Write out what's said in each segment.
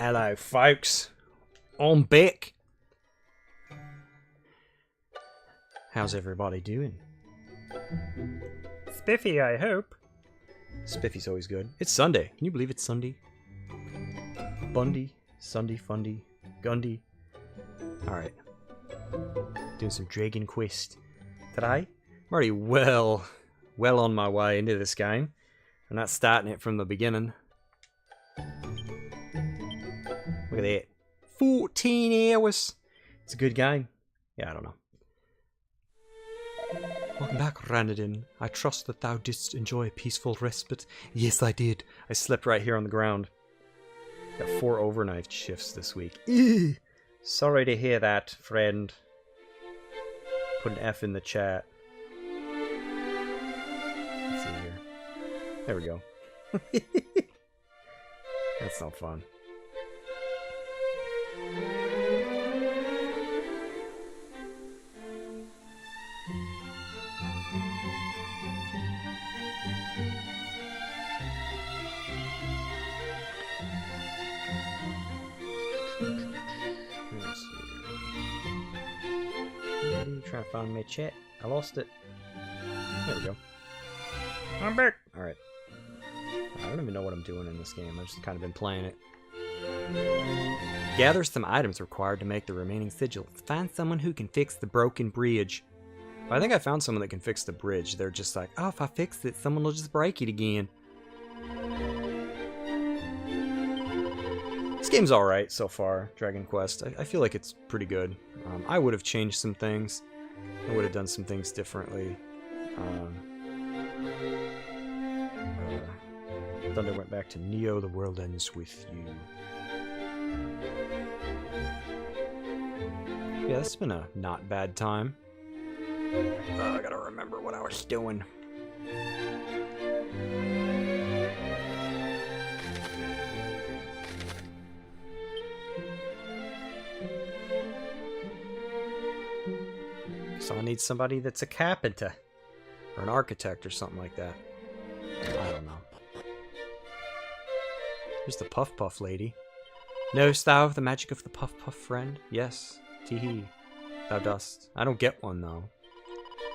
Hello, folks. I'm back. How's everybody doing? Spiffy, I hope. Spiffy's always good. It's Sunday. Can you believe it's Sunday? Bundy, Sunday, Fundy, Gundy. Alright. Doing some Dragon Quest today. I'm already well on my way into this game. I'm not starting it from the beginning. Look at that. 14 hours. It's a good game. Yeah, I don't know. Welcome back, Ranadin. I trust that thou didst enjoy a peaceful respite. Yes, I did. I slept right here on the ground. Got 4 overnight shifts this week. Ew. Sorry to hear that, friend. Put an F in the chat. Let's see here. There we go. That's not fun. Trying to find my chat. I lost it. There we go. I'm back. Alright. I don't even know what I'm doing in this game. I've just kind of been playing it. Gather some items required to make the remaining sigils. Find someone who can fix the broken bridge. I think I found someone that can fix the bridge. They're just like, oh, if I fix it, someone will just break it again. This game's alright so far, Dragon Quest. I feel like it's pretty good. I would have changed some things. I would have done some things differently. Thunder went back to Neo, the world ends with you. Yeah, this has been a not bad time. I gotta remember what I was doing. So I need somebody that's a carpenter. Or an architect or something like that. I don't know. Here's the Puff Puff lady. Knowest thou the magic of the Puff Puff friend? Yes, tee-hee. Thou dost. I don't get one though.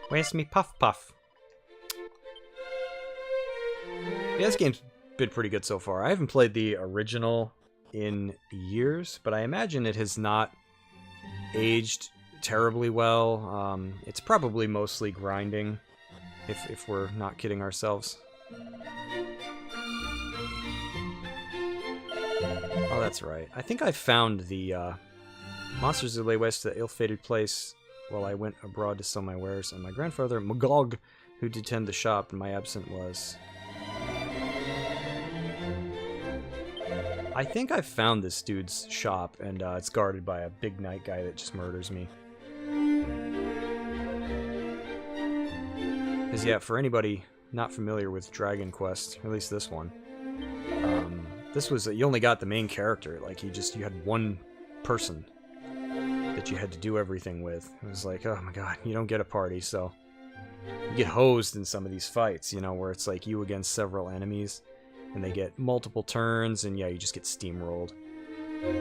Where's me Puff Puff? Yeah, this game's been pretty good so far. I haven't played the original in years, but I imagine it has not aged terribly well. It's probably mostly grinding, if we're not kidding ourselves. Oh, that's right. I think I found the monsters that lay west to the ill-fated place while I went abroad to sell my wares, and my grandfather, Magog, who did tend the shop in my absence was. I think I found this dude's shop, and it's guarded by a big night guy that just murders me. Because, yeah, for anybody not familiar with Dragon Quest, at least this one, this was, you only got the main character, like, you had one person that you had to do everything with. It was like, oh my god, you don't get a party, so you get hosed in some of these fights, you know, where it's like you against several enemies, and they get multiple turns, and yeah, you just get steamrolled. Is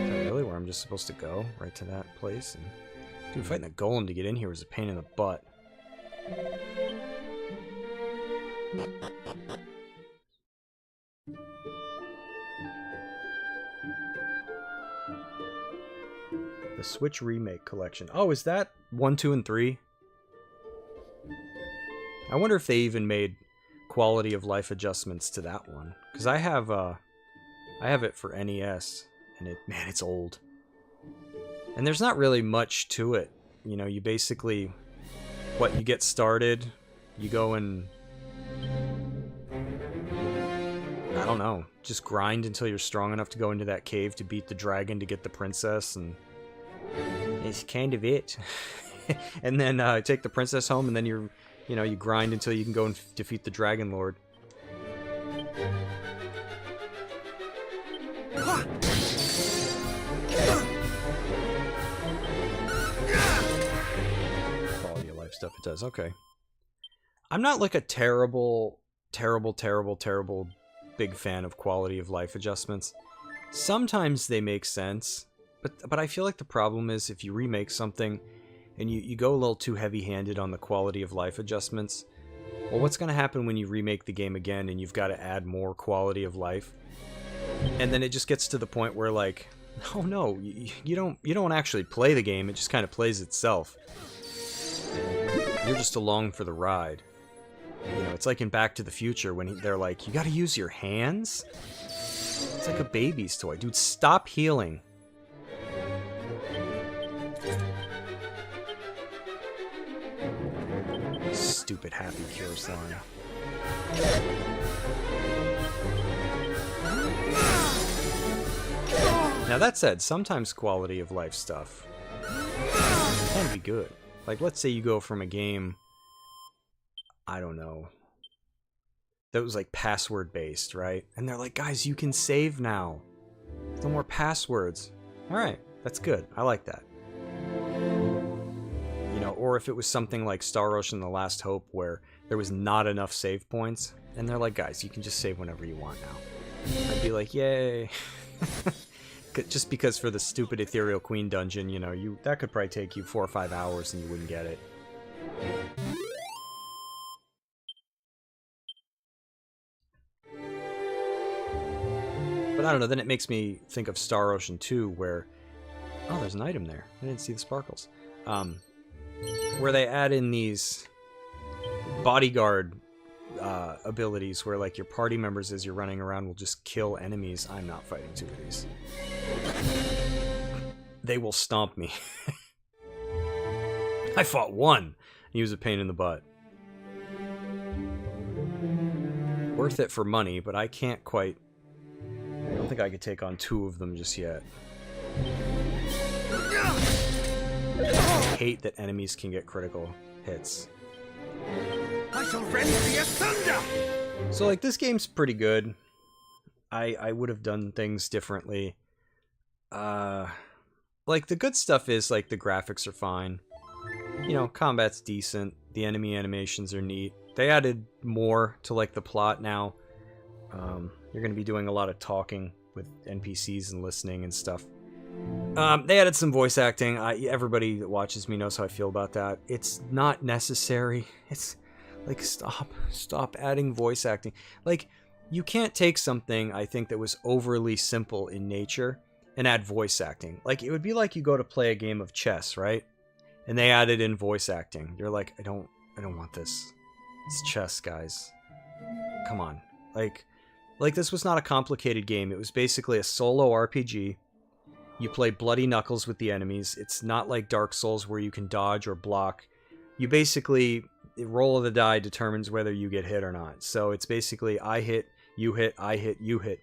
that really where I'm just supposed to go? Right to that place? And dude, fighting the golem to get in here was a pain in the butt. The Switch Remake Collection. Oh, is that 1, 2, and 3? I wonder if they even made quality of life adjustments to that one. Because I have it for NES, and man, it's old. And there's not really much to it. You know, you basically, you get started, you go and, I don't know, just grind until you're strong enough to go into that cave to beat the dragon to get the princess, and it's kind of it. And then take the princess home, and then you grind until you can go and defeat the Dragon Lord. Quality of life stuff it does, okay. I'm not like a terrible terrible, terrible, terrible big fan of quality of life adjustments. Sometimes they make sense, but I feel like the problem is if you remake something and you go a little too heavy-handed on the quality of life adjustments, well, what's going to happen when you remake the game again and you've got to add more quality of life? And then it just gets to the point where, like, oh no, you don't actually play the game, it just kind of plays itself. You're just along for the ride. You know, it's like in Back to the Future when they're like, you gotta use your hands? It's like a baby's toy. Dude, stop healing. Stupid Happy Cures line. Now that said, sometimes quality of life stuff can be good. Like, let's say you go from a game, I don't know, that was like password based, right? And they're like, guys, you can save now. No more passwords. Alright, that's good. I like that. You know, or if it was something like Star Ocean The Last Hope where there was not enough save points, and they're like, guys, you can just save whenever you want now. I'd be like, yay. Just because for the stupid Ethereal Queen dungeon, you know, that could probably take you 4 or 5 hours and you wouldn't get it. But I don't know, then it makes me think of Star Ocean 2 where... Oh, there's an item there. I didn't see the sparkles. Where they add in these bodyguard abilities where, like, your party members as you're running around will just kill enemies. I'm not fighting 2 of these. They will stomp me. I fought 1. He was a pain in the butt. Worth it for money, but I can't quite... I don't think I could take on 2 of them just yet. I hate that enemies can get critical hits. I shall rend thee asunder! So, like, this game's pretty good. I would have done things differently. Like, the good stuff is, like, the graphics are fine. You know, combat's decent. The enemy animations are neat. They added more to, like, the plot now. You're going to be doing a lot of talking with NPCs and listening and stuff. They added some voice acting. Everybody that watches me knows how I feel about that. It's not necessary. It's like, stop adding voice acting. Like, you can't take something, I think, that was overly simple in nature and add voice acting. Like, it would be like you go to play a game of chess, right? And they added in voice acting. You're like, I don't want this. It's chess, guys. Come on. Like this was not a complicated game. It was basically a solo RPG. You play bloody knuckles with the enemies. It's not like Dark Souls where you can dodge or block. You basically, the roll of the die determines whether you get hit or not. So it's basically I hit, you hit, I hit, you hit.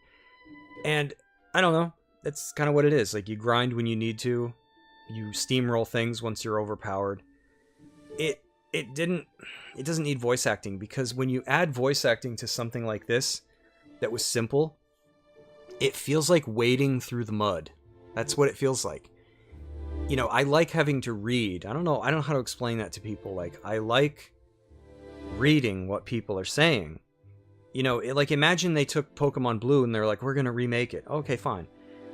And I don't know. That's kind of what it is. Like, you grind when you need to. You steamroll things once you're overpowered. It doesn't need voice acting, because when you add voice acting to something like this that was simple, it feels like wading through the mud. That's what it feels like. You know, I like having to read. I don't know how to explain that to people. Like, I like reading what people are saying. You know, like, imagine they took Pokemon Blue and they're like, we're going to remake it. Okay, fine.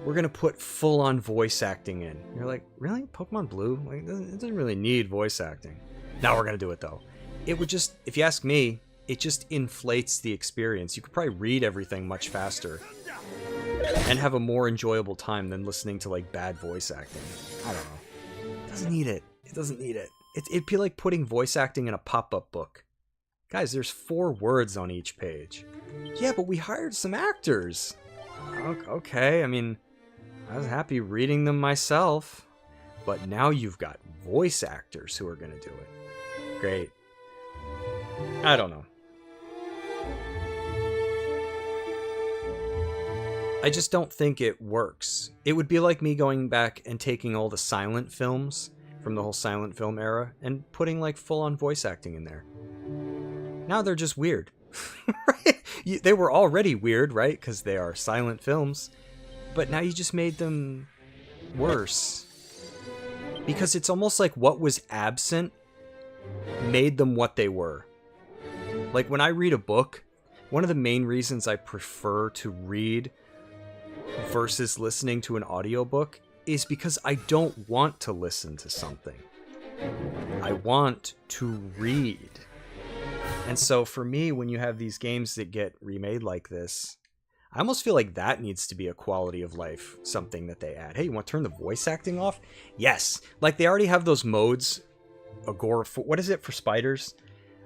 We're going to put full-on voice acting in. You're like, really? Pokemon Blue? Like, it doesn't really need voice acting. Now we're going to do it, though. It would just, if you ask me, it just inflates the experience. You could probably read everything much faster and have a more enjoyable time than listening to, like, bad voice acting. I don't know. It doesn't need it. It doesn't need it. It'd be like putting voice acting in a pop-up book. Guys, there's 4 words on each page. Yeah, but we hired some actors. Okay, I mean, I was happy reading them myself. But now you've got voice actors who are going to do it. Great. I don't know. I just don't think it works. It would be like me going back and taking all the silent films from the whole silent film era and putting, like, full-on voice acting in there. Now they're just weird. Right? They were already weird, right? Because they are silent films. But now you just made them worse. Because it's almost like what was absent made them what they were. Like, when I read a book, one of the main reasons I prefer to read versus listening to an audiobook is because I don't want to listen to something. I want to read. And so for me, when you have these games that get remade like this, I almost feel like that needs to be a quality of life, something that they add. Hey, you want to turn the voice acting off? Yes. Like, they already have those modes, what is it for spiders?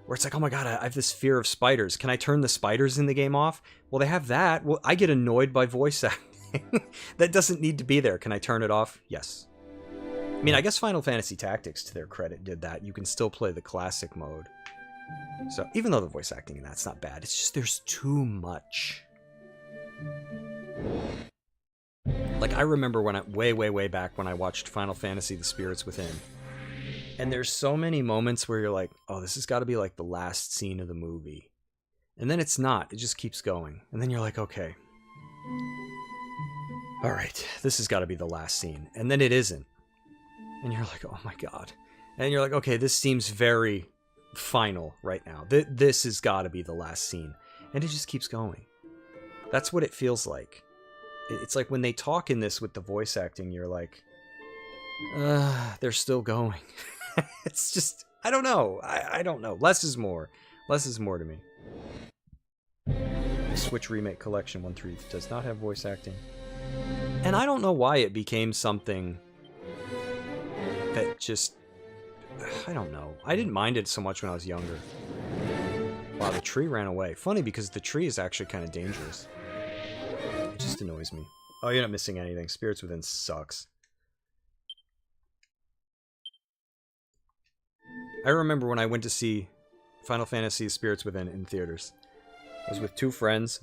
Where it's like, oh my god, I have this fear of spiders. Can I turn the spiders in the game off? Well, they have that. Well, I get annoyed by voice acting. That doesn't need to be there. Can I turn it off? Yes. I mean, I guess Final Fantasy Tactics, to their credit, did that. You can still play the classic mode. So, even though the voice acting in that's not bad, it's just there's too much. Like, I remember when way back when I watched Final Fantasy The Spirits Within. And there's so many moments where you're like, oh, this has got to be like the last scene of the movie. And then it's not. It just keeps going. And then you're like, okay. All right, this has got to be the last scene. And then it isn't. And you're like, oh my god. And you're like, okay, this seems very final right now. This has got to be the last scene. And it just keeps going. That's what it feels like. It's like when they talk in this with the voice acting, you're like, they're still going. It's just, I don't know. I don't know. Less is more. Less is more to me. The Switch Remake Collection 1-3 does not have voice acting. And I don't know why it became something that just, I don't know. I didn't mind it so much when I was younger. Wow, the tree ran away. Funny, because the tree is actually kind of dangerous. It just annoys me. Oh, you're not missing anything. Spirits Within sucks. I remember when I went to see Final Fantasy Spirits Within in theaters. I was with two friends.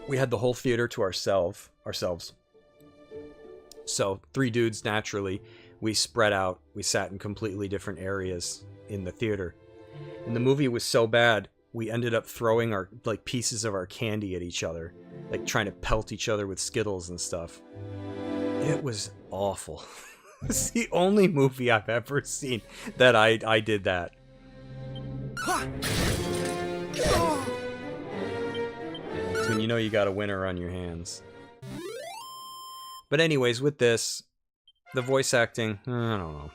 We had the whole theater to ourselves. So, 3 dudes, naturally. We spread out. We sat in completely different areas in the theater. And the movie was so bad, we ended up throwing our pieces of our candy at each other. Like, trying to pelt each other with Skittles and stuff. It was awful. It's the only movie I've ever seen that I did that. It's when you know you got a winner on your hands. But anyways, with this, the voice acting, I don't know.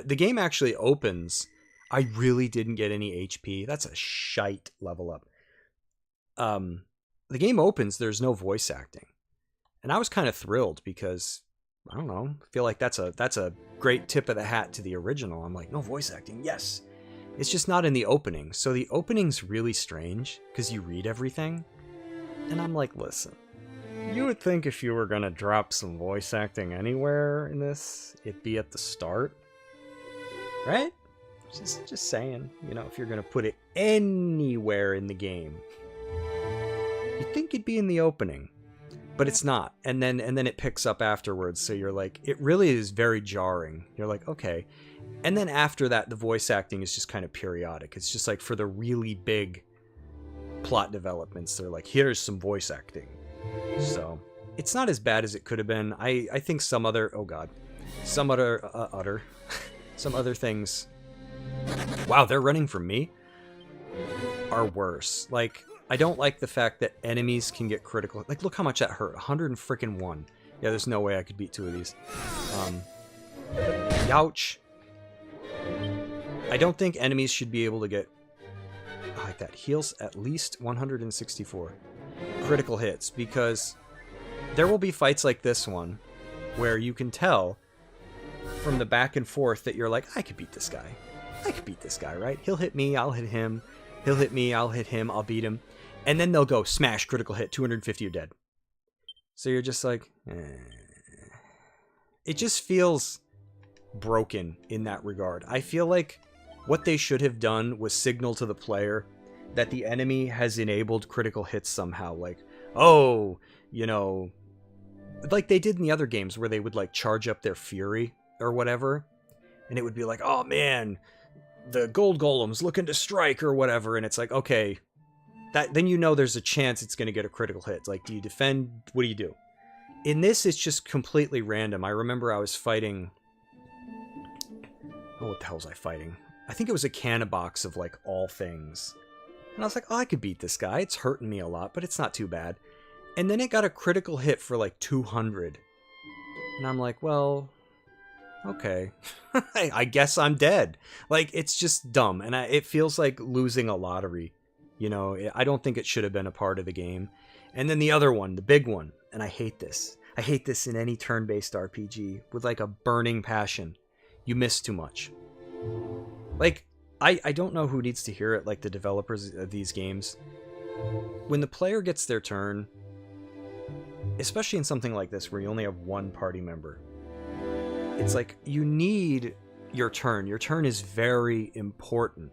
The game actually opens. I really didn't get any HP. That's a shite level up. The game opens, there's no voice acting. And I was kind of thrilled because, I don't know, I feel like that's a great tip of the hat to the original. I'm like, no voice acting, yes. It's just not in the opening. So the opening's really strange because you read everything. And I'm like, listen, you would think if you were going to drop some voice acting anywhere in this, it'd be at the start. Right? Just saying, if you're going to put it anywhere in the game, you'd think it'd be in the opening. But it's not. And then it picks up afterwards. So you're like, it really is very jarring. You're like, okay. And then after that, the voice acting is just kind of periodic. It's just like for the really big plot developments, they're like, here's some voice acting. So it's not as bad as it could have been. I think some other things, wow, they're running from me, are worse. Like, I don't like the fact that enemies can get critical. Like, look how much that hurt. 101. Yeah, there's no way I could beat 2 of these. Youch. I don't think enemies should be able to get, like that, heals at least 164 critical hits, because there will be fights like this one where you can tell from the back and forth that you're like, I could beat this guy. I could beat this guy, right? He'll hit me, I'll hit him. He'll hit me, I'll hit him, I'll beat him. And then they'll go, smash, critical hit, 250, you're dead. So you're just like, It just feels broken in that regard. I feel like what they should have done was signal to the player that the enemy has enabled critical hits somehow. Like, oh, like they did in the other games where they would like charge up their fury or whatever. And it would be like, oh man, the gold golem's looking to strike or whatever. And it's like, okay, then there's a chance it's going to get a critical hit. It's like, do you defend? What do you do? In this, it's just completely random. I remember I was fighting... Oh, what the hell was I fighting? I think it was a Canabox of, like, all things. And I was like, oh, I could beat this guy. It's hurting me a lot, but it's not too bad. And then it got a critical hit for like 200. And I'm like, well, okay. I guess I'm dead. Like, it's just dumb. And it feels like losing a lottery. You know, I don't think it should have been a part of the game. And then the other one, the big one, and I hate this. I hate this in any turn-based RPG with like a burning passion. You miss too much. Like, I don't know who needs to hear it, like the developers of these games. When the player gets their turn, especially in something like this where you only have one party member, it's like you need your turn. Your turn is very important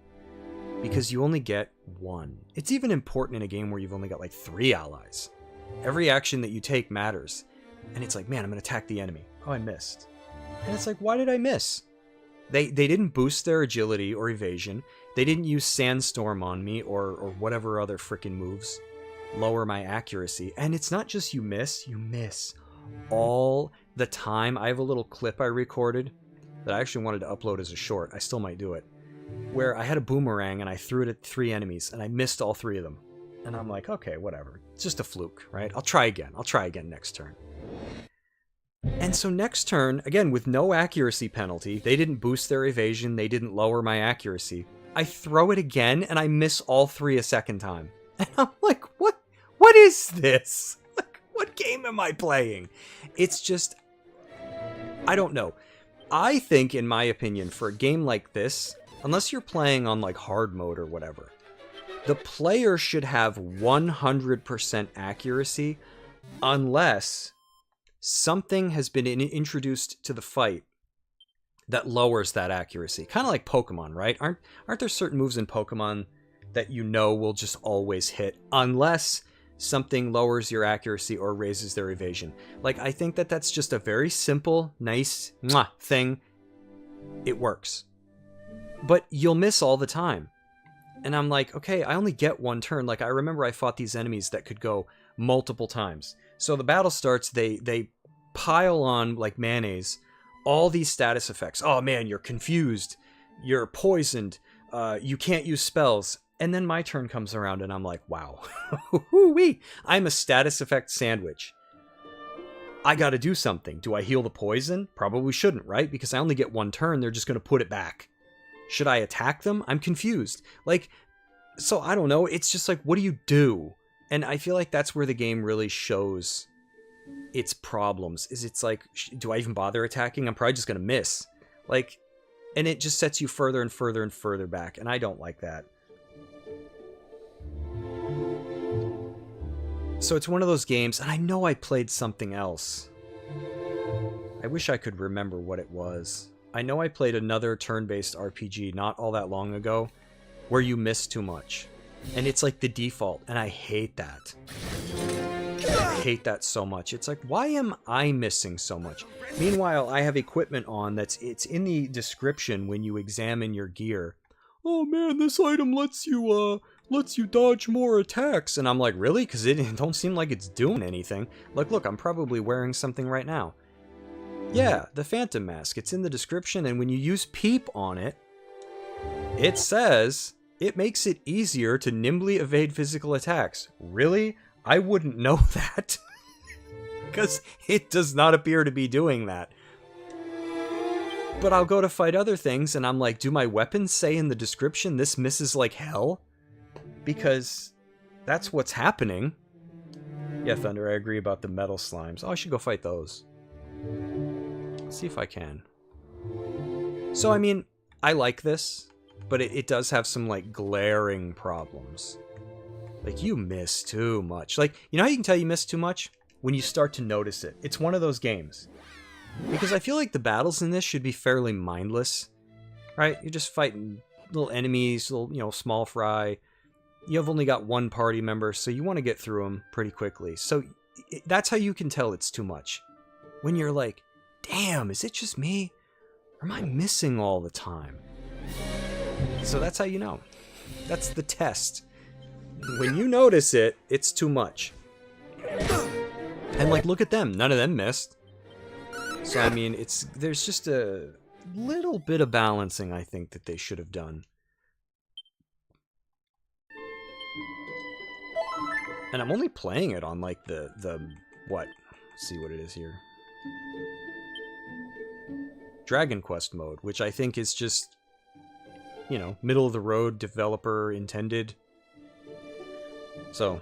because you only get one. It's even important in a game where you've only got like 3 allies. Every action that you take matters. And it's like, man, I'm going to attack the enemy. Oh, I missed. And it's like, why did I miss? They didn't boost their agility or evasion. They didn't use Sandstorm on me or whatever other frickin' moves. Lower my accuracy. And it's not just you miss all the time. I have a little clip I recorded that I actually wanted to upload as a short. I still might do it. Where I had a boomerang and I threw it at 3 enemies and I missed all 3 of them. And I'm like, okay, whatever. It's just a fluke, right? I'll try again next turn. And so next turn, again, with no accuracy penalty, they didn't boost their evasion, they didn't lower my accuracy. I throw it again, and I miss all 3 a second time. And I'm like, what is this? Like, what game am I playing? It's just, I don't know. I think, in my opinion, for a game like this, unless you're playing on, like, hard mode or whatever, the player should have 100% accuracy unless something has been introduced to the fight that lowers that accuracy. Kind of like Pokemon, right? Aren't there certain moves in Pokemon that you know will just always hit unless something lowers your accuracy or raises their evasion? Like, I think that that's just a very simple, nice thing. It works. But you'll miss all the time. And I'm like, okay, I only get one turn. Like, I remember I fought these enemies that could go multiple times. So the battle starts, they pile on, like mayonnaise, all these status effects. Oh man, you're confused, you're poisoned, you can't use spells. And then my turn comes around and I'm like, wow, I'm a status effect sandwich. I gotta do something. Do I heal the poison? Probably shouldn't, right? Because I only get one turn, they're just gonna put it back. Should I attack them? I'm confused. Like, so I don't know, it's just like, what do you do? And I feel like that's where the game really shows its problems. Is it's like, do I even bother attacking? I'm probably just going to miss. Like, and it just sets you further and further and further back. And I don't like that. So it's one of those games, and I know I played something else. I wish I could remember what it was. I know I played another turn-based RPG not all that long ago where you miss too much. And it's like the default, and I hate that. I hate that so much. It's like, why am I missing so much? Meanwhile, I have equipment on it's in the description when you examine your gear. Oh man, this item lets you dodge more attacks. And I'm like, really? Because it don't seem like it's doing anything. Like, look, I'm probably wearing something right now. Yeah, the Phantom Mask. It's in the description, and when you use Peep on it, it says it makes it easier to nimbly evade physical attacks. Really? I wouldn't know that. Because it does not appear to be doing that. But I'll go to fight other things, and I'm like, do my weapons say in the description this misses like hell? Because that's what's happening. Yeah, Thunder, I agree about the metal slimes. Oh, I should go fight those. Let's see if I can. So, I mean, I like this, but it does have some, like, glaring problems. Like, you miss too much. Like, you know how you can tell you miss too much? When you start to notice it. It's one of those games. Because I feel like the battles in this should be fairly mindless. Right? You're just fighting little enemies, little, small fry. You have only got one party member, so you want to get through them pretty quickly. So, that's how you can tell it's too much. When you're like, damn, is it just me? Or am I missing all the time? So that's how you know. That's the test. When you notice it, it's too much. And like, look at them. None of them missed. So I mean, there's just a little bit of balancing I think that they should have done. And I'm only playing it on, like, the what? Let's see what it is here. Dragon Quest mode, which I think is just, you know, middle-of-the-road developer intended. So,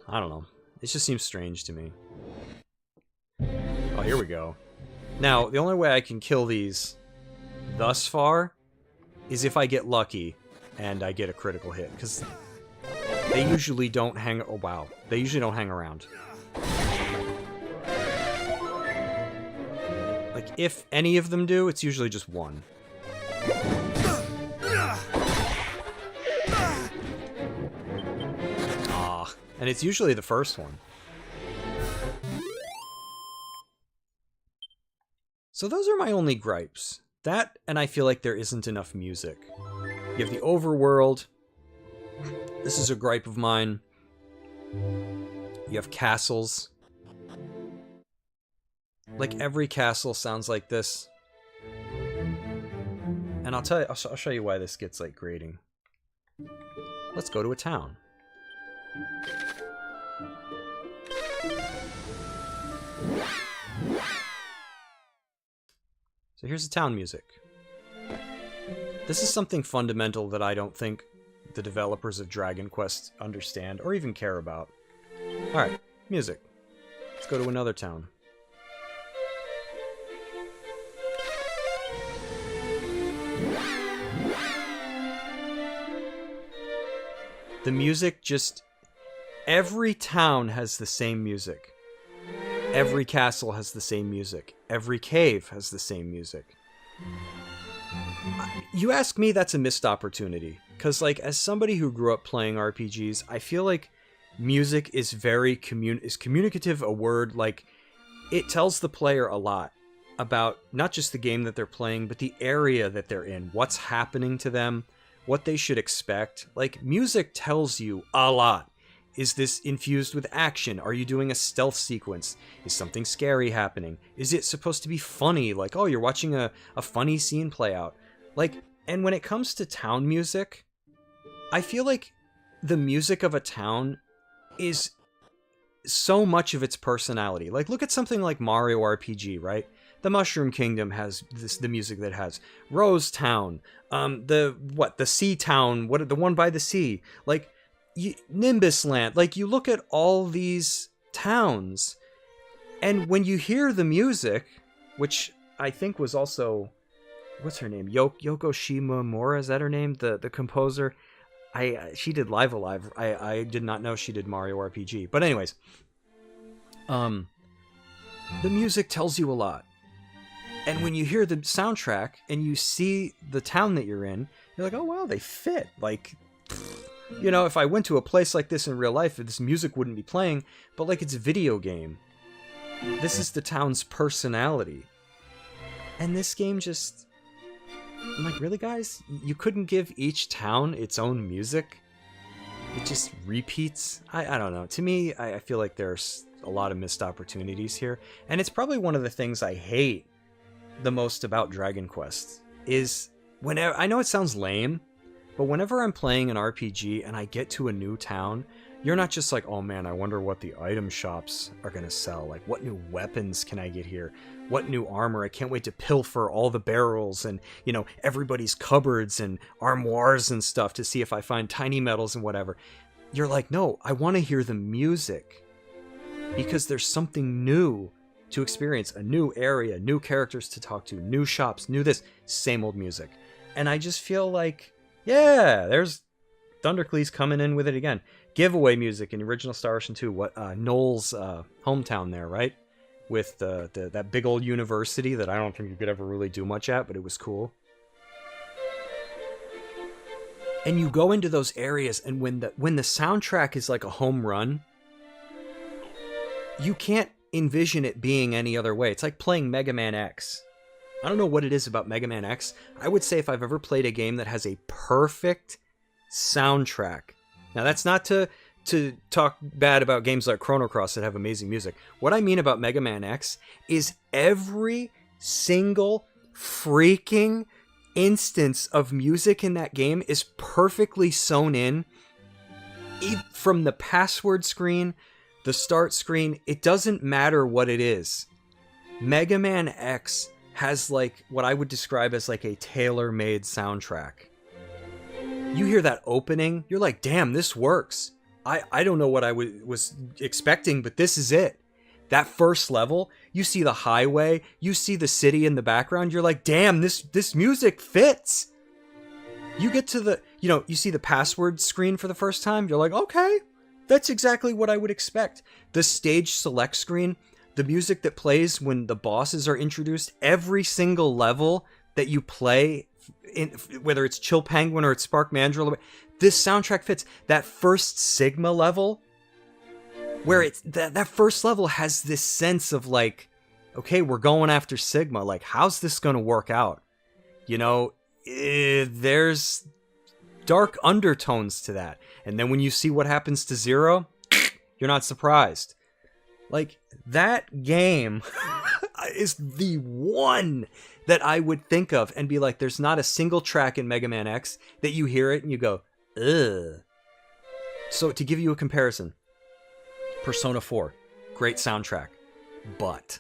I don't know. It just seems strange to me. Oh, here we go. Now, the only way I can kill these thus far is if I get lucky and I get a critical hit, because they usually don't hang... Oh, wow. They usually don't hang around. Like, if any of them do, it's usually just one. Ah, and it's usually the first one. So those are my only gripes. That, and I feel like there isn't enough music. You have the overworld. This is a gripe of mine. You have castles. Like, every castle sounds like this. And I'll tell you, I'll show you why this gets, like, grating. Let's go to a town. So here's the town music. This is something fundamental that I don't think the developers of Dragon Quest understand or even care about. Alright, music. Let's go to another town. The music just... Every town has the same music. Every castle has the same music. Every cave has the same music. You ask me, that's a missed opportunity. Because, like, as somebody who grew up playing RPGs, I feel like music is very communicative, a word, like, it tells the player a lot about not just the game that they're playing, but the area that they're in, what's happening to them, what they should expect. Like, music tells you a lot. Is this infused with action? Are you doing a stealth sequence? Is something scary happening? Is it supposed to be funny? Like, oh, you're watching a funny scene play out. Like, and when it comes to town music, I feel like the music of a town is so much of its personality. Like, look at something like Mario RPG, right? The Mushroom Kingdom has the music that it has. Rose Town, the Sea Town, the one by the sea, like Nimbus Land. Like, you look at all these towns, and when you hear the music, which I think was also, what's her name? Yoko Shimomura, is that her name? The composer. She did Live Alive. I did not know she did Mario RPG. But anyways, the music tells you a lot. And when you hear the soundtrack and you see the town that you're in, you're like, oh, wow, they fit. Like, you know, if I went to a place like this in real life, this music wouldn't be playing. But, like, it's a video game. This is the town's personality. And this game just... I'm like, really, guys? You couldn't give each town its own music? It just repeats? I don't know. To me, I feel like there's a lot of missed opportunities here. And it's probably one of the things I hate the most about Dragon Quest is whenever... I know it sounds lame, but whenever I'm playing an RPG and I get to a new town, you're not just like, oh man, I wonder what the item shops are going to sell. Like, what new weapons can I get here? What new armor? I can't wait to pilfer all the barrels and, you know, everybody's cupboards and armoires and stuff to see if I find tiny metals and whatever. You're like, no, I want to hear the music because there's something new to experience, a new area, new characters to talk to, new shops, new this, same old music. And I just feel like, yeah, there's Thundercleese coming in with it again. Giveaway music in the original Star Ocean 2, Noel's hometown there, right? With that big old university that I don't think you could ever really do much at, but it was cool. And you go into those areas, and when the soundtrack is like a home run, you can't envision it being any other way. It's like playing Mega Man X. I don't know what it is about Mega Man X. I would say if I've ever played a game that has a perfect soundtrack. Now, that's not to talk bad about games like Chrono Cross that have amazing music. What I mean about Mega Man X is every single freaking instance of music in that game is perfectly sewn in From the password screen, the start screen, it doesn't matter what it is. Mega Man X has like what I would describe as like a tailor-made soundtrack. You hear that opening, you're like, damn, this works. I don't know what I was expecting, but this is it. That first level, you see the highway, you see the city in the background, you're like, damn, this music fits. You get to the, you see the password screen for the first time, you're like, okay, that's exactly what I would expect. The stage select screen, the music that plays when the bosses are introduced, every single level that you play, whether it's Chill Penguin or it's Spark Mandrill, this soundtrack fits. That first Sigma level, where it's that first level has this sense of like, okay, we're going after Sigma. Like, how's this going to work out? There's dark undertones to that. And then when you see what happens to Zero, you're not surprised. Like, that game is the one that I would think of and be like, there's not a single track in Mega Man X that you hear it and you go, ugh. So to give you a comparison, Persona 4, great soundtrack, but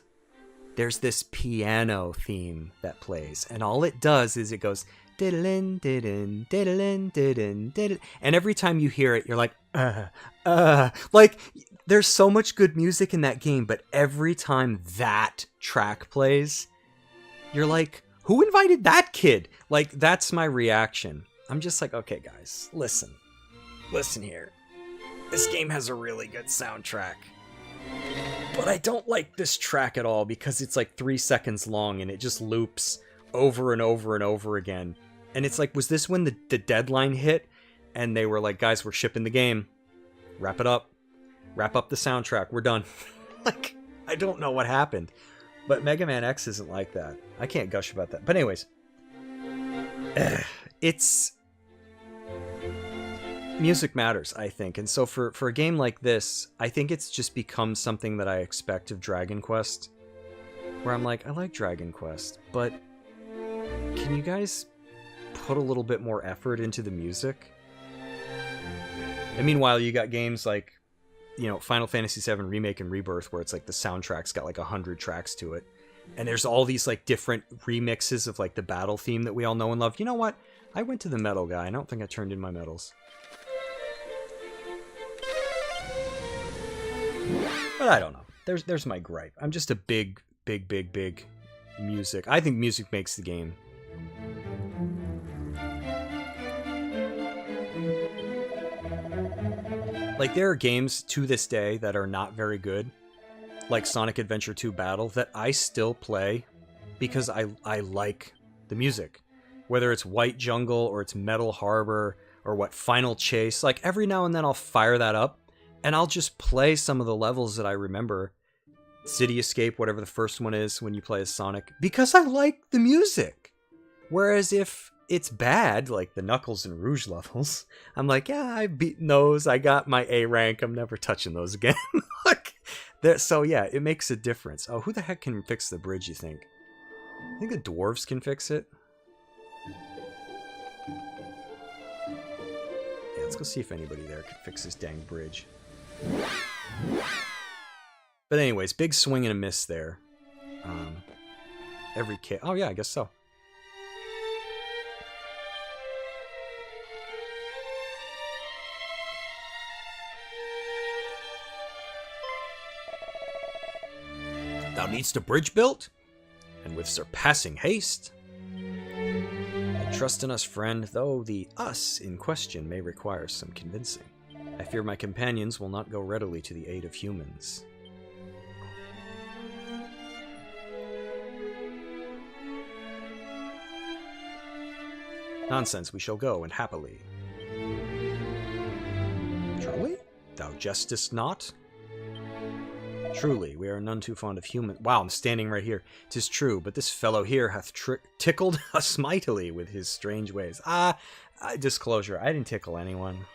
there's this piano theme that plays, and all it does is it goes diddlin, diddlin, diddlin, diddlin, diddlin, and every time you hear it, you're like, like, there's so much good music in that game, but every time that track plays, you're like, who invited that kid? Like, that's my reaction. I'm just like, okay, guys, listen here. This game has a really good soundtrack. But I don't like this track at all because it's like 3 seconds long and it just loops over and over and over again. And it's like, was this when the deadline hit and they were like, guys, we're shipping the game. Wrap it up. Wrap up the soundtrack. We're done. Like, I don't know what happened. But Mega Man X isn't like that. I can't gush about that. But anyways, it's... music matters, I think. And so for a game like this, I think it's just become something that I expect of Dragon Quest. Where I'm like, I like Dragon Quest, but can you guys put a little bit more effort into the music? And meanwhile, you got games like, Final Fantasy VII Remake and Rebirth, where it's like the soundtrack's got like 100 tracks to it. And there's all these like different remixes of like the battle theme that we all know and love. You know what? I went to the metal guy. I don't think I turned in my medals. But I don't know. There's my gripe. I'm just a big music. I think music makes the game. Like, there are games to this day that are not very good, like Sonic Adventure 2 Battle, that I still play because I like the music. Whether it's White Jungle or it's Metal Harbor or what, Final Chase, like every now and then I'll fire that up and I'll just play some of the levels that I remember. City Escape, whatever the first one is when you play as Sonic, because I like the music. Whereas if it's bad, like the Knuckles and Rouge levels, I'm like, yeah, I've beaten those. I got my A rank. I'm never touching those again. Like, so yeah, it makes a difference. Oh, who the heck can fix the bridge, you think? I think the dwarves can fix it. Yeah, let's go see if anybody there can fix this dang bridge. But anyways, big swing and a miss there. Every kid. Oh yeah, I guess so. Thou needst a bridge built, and with surpassing haste. Trust in us, friend, though the us in question may require some convincing. I fear my companions will not go readily to the aid of humans. Nonsense, we shall go, and happily. Truly? Thou jestest not? Truly, we are none too fond of human. Wow, I'm standing right here. 'Tis true, but this fellow here hath tickled us mightily with his strange ways. Disclosure, I didn't tickle anyone.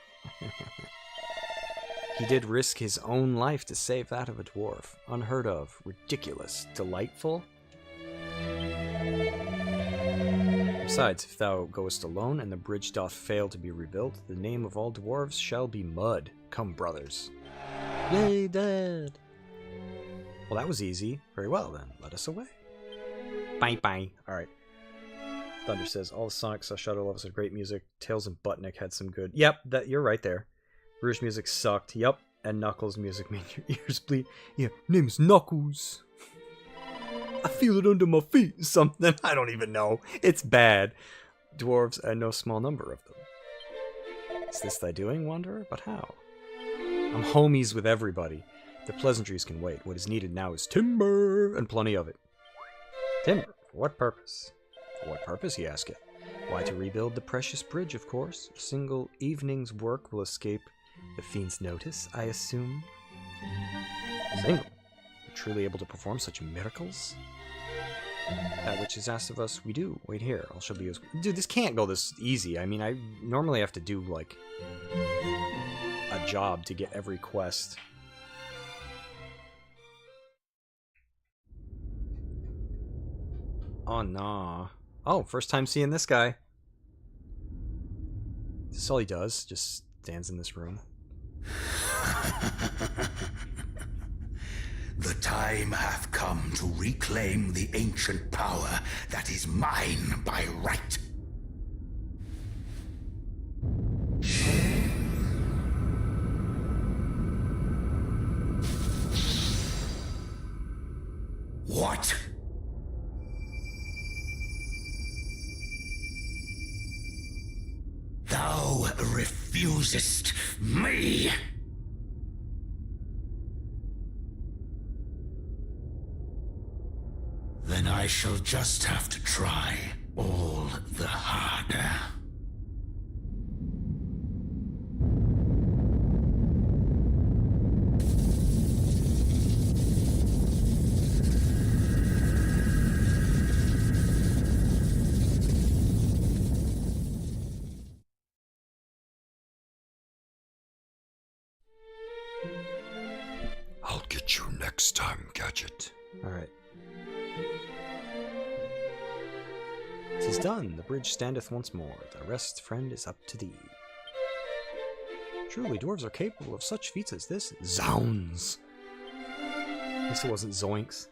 He did risk his own life to save that of a dwarf. Unheard of, ridiculous, delightful. I'm Besides, if thou goest alone, and the bridge doth fail to be rebuilt, the name of all dwarves shall be Mud. Come, brothers. Yay, Dad! Well, that was easy. Very well, then. Let us away. Bye-bye. Alright. Thunder says, all the Sonic Shadow levels had great music. Tails and Buttnick had some good... Yep, that you're right there. Rouge music sucked. Yep. And Knuckles music made your ears bleed. Yeah, name's Knuckles. I feel it under my feet. Something. I don't even know. It's bad. Dwarves and no small number of them. Is this thy doing, Wanderer? But how? I'm homies with everybody. The pleasantries can wait. What is needed now is timber, and plenty of it. Timber? For what purpose? For what purpose, ye ask it? Why, to rebuild the precious bridge, of course. A single evening's work will escape the fiend's notice, I assume. Single? You're truly able to perform such miracles? That which is asked of us, we do. Wait here, all shall be as... Dude, this can't go this easy. I mean, I normally have to do, like, a job to get every quest. Oh, nah. Oh, first time seeing this guy. This is all he does. Just stands in this room. The time hath come to reclaim the ancient power that is mine by right. What? Thou refusest me? Then I shall just have to try all the harder. I'll get you next time, Gadget. Alright. 'Tis done, the bridge standeth once more. The rest, friend, is up to thee. Truly, dwarves are capable of such feats as this. Zounds! At least it wasn't zoinks.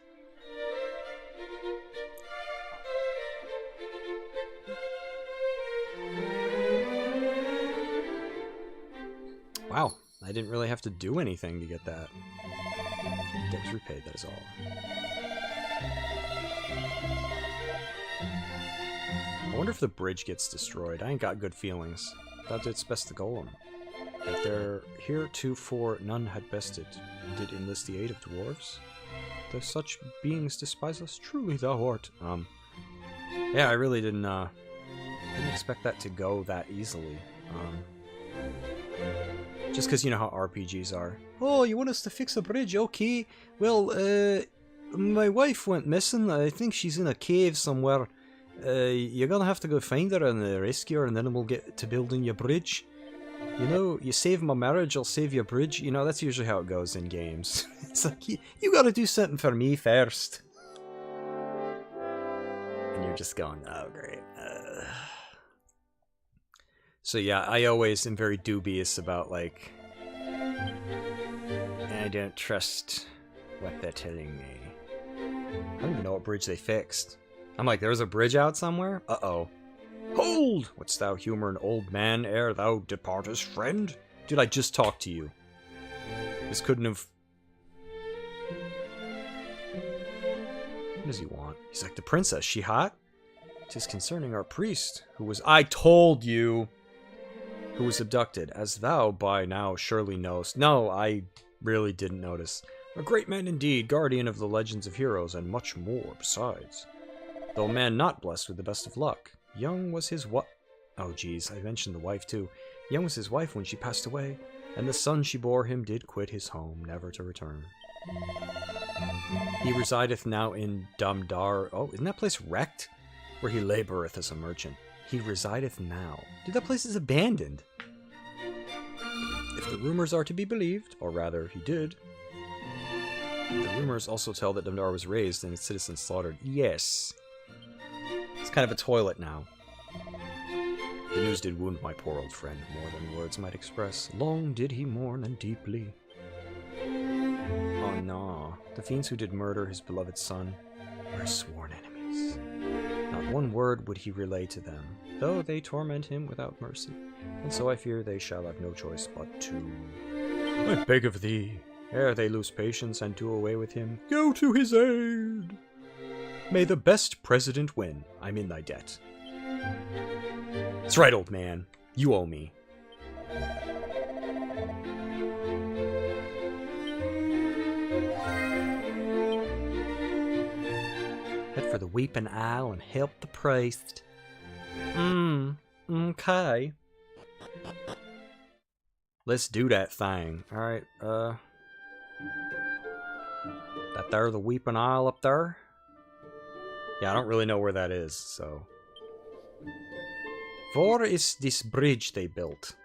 Wow, I didn't really have to do anything to get that. Debt was repaid, that is all. I wonder if the bridge gets destroyed. I ain't got good feelings. Thou didst best the golem. If there heretofore none had bested, did enlist the aid of dwarves? Though such beings despise us, truly thou art. Yeah, I really didn't expect that to go that easily. Just because you know how RPGs are. Oh, you want us to fix a bridge? Okay. Well, my wife went missing. I think she's in a cave somewhere. You're gonna have to go find her and rescue her, and then we'll get to building your bridge. You know, you save my marriage, I'll save your bridge. You know, that's usually how it goes in games. It's like, you gotta do something for me first. And you're just going, oh, great. So yeah, I always am very dubious about, like, I don't trust what they're telling me. I don't even know what bridge they fixed. I'm like, there's a bridge out somewhere? Uh-oh. Hold! Wouldst thou humor an old man ere thou departest, friend? Dude, I just talked to you. This couldn't have... What does he want? He's like, the princess, she hot? 'Tis concerning our priest, who was... I told you! Who was abducted, as thou by now surely knowest. No, I really didn't notice. A great man indeed, guardian of the legends of heroes, and much more besides. Though a man not blessed with the best of luck. Young was his what? Oh geez, I mentioned the wife too. Young was his wife when she passed away, and the son she bore him did quit his home, never to return. He resideth now in Damdar. Oh, isn't that place wrecked? Where he laboureth as a merchant. He resideth now. Dude, that place is abandoned. If the rumors are to be believed, or rather, he did. The rumors also tell that Damdar was razed and its citizens slaughtered. Yes. It's kind of a toilet now. The news did wound my poor old friend more than words might express. Long did he mourn and deeply. Oh no, the fiends who did murder his beloved son were his sworn enemies. Not one word would he relay to them, though they torment him without mercy, and so I fear they shall have no choice but to. I beg of thee, ere they lose patience and do away with him, go to his aid! May the best president win, I'm in thy debt. That's right, old man, you owe me. Head for the Weeping Isle and help the priest. Okay. Let's do that thing. Alright, that there the Weeping Isle up there? Yeah, I don't really know where that is, so. Where is this bridge they built?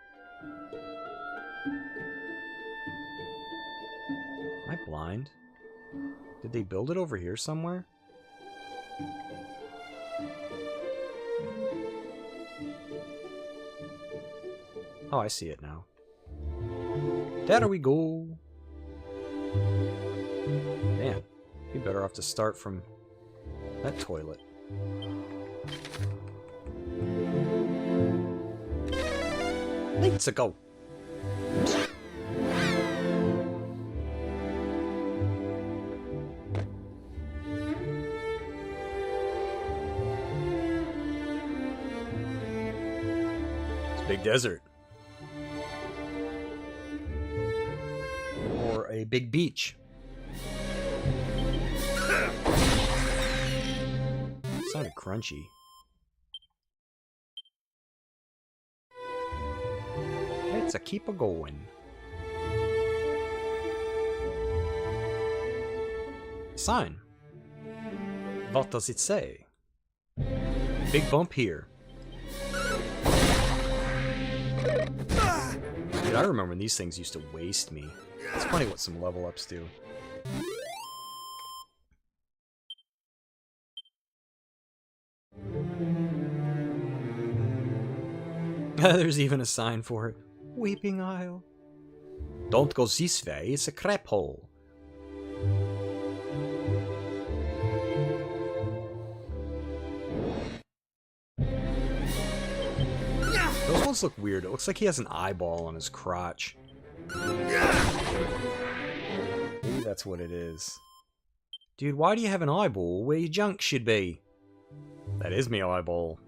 Am I blind? Did they build it over here somewhere? Oh, I see it now. There we go. Man, be better off to start from that toilet. Let's go. It's a big desert. Or a big beach. Sounded crunchy. Let's keep a going. Sign. What does it say? Big bump here. Dude, I remember when these things used to waste me. It's funny what some level ups do. There's even a sign for it. Weeping Isle. Don't go this way, it's a crap hole. Those ones look weird. It looks like he has an eyeball on his crotch. Maybe that's what it is. Dude, why do you have an eyeball where your junk should be? That is me eyeball.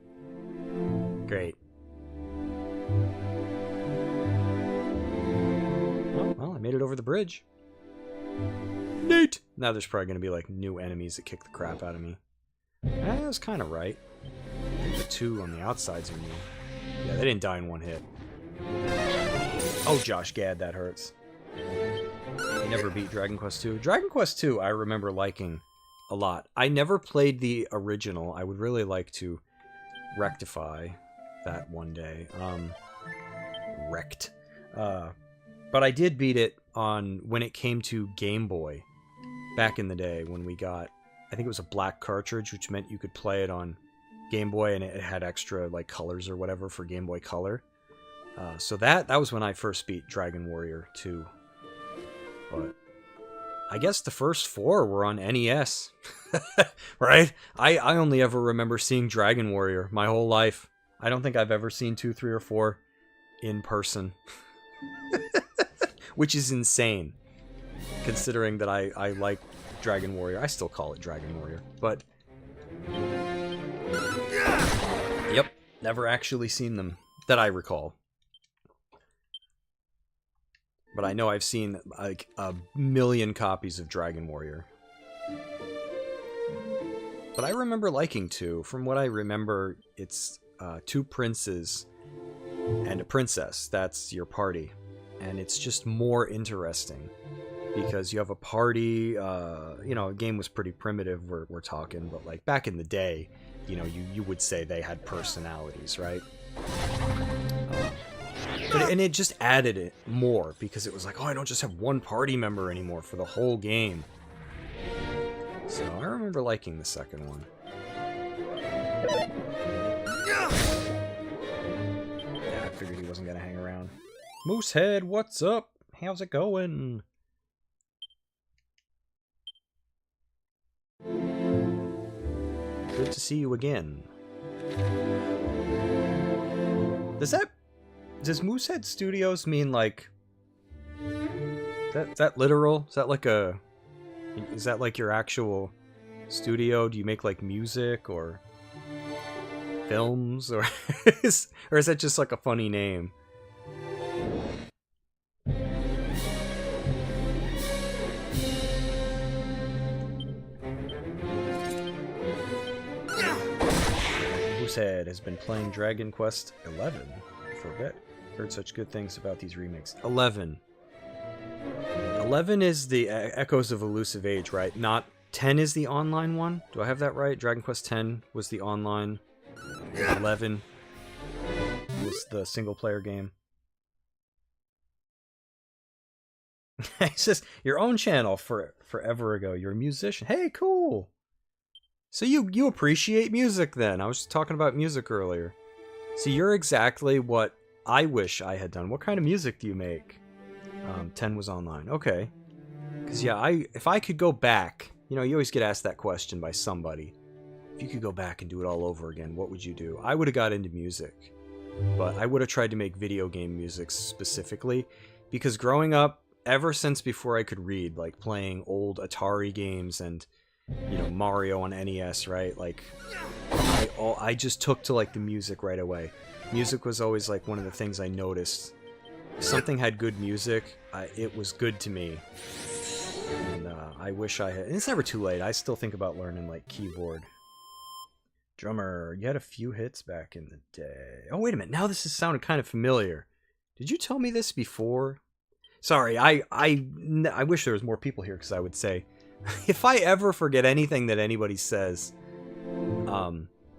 Great. Well, I made it over the bridge. Neat! Now there's probably going to be like new enemies that kick the crap out of me. I was kind of right. I think the two on the outsides are new. Yeah, they didn't die in one hit. Oh, Josh Gad, that hurts. I never beat Dragon Quest II. Dragon Quest II I remember liking a lot. I never played the original. I would really like to rectify that one day. Wrecked. But I did beat it on when it came to Game Boy back in the day when we got, I think it was a black cartridge, which meant you could play it on Game Boy and it had extra like colors or whatever for Game Boy Color. So that was when I first beat Dragon Warrior 2. But I guess the first 4 were on NES. Right? I only ever remember seeing Dragon Warrior my whole life. I don't think I've ever seen 2, 3, or 4 in person. Which is insane, considering that I like Dragon Warrior. I still call it Dragon Warrior, but yep, never actually seen them that I recall. But I know I've seen like a million copies of Dragon Warrior. But I remember liking 2. From what I remember, it's 2 princes and a princess. That's your party. And it's just more interesting because you have a party. You know, the game was pretty primitive, we're talking, but like back in the day, you know, you would say they had personalities, right? And it just added it more because it was like, oh, I don't just have one party member anymore for the whole game. So I remember liking the second one. Figured he wasn't gonna hang around. Moosehead, what's up? How's it going? Good to see you again. Does Moosehead Studios mean like that literal? Is that like your actual studio? Do you make like music or films or is that just like a funny name? Moosehead has been playing Dragon Quest XI for a bit. Heard such good things about these remakes. 11. 11 is the Echoes of Elusive Age, right? Not 10 is the online one? Do I have that right? Dragon Quest X was the online. 11 was the single-player game. It's just your own channel forever ago. You're a musician. Hey, cool! So you appreciate music then. I was just talking about music earlier. So you're exactly what I wish I had done. What kind of music do you make? 10 was online. Okay. Because yeah, if I could go back, you always get asked that question by somebody. If you could go back and do it all over again, what would you do? I would have got into music. But I would have tried to make video game music specifically. Because growing up, ever since before I could read, like playing old Atari games and Mario on NES, right? Like, I just took to like the music right away. Music was always like one of the things I noticed. If something had good music, it was good to me. And I wish I had. And it's never too late. I still think about learning like keyboard. Drummer, you had a few hits back in the day. Oh wait a minute. Now this has sounded kind of familiar. Did you tell me this before? Sorry, I wish there was more people here because I would say, if I ever forget anything that anybody says,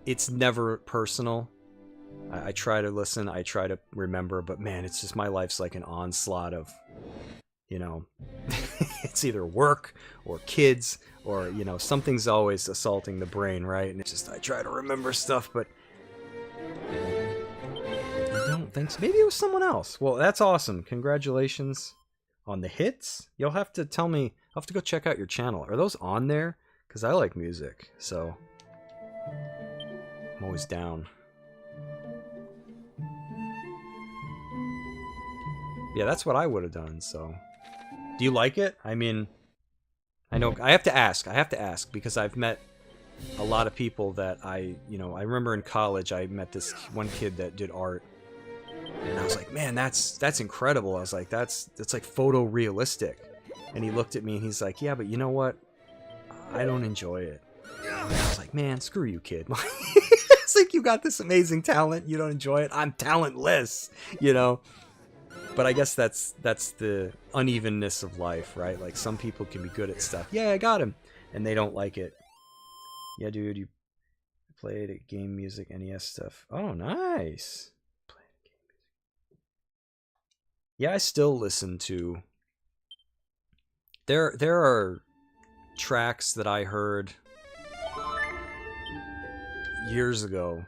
it's never personal. I try to listen, I try to remember, but man, it's just my life's like an onslaught of, it's either work or kids or, something's always assaulting the brain, right? And it's just, I try to remember stuff, but I don't think so. Maybe it was someone else. Well, that's awesome. Congratulations on the hits. You'll have to tell me, I'll have to go check out your channel. Are those on there? Because I like music, so I'm always down. Yeah, that's what I would have done, so. Do you like it? I mean, I know, I have to ask, because I've met a lot of people that I remember in college, I met this one kid that did art, and I was like, man, that's incredible. I was like, that's like photorealistic. And he looked at me and he's like, yeah, but you know what? I don't enjoy it. And I was like, man, screw you, kid. It's like, you got this amazing talent, you don't enjoy it? I'm talentless, But I guess that's the unevenness of life, right? Like, some people can be good at stuff. Yeah, I got him. And they don't like it. Yeah, dude, you played at game music, NES stuff. Oh, nice. Yeah, I still listen to... There are tracks that I heard years ago,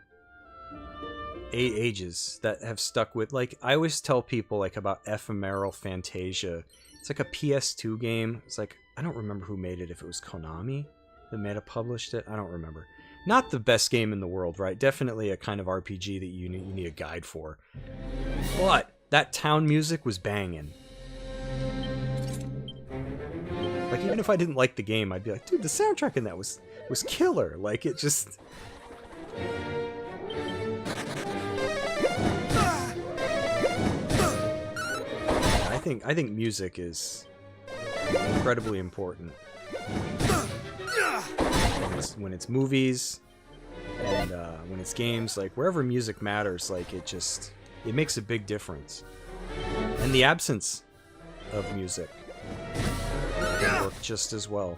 ages, that have stuck with, like, I always tell people, like, about Ephemeral Fantasia. It's like a PS2 game. It's like, I don't remember who made it, if it was Konami that may have published it. I don't remember. Not the best game in the world, right? Definitely a kind of RPG that you need a guide for. But that town music was banging. Like, even if I didn't like the game, I'd be like, dude, the soundtrack in that was killer. Like, it just... I think music is incredibly important. When it's movies and when it's games, like wherever music matters, like it makes a big difference. And the absence of music can work just as well.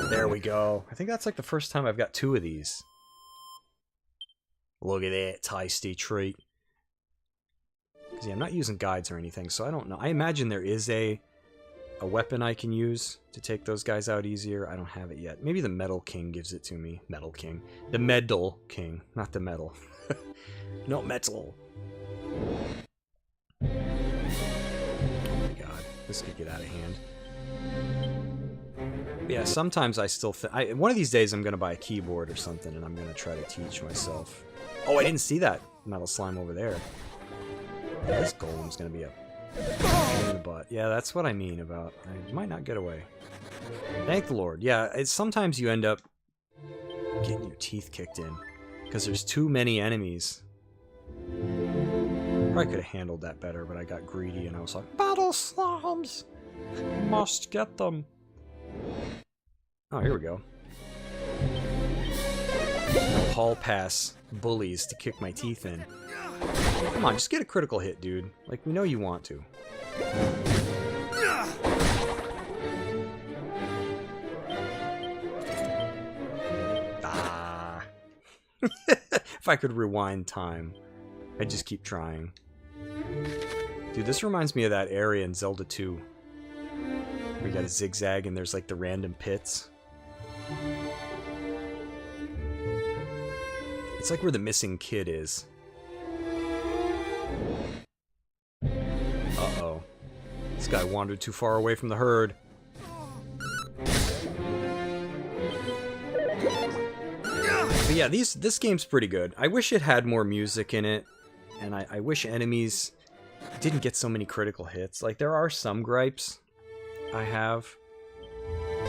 There we go. I think that's like the first time I've got 2 of these. Look at that tasty treat. Because yeah, I'm not using guides or anything, so I don't know. I imagine there is a a weapon I can use to take those guys out easier. I don't have it yet. Maybe the Metal King gives it to me. Metal King. The Medal King, not the metal. No metal. Oh my god, this could get out of hand. Yeah, sometimes I still one of these days I'm gonna buy a keyboard or something, and I'm gonna try to teach myself. Oh, I didn't see that metal slime over there. Yeah, this golem's gonna be a pain in the butt. Yeah, that's what I mean about I might not get away. Thank the Lord. Yeah, it's sometimes you end up getting your teeth kicked in because there's too many enemies. Probably could have handled that better, but I got greedy and I was like, battle slimes! Must get them. Oh, here we go. Hall pass bullies to kick my teeth in. Come on, just get a critical hit, dude. Like, we know you want to. Ah. If I could rewind time, I'd just keep trying. Dude, this reminds me of that area in Zelda 2. We got a zigzag and there's like the random pits. It's like where the missing kid is. Uh-oh. This guy wandered too far away from the herd. But yeah, this game's pretty good. I wish it had more music in it, and I wish enemies didn't get so many critical hits. Like, there are some gripes I have.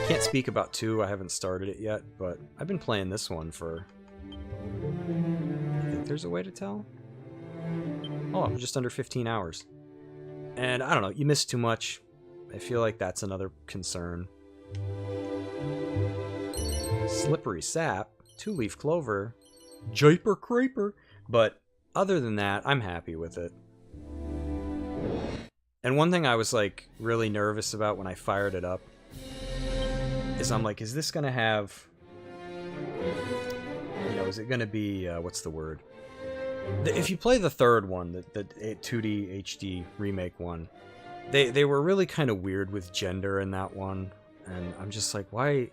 Can't speak about 2, I haven't started it yet, but I've been playing this one for... I think there's a way to tell? Oh, I'm just under 15 hours. And I don't know, you miss too much. I feel like that's another concern. Slippery sap, 2-leaf clover, Japer Creeper. But other than that, I'm happy with it. And one thing I was like really nervous about when I fired it up is I'm like, is this gonna have, you know, is it gonna be what's the word? If you play the third one, the 2D HD remake one, they were really kind of weird with gender in that one, and I'm just like, why?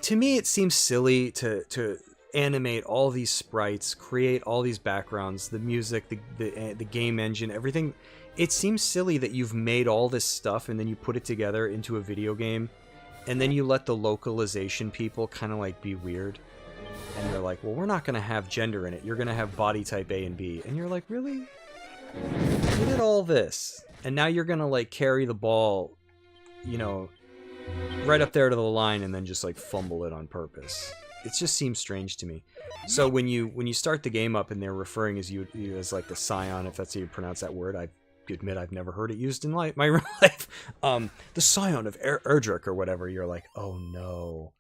To me, it seems silly to animate all these sprites, create all these backgrounds, the music, the game engine, everything. It seems silly that you've made all this stuff and then you put it together into a video game, and then you let the localization people kind of like be weird. And they're like, well, we're not going to have gender in it. You're going to have body type A and B. And you're like, really? You did all this. And now you're going to like carry the ball, you know, right up there to the line and then just like fumble it on purpose. It just seems strange to me. So when you start the game up and they're referring as you as like the scion, if that's how you pronounce that word, I admit I've never heard it used in my real life. The scion of Erdrick or whatever, you're like, oh no,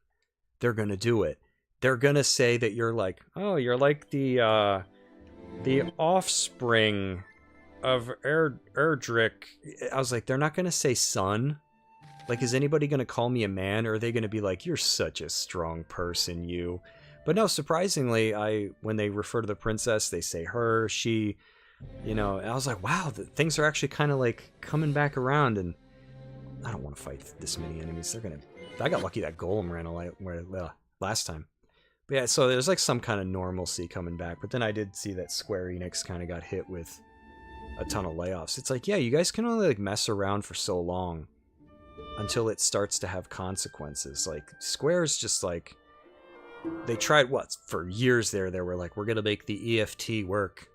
they're gonna do it. They're gonna say that you're like, oh, you're like the offspring of Erdrick. I was like, they're not gonna say son. Like, is anybody gonna call me a man, or are they gonna be like, you're such a strong person, you? But no, surprisingly, when they refer to the princess, they say her, she. You know, and I was like, wow, things are actually kind of like coming back around, and I don't want to fight this many enemies. I got lucky that golem ran away last time. But yeah, so there's like some kind of normalcy coming back. But then I did see that Square Enix kind of got hit with a ton of layoffs. It's like, yeah, you guys can only like mess around for so long until it starts to have consequences. Like, Square's just like, they tried for years there. They were like, we're gonna make the EFT work.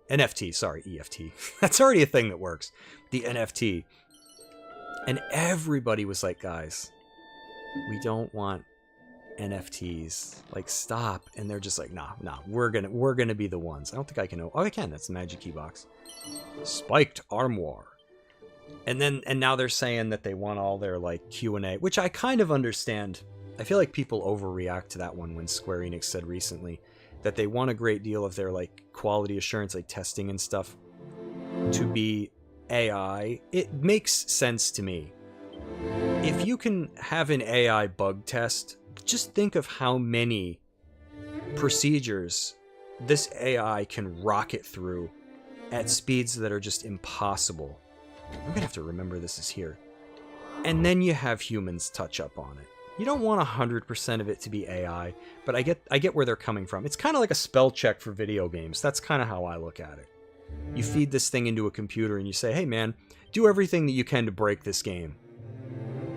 NFT, sorry, EFT. That's already a thing that works. The NFT. And everybody was like, guys, we don't want NFTs. Like, stop. And they're just like, nah, we're gonna be the ones. I don't think I can. Oh, I can. That's the magic key box. Spiked armoire. And now they're saying that they want all their like Q&A, which I kind of understand. I feel like people overreact to that one when Square Enix said recently that they want a great deal of their like quality assurance, like testing and stuff, to be AI. It makes sense to me. If you can have an AI bug test, just think of how many procedures this AI can rocket through at speeds that are just impossible. I'm gonna have to remember this is here. and then you have humans touch up on it. You don't want 100% of it to be AI, but I get where they're coming from. It's kind of like a spell check for video games. That's kind of how I look at it. You feed this thing into a computer and you say, hey man, do everything that you can to break this game.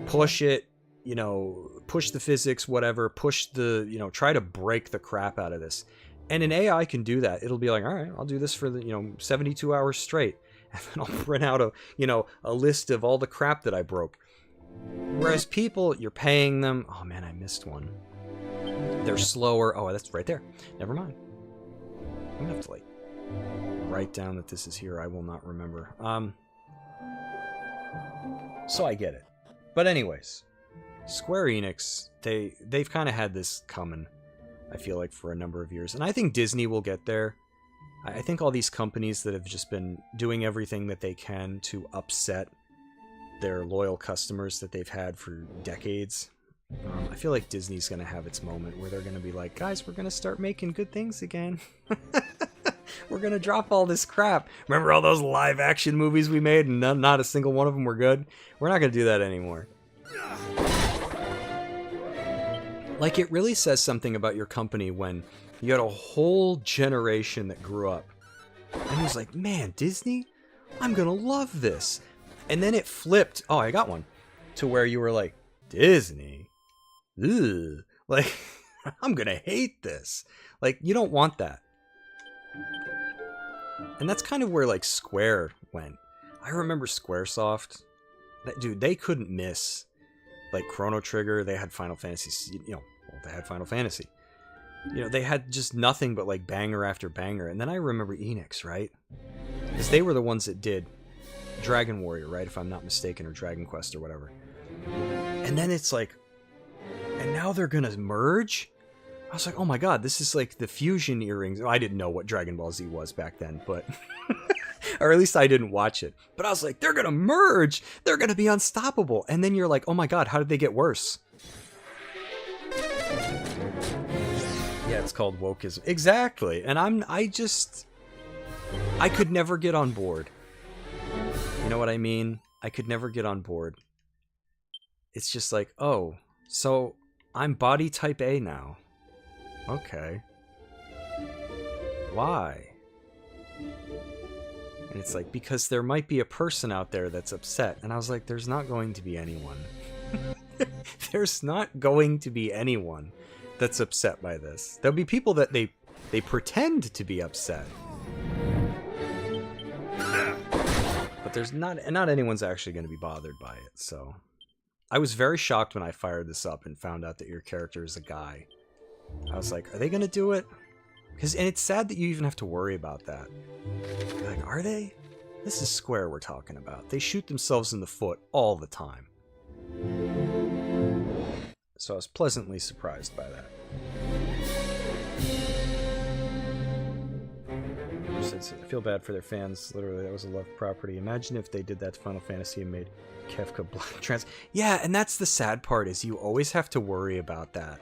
Push it, you know, push the physics, whatever, push the, you know, try to break the crap out of this. And an AI can do that. It'll be like, all right, I'll do this for the, you know, 72 hours straight. And then I'll print out a, you know, a list of all the crap that I broke. Whereas people, you're paying them. Oh man, I missed one. They're slower. Oh, that's right there. Never mind. I'm gonna have to like write down that this is here. I will not remember. So I get it. But anyways, Square Enix, they've kind of had this coming, I feel like, for a number of years. And I think Disney will get there. I think all these companies that have just been doing everything that they can to upset their loyal customers that they've had for decades. I feel like Disney's going to have its moment where they're going to be like, guys, we're going to start making good things again. We're going to drop all this crap. Remember all those live action movies we made and not a single one of them were good? We're not going to do that anymore. Like, it really says something about your company when you had a whole generation that grew up and was like, man, Disney, I'm going to love this. And then it flipped. Oh, I got one. To where you were like, Disney? Ugh. Like, I'm going to hate this. Like, you don't want that. And that's kind of where, like, Square went. I remember Squaresoft. Dude, they couldn't miss. Like, Chrono Trigger, they had Final Fantasy, you know, well, they had Final Fantasy. You know, they had just nothing but, like, banger after banger. And then I remember Enix, right? Because they were the ones that did Dragon Warrior, right? If I'm not mistaken, or Dragon Quest or whatever. And then it's like, and now they're gonna merge? I was like, oh my god, this is like the fusion earrings. I didn't know what Dragon Ball Z was back then, but... or at least I didn't watch it. But I was like, they're gonna merge! They're gonna be unstoppable! And then you're like, oh my god, how did they get worse? Yeah, it's called wokeism. Exactly! And I could never get on board. You know what I mean? I could never get on board. It's just like, oh, so I'm body type A now. Okay. Why? And it's like, because there might be a person out there that's upset. And I was like, there's not going to be anyone. There's not going to be anyone that's upset by this. There'll be people that they pretend to be upset. But there's not anyone's actually going to be bothered by it, so... I was very shocked when I fired this up and found out that your character is a guy. I was like, are they going to do it? And it's sad that you even have to worry about that. You're like, are they? This is Square we're talking about. They shoot themselves in the foot all the time. So I was pleasantly surprised by that. I feel bad for their fans. Literally, that was a love property. Imagine if they did that to Final Fantasy and made Kefka black trans. Yeah, and that's the sad part, is you always have to worry about that.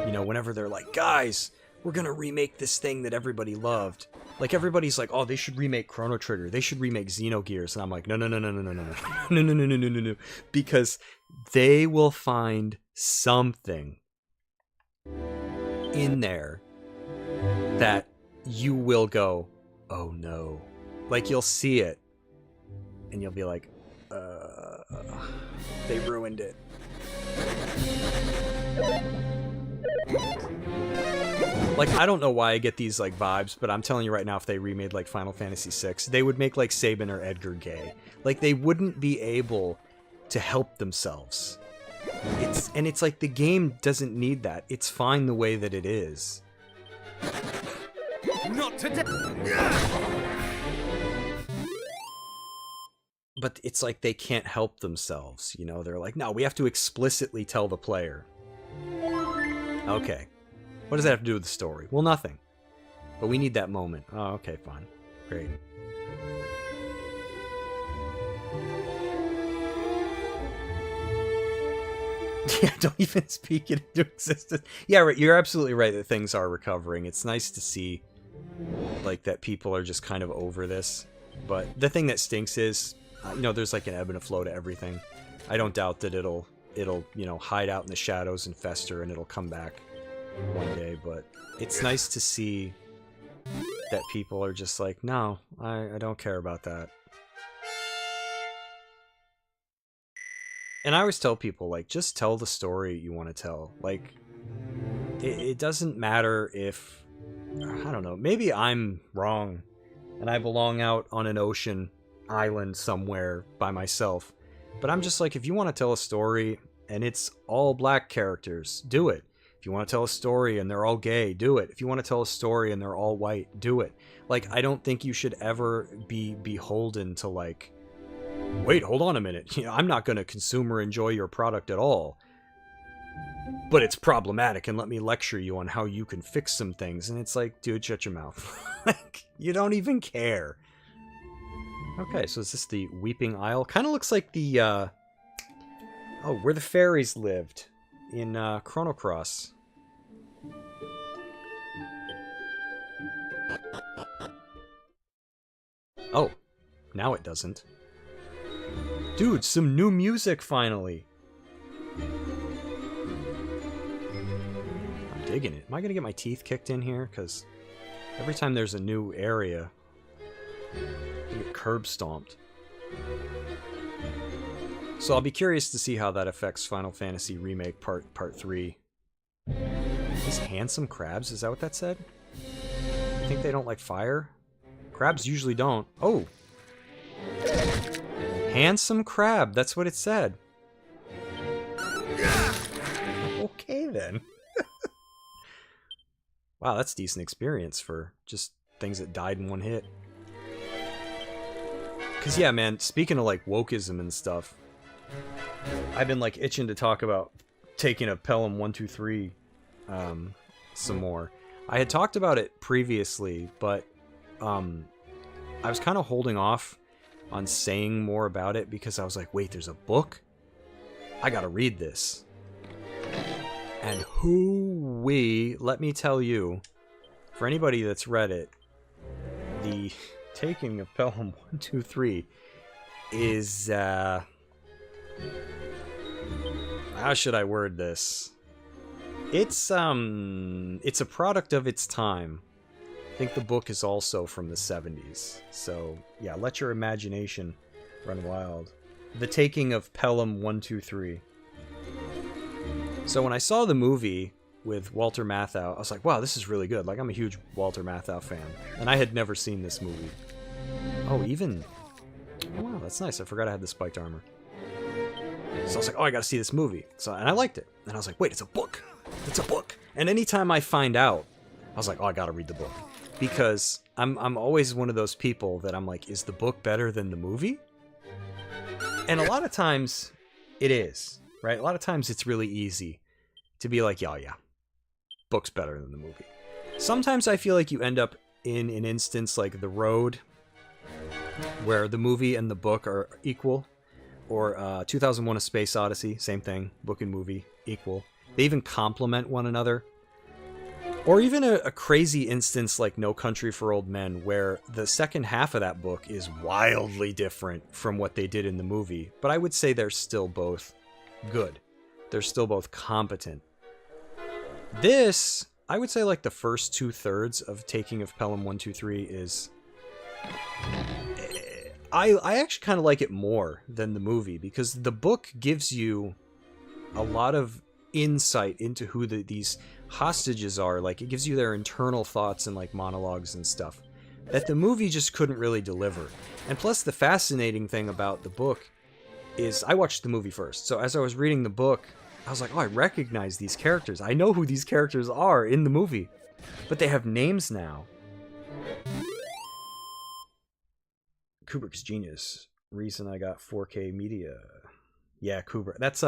You know, whenever they're like, guys, we're gonna remake this thing that everybody loved. Like, everybody's like, oh, they should remake Chrono Trigger. They should remake Xenogears. And I'm like, no. No. Because they will find something in there that you will go, oh no. Like, you'll see it, and you'll be like, they ruined it. Like, I don't know why I get these, like, vibes, but I'm telling you right now, if they remade, like, Final Fantasy VI, they would make, like, Sabin or Edgar gay. Like, they wouldn't be able to help themselves. It's like, the game doesn't need that. It's fine the way that it is. Not today. But it's like they can't help themselves, you know? They're like, no, we have to explicitly tell the player. Okay. What does that have to do with the story? Well, nothing. But we need that moment. Oh, okay, fine. Great. Yeah, don't even speak it into existence. Yeah, right, you're absolutely right that things are recovering. It's nice to see, like, that people are just kind of over this. But the thing that stinks is, you know, there's like an ebb and a flow to everything. I don't doubt that it'll you know, hide out in the shadows and fester, and it'll come back one day. But it's nice to see that people are just like, no, I don't care about that. And I always tell people, like, just tell the story you want to tell. Like, it doesn't matter if, I don't know, maybe I'm wrong and I belong out on an ocean island somewhere by myself. But I'm just like, if you want to tell a story and it's all black characters, do it. If you want to tell a story and they're all gay, do it. If you want to tell a story and they're all white, do it. Like, I don't think you should ever be beholden to, like, wait, hold on a minute. You know, I'm not going to consume or enjoy your product at all. But it's problematic, and let me lecture you on how you can fix some things. And it's like, dude, shut your mouth. Like, you don't even care. Okay, so is this the Weeping Isle? Kind of looks like the, oh, where the fairies lived in Chrono Cross. Oh, now it doesn't. Dude, some new music finally. I'm digging it. Am I gonna get my teeth kicked in here? Because every time there's a new area, you get curb stomped. So I'll be curious to see how that affects Final Fantasy Remake Part 3. These handsome crabs, is that what that said? I think they don't like fire? Crabs usually don't. Oh! Handsome crab, that's what it said. Okay then. Wow, that's decent experience for just things that died in one hit. Cause yeah, man, speaking of like wokeism and stuff, I've been like itching to talk about taking a Pelham 123 some more. I had talked about it previously, but I was kind of holding off on saying more about it because I was like, wait, there's a book? I gotta read this. And hoo-wee, let me tell you, for anybody that's read it, the taking of Pelham 123 is, how should I word this? It's a product of its time. I think the book is also from the 70s. So, yeah, let your imagination run wild. The Taking of Pelham 123. So when I saw the movie with Walter Matthau, I was like, wow, this is really good. Like, I'm a huge Walter Matthau fan. And I had never seen this movie. Oh, even... Oh, wow, that's nice. I forgot I had the spiked armor. So I was like, oh, I gotta see this movie. And I liked it. And I was like, wait, it's a book. It's a book. And anytime I find out, I was like, oh, I gotta read the book. Because I'm always one of those people that I'm like, is the book better than the movie? And a lot of times, it is, right? A lot of times it's really easy to be like, yeah, book's better than the movie. Sometimes I feel like you end up in an instance like The Road, where the movie and the book are equal. Or 2001: A Space Odyssey, same thing, book and movie, equal. They even complement one another. Or even a crazy instance like No Country for Old Men, where the second half of that book is wildly different from what they did in the movie. But I would say they're still both good. They're still both competent. This, I would say like the first 2/3 of Taking of Pelham 123 is... I actually kind of like it more than the movie, because the book gives you a lot of insight into who these hostages are. Like, it gives you their internal thoughts and like monologues and stuff that the movie just couldn't really deliver. And plus, the fascinating thing about the book is I watched the movie first, so as I was reading the book, I was like, oh, I recognize these characters. I know who these characters are in the movie, but they have names now. Kubrick's genius. Reason I got 4K media. Yeah, Kubrick. That's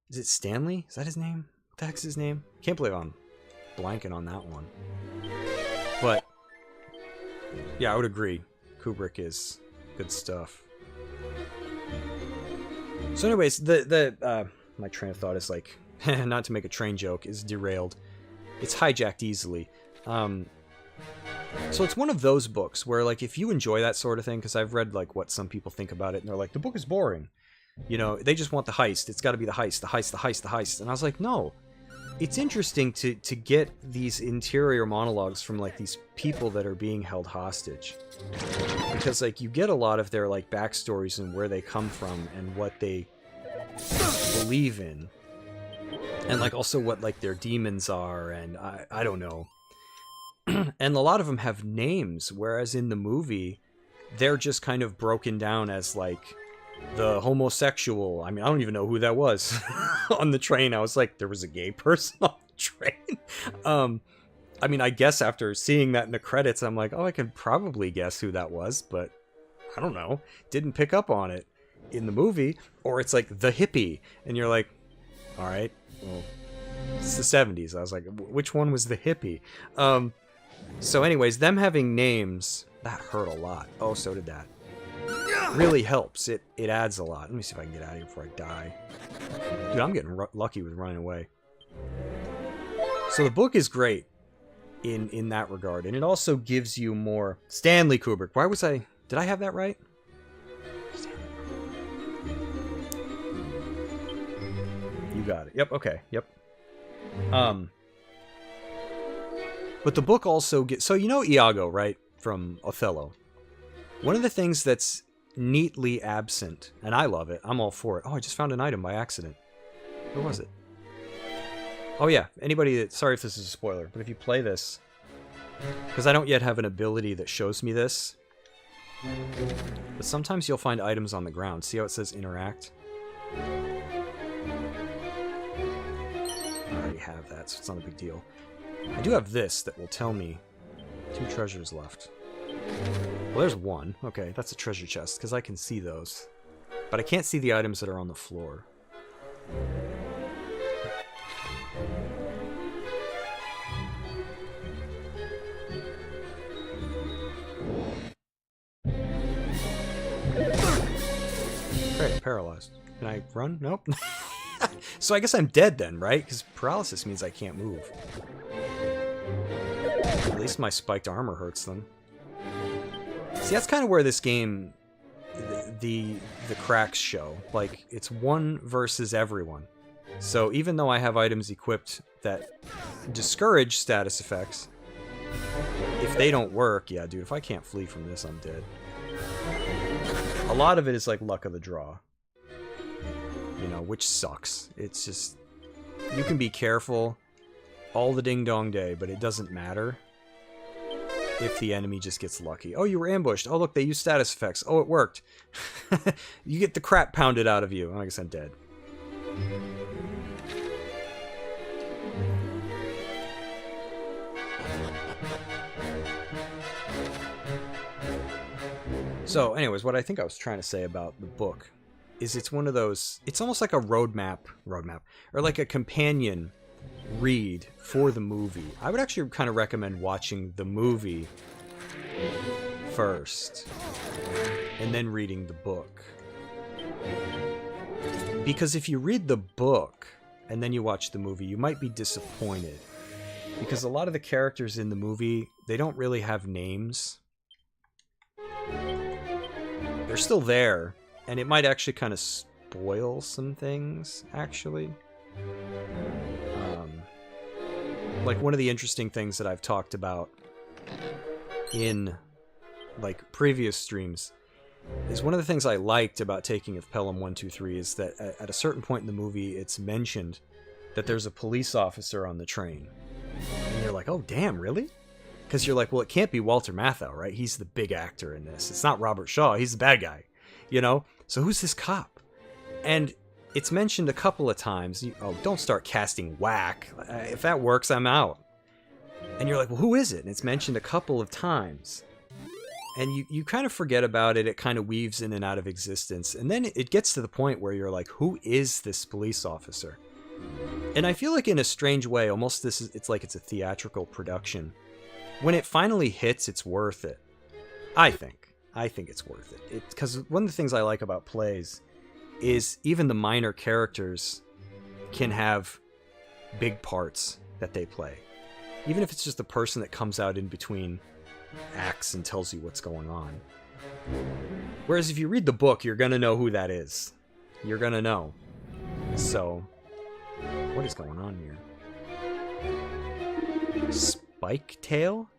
is it Stanley? Is that his name? What the heck's his name? Can't believe I'm blanking on that one. But yeah, I would agree. Kubrick is good stuff. So anyways, my train of thought is like, not to make a train joke, is derailed. It's hijacked easily. So it's one of those books where, like, if you enjoy that sort of thing, because I've read, like, what some people think about it, and they're like, the book is boring. You know, they just want the heist. It's got to be the heist, the heist, the heist, the heist. And I was like, no. It's interesting to get these interior monologues from, like, these people that are being held hostage. Because, like, you get a lot of their, like, backstories and where they come from and what they believe in. And, like, also what, like, their demons are, and I don't know. And a lot of them have names, whereas in the movie, they're just kind of broken down as, like, the homosexual. I mean, I don't even know who that was on the train. I was like, there was a gay person on the train. I mean, I guess after seeing that in the credits, I'm like, oh, I can probably guess who that was, but I don't know. Didn't pick up on it in the movie. Or it's like the hippie, and you're like, all right, well, it's the 70s. I was like, which one was the hippie? So anyways, them having names, that hurt a lot. Oh, so did that. Really helps. It adds a lot. Let me see if I can get out of here before I die. Dude, I'm getting lucky with running away. So the book is great in that regard, and it also gives you more... Stanley Kubrick. Why was I... Did I have that right? You got it. Yep, okay. Yep. But the book also gets... So you know Iago, right? From Othello. One of the things that's neatly absent, and I love it, I'm all for it. Oh, I just found an item by accident. Where was it? Oh yeah, anybody that... Sorry if this is a spoiler, but if you play this... Because I don't yet have an ability that shows me this. But sometimes you'll find items on the ground. See how it says interact? I already have that, so it's not a big deal. I do have this that will tell me 2 treasures left. Well, there's one. Okay, that's a treasure chest, because I can see those. But I can't see the items that are on the floor. Great, paralyzed. Can I run? Nope. So I guess I'm dead then, right? Because paralysis means I can't move. At least my spiked armor hurts them. See, that's kind of where this game, the cracks show. Like, it's one versus everyone. So even though I have items equipped that discourage status effects, if they don't work, yeah, dude, if I can't flee from this, I'm dead. A lot of it is like luck of the draw. You know, which sucks. It's just, you can be careful all the ding-dong day, but it doesn't matter if the enemy just gets lucky. Oh, you were ambushed. Oh, look, they use status effects. Oh, it worked. You get the crap pounded out of you. I guess I'm dead. So, anyways, what I think I was trying to say about the book is it's one of those... It's almost like a roadmap, or like a companion read for the movie. I would actually kind of recommend watching the movie first and then reading the book. Because if you read the book and then you watch the movie, you might be disappointed. Because a lot of the characters in the movie, they don't really have names. They're still there, and it might actually kind of spoil some things, actually. Like, one of the interesting things that I've talked about in, like, previous streams is one of the things I liked about Taking of Pelham 1, 2, 3 is that at a certain point in the movie, it's mentioned that there's a police officer on the train. And you're like, oh, damn, really? Because you're like, well, it can't be Walter Matthau, right? He's the big actor in this. It's not Robert Shaw. He's the bad guy, you know? So who's this cop? And it's mentioned a couple of times. Oh, don't start casting whack. If that works, I'm out. And you're like, well, who is it? And it's mentioned a couple of times. And you kind of forget about it. It kind of weaves in and out of existence. And then it gets to the point where you're like, who is this police officer? And I feel like in a strange way, almost it's like it's a theatrical production. When it finally hits, it's worth it. I think it's worth it. Because one of the things I like about plays is even the minor characters can have big parts that they play. Even if it's just a person that comes out in between acts and tells you what's going on. Whereas if you read the book, you're going to know who that is. you're gonna know. So, what is going on here? Spike Tail?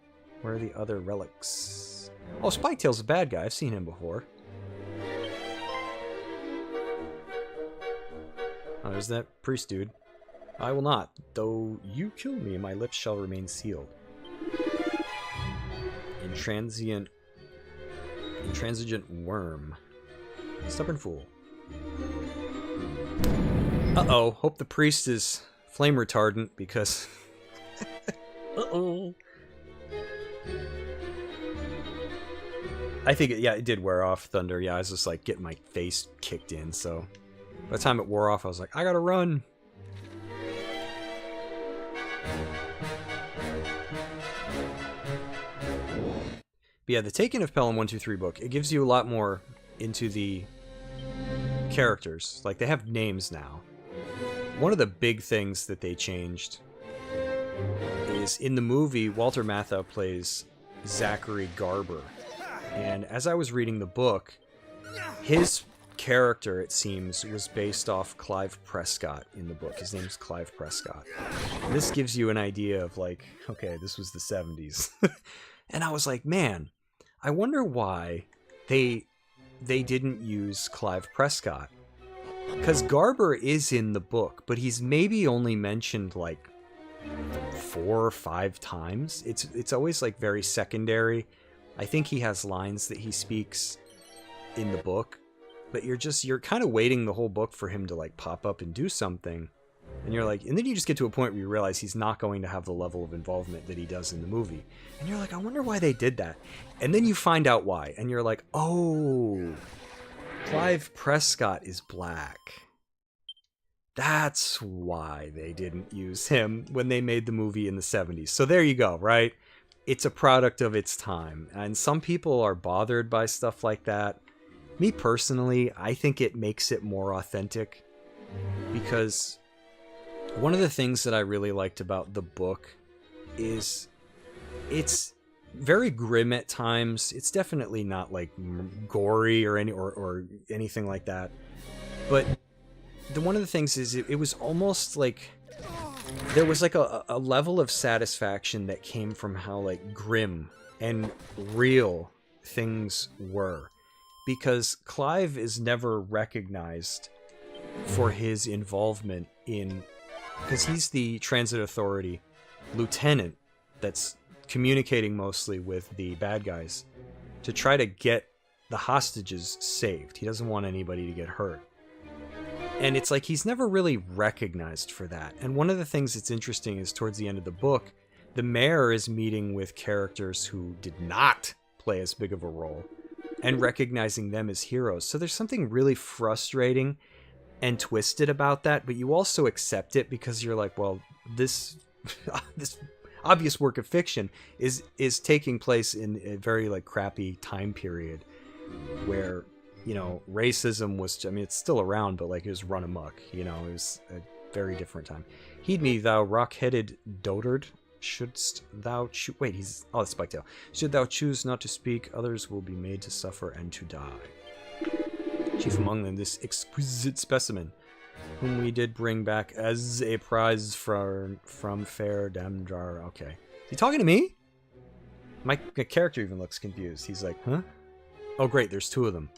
Where are the other relics? Oh, Spike Tail's a bad guy. I've seen him before. Oh, there's that priest dude. I will not. Though you kill me, my lips shall remain sealed. Intransigent worm. Stubborn fool. Uh-oh. Hope the priest is flame retardant, because... Uh-oh. I think, it did wear off, Thunder. Yeah, I was just, like, getting my face kicked in, so... By the time it wore off, I was like, I gotta run! But yeah, the Taken of Pelham 123 book, it gives you a lot more into the characters. Like, they have names now. One of the big things that they changed is, in the movie, Walter Matthau plays Zachary Garber. And as I was reading the book, his character, it seems, was based off Clive Prescott in the book. His name's Clive Prescott. And this gives you an idea of, like, okay, this was the 70s. And I was like, man, I wonder why they didn't use Clive Prescott. Because Garber is in the book, but he's maybe only mentioned, like, 4 or 5 times. It's always, like, very secondary. I think he has lines that he speaks in the book, but you're kind of waiting the whole book for him to, like, pop up and do something. And you're like, and then you just get to a point where you realize he's not going to have the level of involvement that he does in the movie. And you're like, I wonder why they did that. And then you find out why. And you're like, oh, Clive Prescott is black. That's why they didn't use him when they made the movie in the 70s. So there you go, right? It's a product of its time. And some people are bothered by stuff like that. Me personally, I think it makes it more authentic. Because one of the things that I really liked about the book is it's very grim at times. It's definitely not like gory or anything like that. But one of the things is it was almost like there was like a level of satisfaction that came from how like grim and real things were. Because Clive is never recognized for his involvement in... Because he's the transit authority lieutenant that's communicating mostly with the bad guys to try to get the hostages saved. He doesn't want anybody to get hurt. And it's like he's never really recognized for that. And one of the things that's interesting is towards the end of the book, the mayor is meeting with characters who did not play as big of a role and recognizing them as heroes. So there's something really frustrating and twisted about that, but you also accept it because you're like, well, this obvious work of fiction is taking place in a very like crappy time period where, you know, racism was, I mean, it's still around, but like it was run amok, you know, it was a very different time. Heed me, thou rock-headed dotard, shouldst thou choose... Wait, he's... Oh, it's Spike Tail. Should thou choose not to speak, others will be made to suffer and to die. Chief among them, this exquisite specimen, whom we did bring back as a prize from fair Damdrar. Okay. Is he talking to me? My character even looks confused. He's like, huh? Oh, great, there's 2 of them.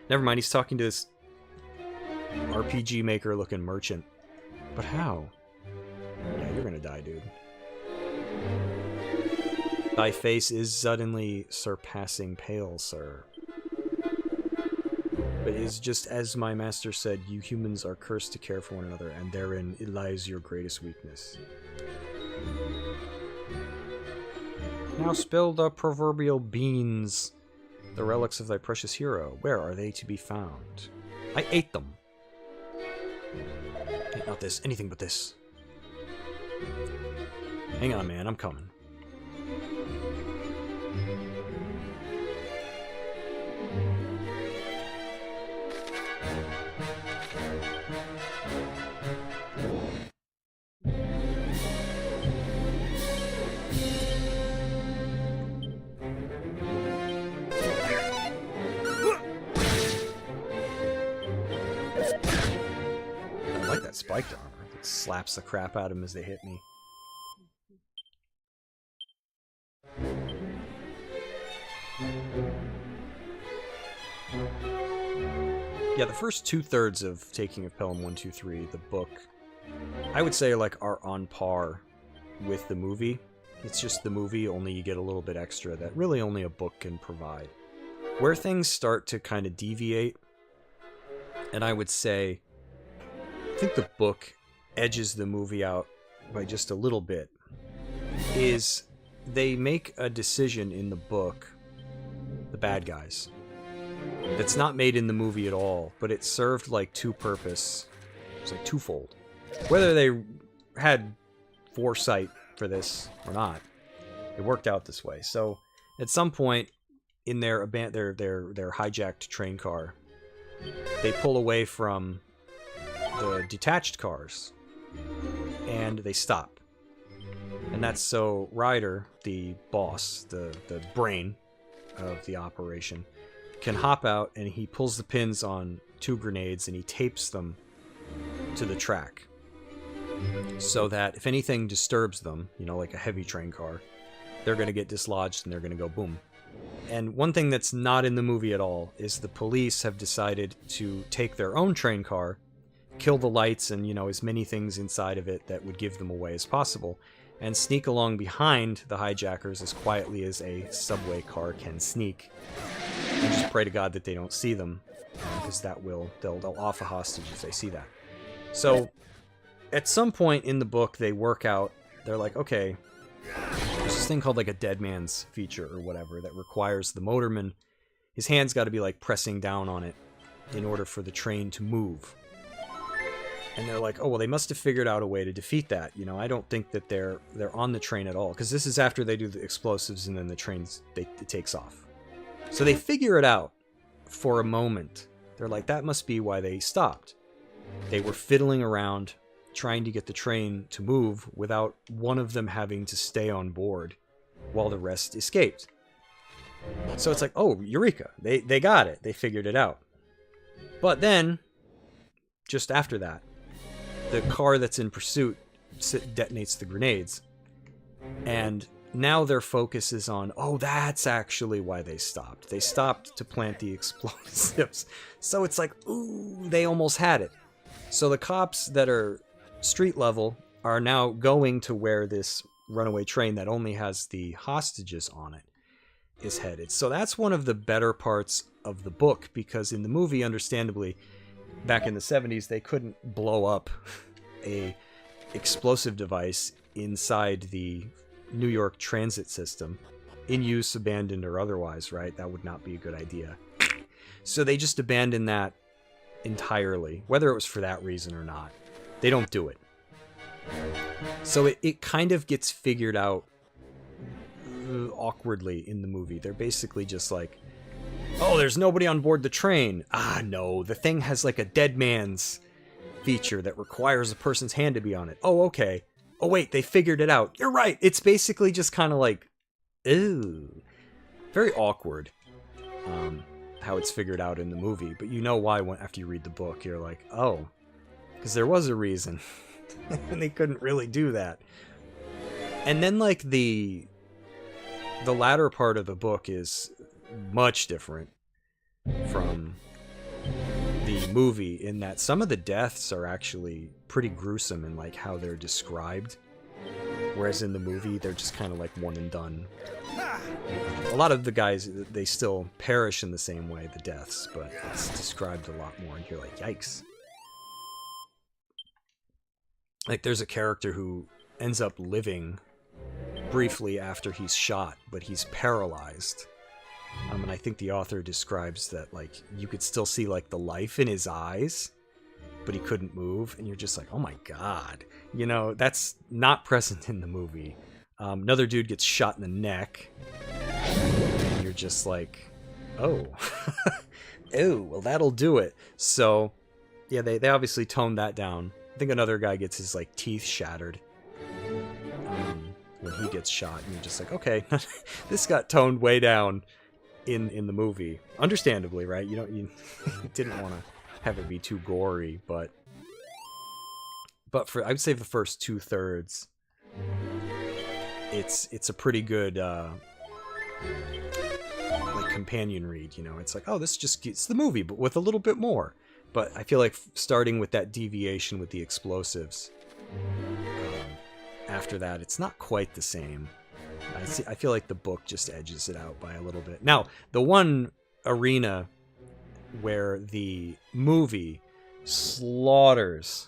Never mind, he's talking to this RPG maker-looking merchant. But how? Yeah, you're gonna die, dude. Thy face is suddenly surpassing pale, sir. But it is just as my master said, you humans are cursed to care for one another, and therein lies your greatest weakness. Now spill the proverbial beans. The relics of thy precious hero, where are they to be found? I ate them. Not this, anything but this. Hang on, man, I'm coming. spiked armor. It slaps the crap out of them as they hit me. Yeah, the first 2/3 of Taking of Pelham 1, 2, 3, the book, I would say like are on par with the movie. It's just the movie, only you get a little bit extra that really only a book can provide. Where things start to kind of deviate, and I would say, I think the book edges the movie out by just a little bit, is they make a decision in the book, the bad guys, that's not made in the movie at all, but it served like two-purpose. It's like twofold. Whether they had foresight for this or not, it worked out this way. So at some point in their hijacked train car, they pull away from the detached cars and they stop. And that's so Ryder, the boss, the brain of the operation, can hop out, and he pulls the pins on 2 grenades and he tapes them to the track so that if anything disturbs them, you know, like a heavy train car, they're going to get dislodged and they're going to go boom. And one thing that's not in the movie at all is the police have decided to take their own train car, kill the lights and, you know, as many things inside of it that would give them away as possible, and sneak along behind the hijackers as quietly as a subway car can sneak. And just pray to God that they don't see them, because they'll off a hostage if they see that. So at some point in the book, they work out, they're like, okay, there's this thing called like a dead man's feature or whatever that requires the motorman, his hands got to be like pressing down on it in order for the train to move. And they're like, oh, well, they must have figured out a way to defeat that. You know, I don't think that they're on the train at all, because this is after they do the explosives and then the train it takes off. So they figure it out for a moment. They're like, that must be why they stopped. They were fiddling around trying to get the train to move without one of them having to stay on board while the rest escaped. So it's like, oh, eureka. They got it. They figured it out. But then, just after that, the car that's in pursuit detonates the grenades. And now their focus is on, oh, that's actually why they stopped. They stopped to plant the explosives. So it's like, ooh, they almost had it. So the cops that are street level are now going to where this runaway train that only has the hostages on it is headed. So that's one of the better parts of the book, because in the movie, understandably, back in the 70s, they couldn't blow up a explosive device inside the New York transit system, in use, abandoned, or otherwise, right? That would not be a good idea. So they just abandoned that entirely, whether it was for that reason or not. They don't do it. So it kind of gets figured out awkwardly in the movie. They're basically just like, oh, there's nobody on board the train. Ah, no, the thing has like a dead man's feature that requires a person's hand to be on it. Oh, okay. Oh, wait, they figured it out. You're right. It's basically just kind of like, ew. Very awkward how it's figured out in the movie. But you know why after you read the book. You're like, oh, because there was a reason. And they couldn't really do that. And then, like, the latter part of the book is much different from the movie, in that some of the deaths are actually pretty gruesome in like how they're described, whereas in the movie they're just kind of like one and done. A lot of the guys, they still perish in the same way, the deaths, but it's described a lot more and you're like, yikes. Like, there's a character who ends up living briefly after he's shot, but he's paralyzed. And I think the author describes that, like, you could still see, like, the life in his eyes, but he couldn't move. And you're just like, oh my god. You know, that's not present in the movie. Another dude gets shot in the neck. And you're just like, oh. Ew, well, that'll do it. So, yeah, they obviously toned that down. I think another guy gets his, like, teeth shattered when he gets shot. And you're just like, okay, this got toned way down in the movie. Understandably, right? You didn't want to have it be too gory, but But for, I would say the first 2/3, it's a pretty good like companion read. You know, it's like, oh, this just gets the movie, but with a little bit more. But I feel like starting with that deviation with the explosives, after that, it's not quite the same. I feel like the book just edges it out by a little bit. Now, the one arena where the movie slaughters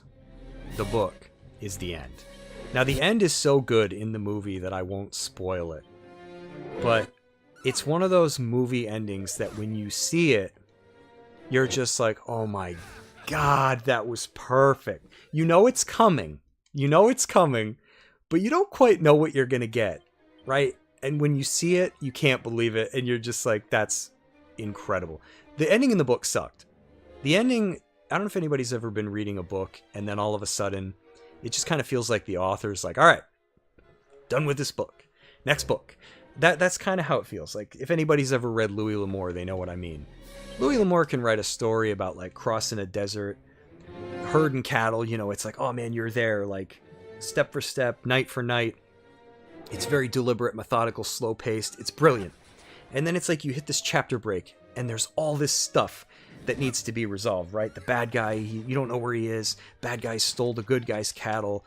the book is the end. Now, the end is so good in the movie that I won't spoil it. But it's one of those movie endings that when you see it, you're just like, oh my God, that was perfect. You know it's coming. You know it's coming, but you don't quite know what you're going to get, right? And when you see it, you can't believe it, and you're just like, that's incredible. The ending in the book sucked. The ending, I don't know if anybody's ever been reading a book, and then all of a sudden, it just kind of feels like the author's like, all right, done with this book. Next book. That's kind of how it feels. Like, if anybody's ever read Louis L'Amour, they know what I mean. Louis L'Amour can write a story about, like, crossing a desert, herding cattle, you know, it's like, oh man, you're there, like, step for step, night for night. It's very deliberate, methodical, slow-paced. It's brilliant. And then it's like you hit this chapter break, and there's all this stuff that needs to be resolved, right? The bad guy, you don't know where he is. Bad guy stole the good guy's cattle.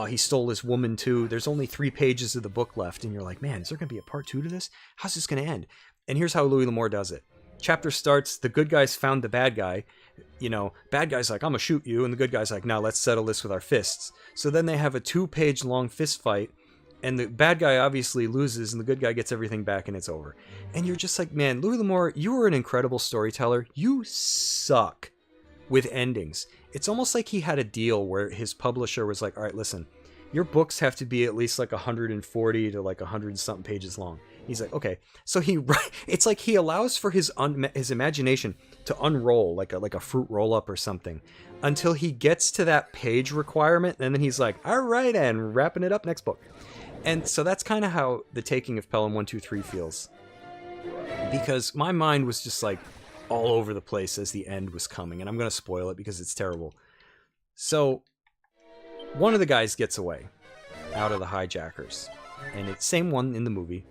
He stole his woman, too. There's only 3 pages of the book left, and you're like, man, is there going to be a part 2 to this? How's this going to end? And here's how Louis L'Amour does it. Chapter starts, the good guys found the bad guy. You know, bad guy's like, I'm gonna shoot you, and the good guy's like, no, let's settle this with our fists. So then they have a 2-page long fist fight, and the bad guy obviously loses, and the good guy gets everything back, and it's over. And you're just like, man, Louis L'Amour, you were an incredible storyteller. You suck with endings. It's almost like he had a deal where his publisher was like, all right, listen, your books have to be at least like 140 to like 100-something pages long. He's like, okay. So it's like he allows for his imagination to unroll like a fruit roll up or something until he gets to that page requirement, and then he's like, all right, and wrapping it up, next book. And so that's kind of how The Taking of Pelham 1, 2, 3 feels, because my mind was just like all over the place as the end was coming, and I'm going to spoil it because it's terrible. So one of the guys gets away out of the hijackers, and it's same one in the movie.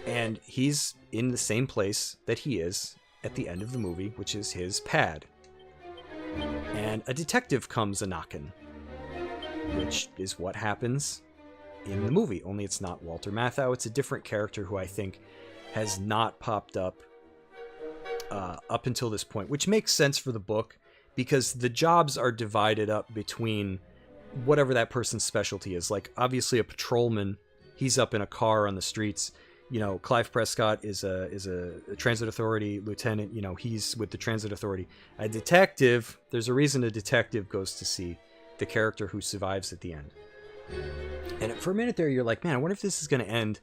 And he's in the same place that he is at the end of the movie, which is his pad. And a detective comes a-knocking, which is what happens in the movie, only it's not Walter Matthau. It's a different character who I think has not popped up up until this point, which makes sense for the book because the jobs are divided up between whatever that person's specialty is. Like, obviously a patrolman, he's up in a car on the streets. You know, Clive Prescott is a transit authority lieutenant. You know, he's with the transit authority. A detective, there's a reason a detective goes to see the character who survives at the end. And for a minute there, you're like, man, I wonder if this is going to end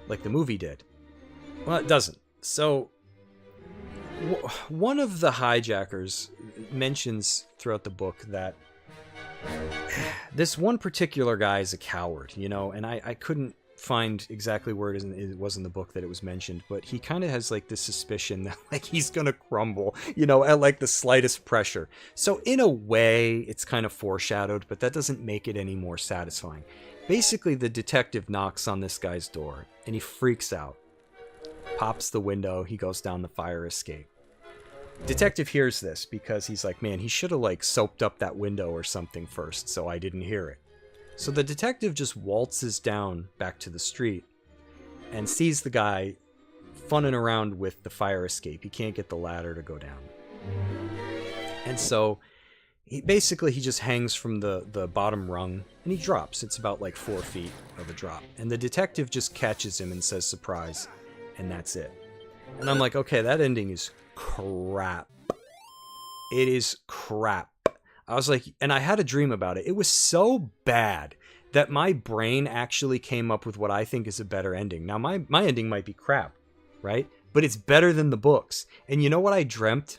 like the movie did. Well, it doesn't. So one of the hijackers mentions throughout the book that this one particular guy is a coward, you know, and I couldn't find exactly where it was in the book that it was mentioned, but he kind of has like this suspicion that like he's gonna crumble, you know, at like the slightest pressure. So in a way it's kind of foreshadowed, but that doesn't make it any more satisfying. Basically, the detective knocks on this guy's door and he freaks out, pops the window, he goes down the fire escape. Detective hears this because he's like, man, he should have like soaped up that window or something first so I didn't hear it. So the detective just waltzes down back to the street and sees the guy funning around with the fire escape. He can't get the ladder to go down. And so he just hangs from the bottom rung and he drops. It's about like 4 feet of a drop. And the detective just catches him and says, surprise. And that's it. And I'm like, okay, that ending is crap. It is crap. I was like, and I had a dream about it. It was so bad that my brain actually came up with what I think is a better ending. Now, my ending might be crap, right? But it's better than the books. And you know what I dreamt?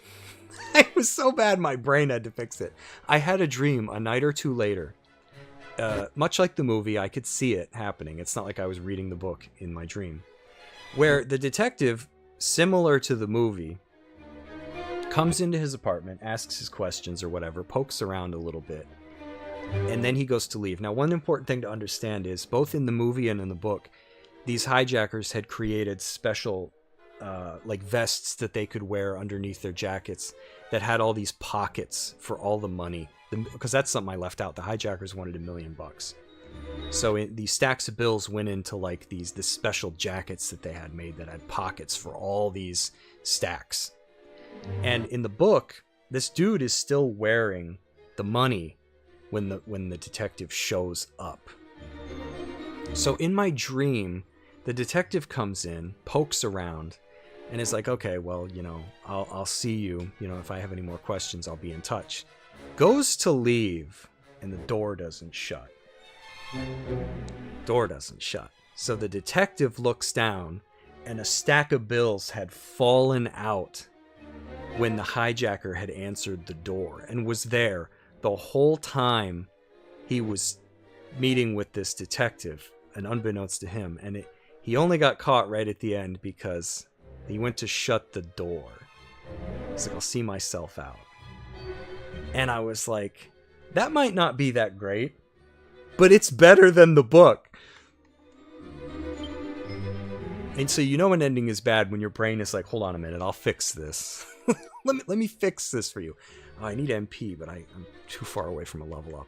It was so bad, my brain had to fix it. I had a dream a night or two later. Much like the movie, I could see it happening. It's not like I was reading the book in my dream. Where the detective, similar to the movie, comes into his apartment, asks his questions or whatever, pokes around a little bit, And then he goes to leave. Now, one important thing to understand is, both in the movie and in the book, these hijackers had created special like vests that they could wear underneath their jackets that had all these pockets for all the money. Because that's something I left out. The hijackers wanted $1 million. So these stacks of bills went into like this special jackets that they had made that had pockets for all these stacks. And in the book, this dude is still wearing the money when the detective shows up. So in my dream, the detective comes in, pokes around, and is like, okay, well, you know, I'll see you. You know, if I have any more questions, I'll be in touch. Goes to leave, and the door doesn't shut. Door doesn't shut. So the detective looks down, and a stack of bills had fallen out when the hijacker had answered the door and was there the whole time he was meeting with this detective, and unbeknownst to him. And he only got caught right at the end because he went to shut the door. He's like, I'll see myself out. And I was like, that might not be that great, but it's better than the book. And so you know an ending is bad when your brain is like, hold on a minute, I'll fix this. let me fix this for you. Oh, I need MP, but I'm too far away from a level up.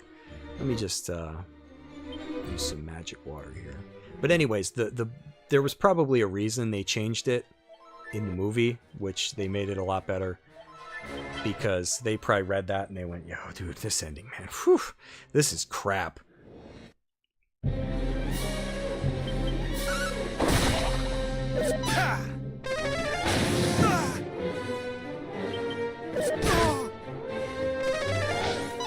Let me just use some magic water here. But anyways, there was probably a reason they changed it in the movie, which they made it a lot better, because they probably read that and they went, yo, dude, this ending, man, whew, this is crap.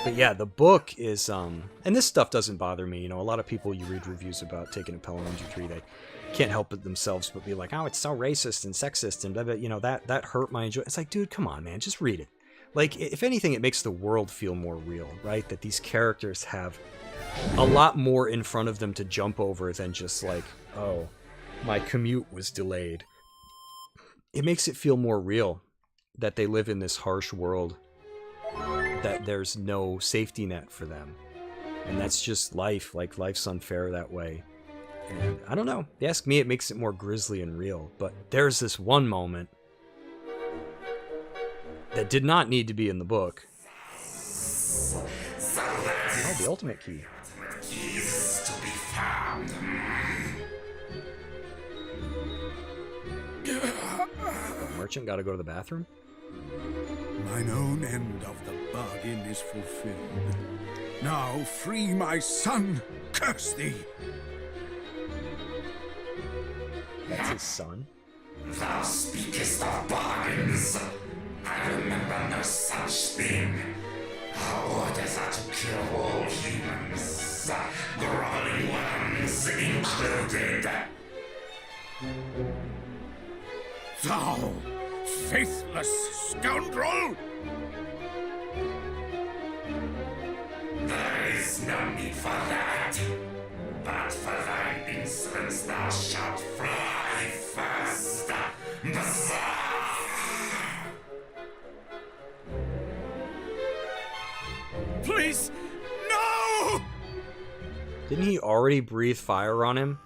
But yeah, the book is, and this stuff doesn't bother me. You know, a lot of people you read reviews about taking a Pelham 123, they can't help it themselves but be like, oh, it's so racist and sexist and blah, blah, you know, that hurt my enjoyment. It's like, dude, come on, man, just read it. Like, if anything, it makes the world feel more real, right? That these characters have a lot more in front of them to jump over than just like, oh, my commute was delayed. It makes it feel more real that they live in this harsh world, that there's no safety net for them. And that's just life. Like, life's unfair that way. And I don't know. If you ask me, it makes it more grisly and real. But there's this one moment that did not need to be in the book. Oh, the ultimate key. Is to be found. Merchant gotta go to the bathroom? Mine own end of the bargain is fulfilled. Now free my son, curse thee! That's his son? Thou speakest of bargains. I remember no such thing. Our orders are to kill all humans, groveling worms included. Thou faithless scoundrel! There is no need for that. But for thine insolence thou shalt fly first. Please, no! Didn't he already breathe fire on him?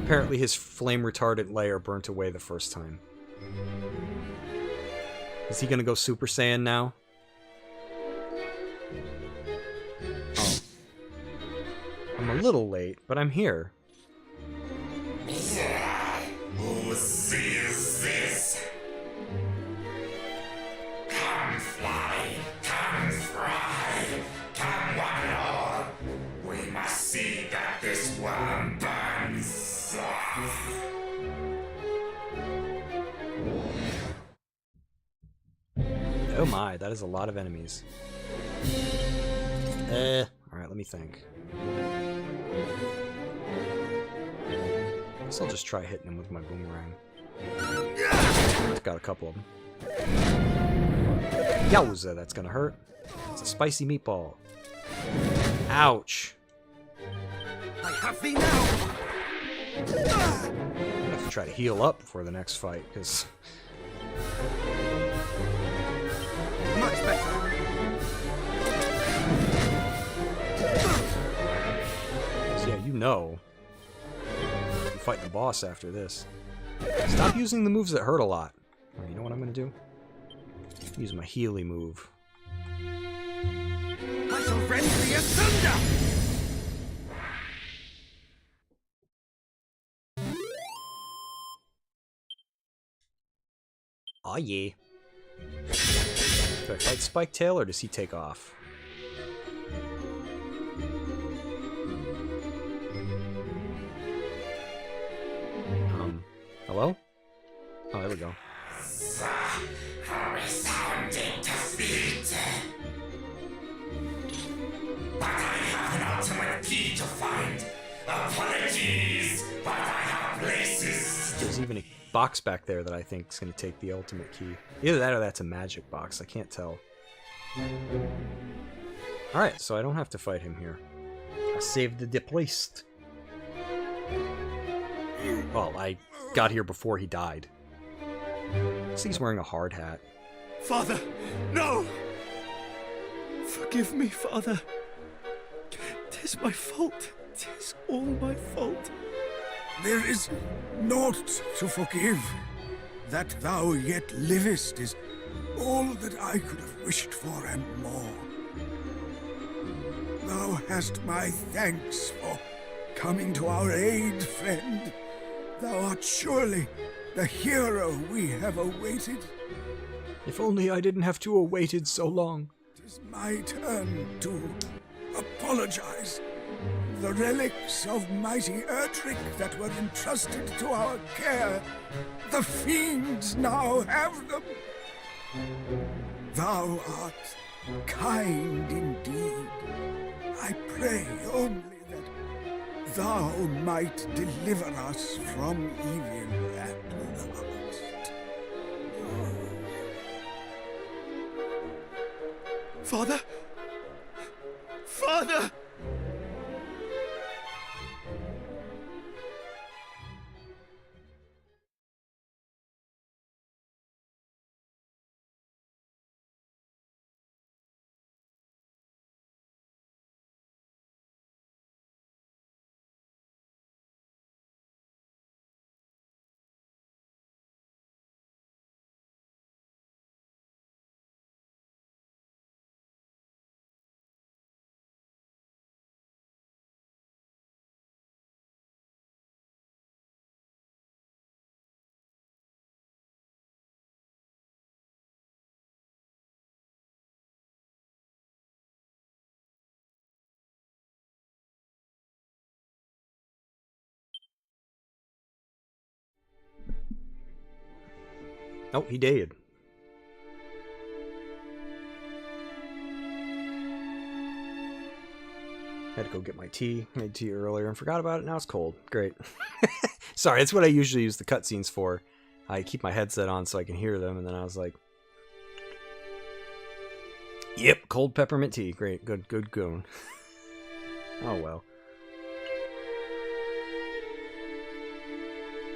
Apparently his flame retardant layer burnt away the first time. Is he gonna go Super Saiyan now? Oh. I'm a little late, but I'm here. Who sees this? Come fly, come fry, come one and all. We must see that this worm burns. Oh my, that is a lot of enemies. Alright, let me think. Guess I'll just try hitting him with my boomerang. Got a couple of them. Yowza, that's gonna hurt. It's a spicy meatball. Ouch. I have thee now! I'm gonna have to try to heal up before the next fight, because... Much better. know. You fight the boss after this. Stop using the moves that hurt a lot. Oh, you know what I'm gonna do? Use my Healy move. I shall rend thee asunder! Aw, yeah. Do I fight Spike Tail or does he take off? Hello? Oh, there we go. A resounding defeat. But I have an ultimate key to find. Apologies, but I have places. There's even a box back there that I think is going to take the ultimate key. Either that or that's a magic box. I can't tell. Alright, so I don't have to fight him here. I saved the deplaced. Well, I got here before he died. So he's wearing a hard hat. Father, no! Forgive me, Father. 'Tis my fault. 'Tis all my fault. There is naught to forgive. That thou yet livest is all that I could have wished for and more. Thou hast my thanks for coming to our aid, friend. Thou art surely the hero we have awaited. If only I didn't have to have waited so long. 'Tis my turn to apologize. The relics of mighty Erdrick that were entrusted to our care, the fiends now have them. Thou art kind indeed. I pray only that thou might deliver us from evil at last. Father? Father! Oh, he did. Had to go get my tea. Made tea earlier and forgot about it. Now it's cold. Great. Sorry, that's what I usually use the cutscenes for. I keep my headset on so I can hear them, and then I was like, yep, cold peppermint tea. Great. Good going. Oh, well.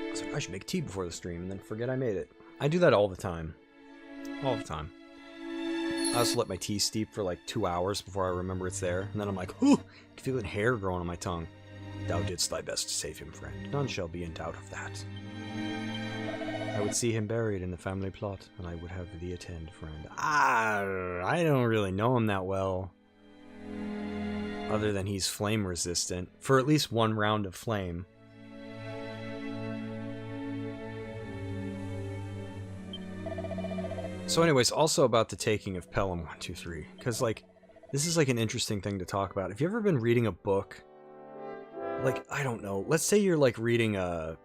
I was like, I should make tea before the stream and then forget I made it. I do that all the time. All the time. I also let my tea steep for like 2 hours before I remember it's there. And then I'm like, ooh, I can feel the hair growing on my tongue. Thou didst thy best to save him, friend. None shall be in doubt of that. I would see him buried in the family plot, and I would have thee attend, friend. I don't really know him that well. Other than he's flame resistant. For at least one round of flame. So anyways, also about the taking of Pelham 123, because like, this is like an interesting thing to talk about. Have you ever been reading a book, like, I don't know, let's say you're like reading a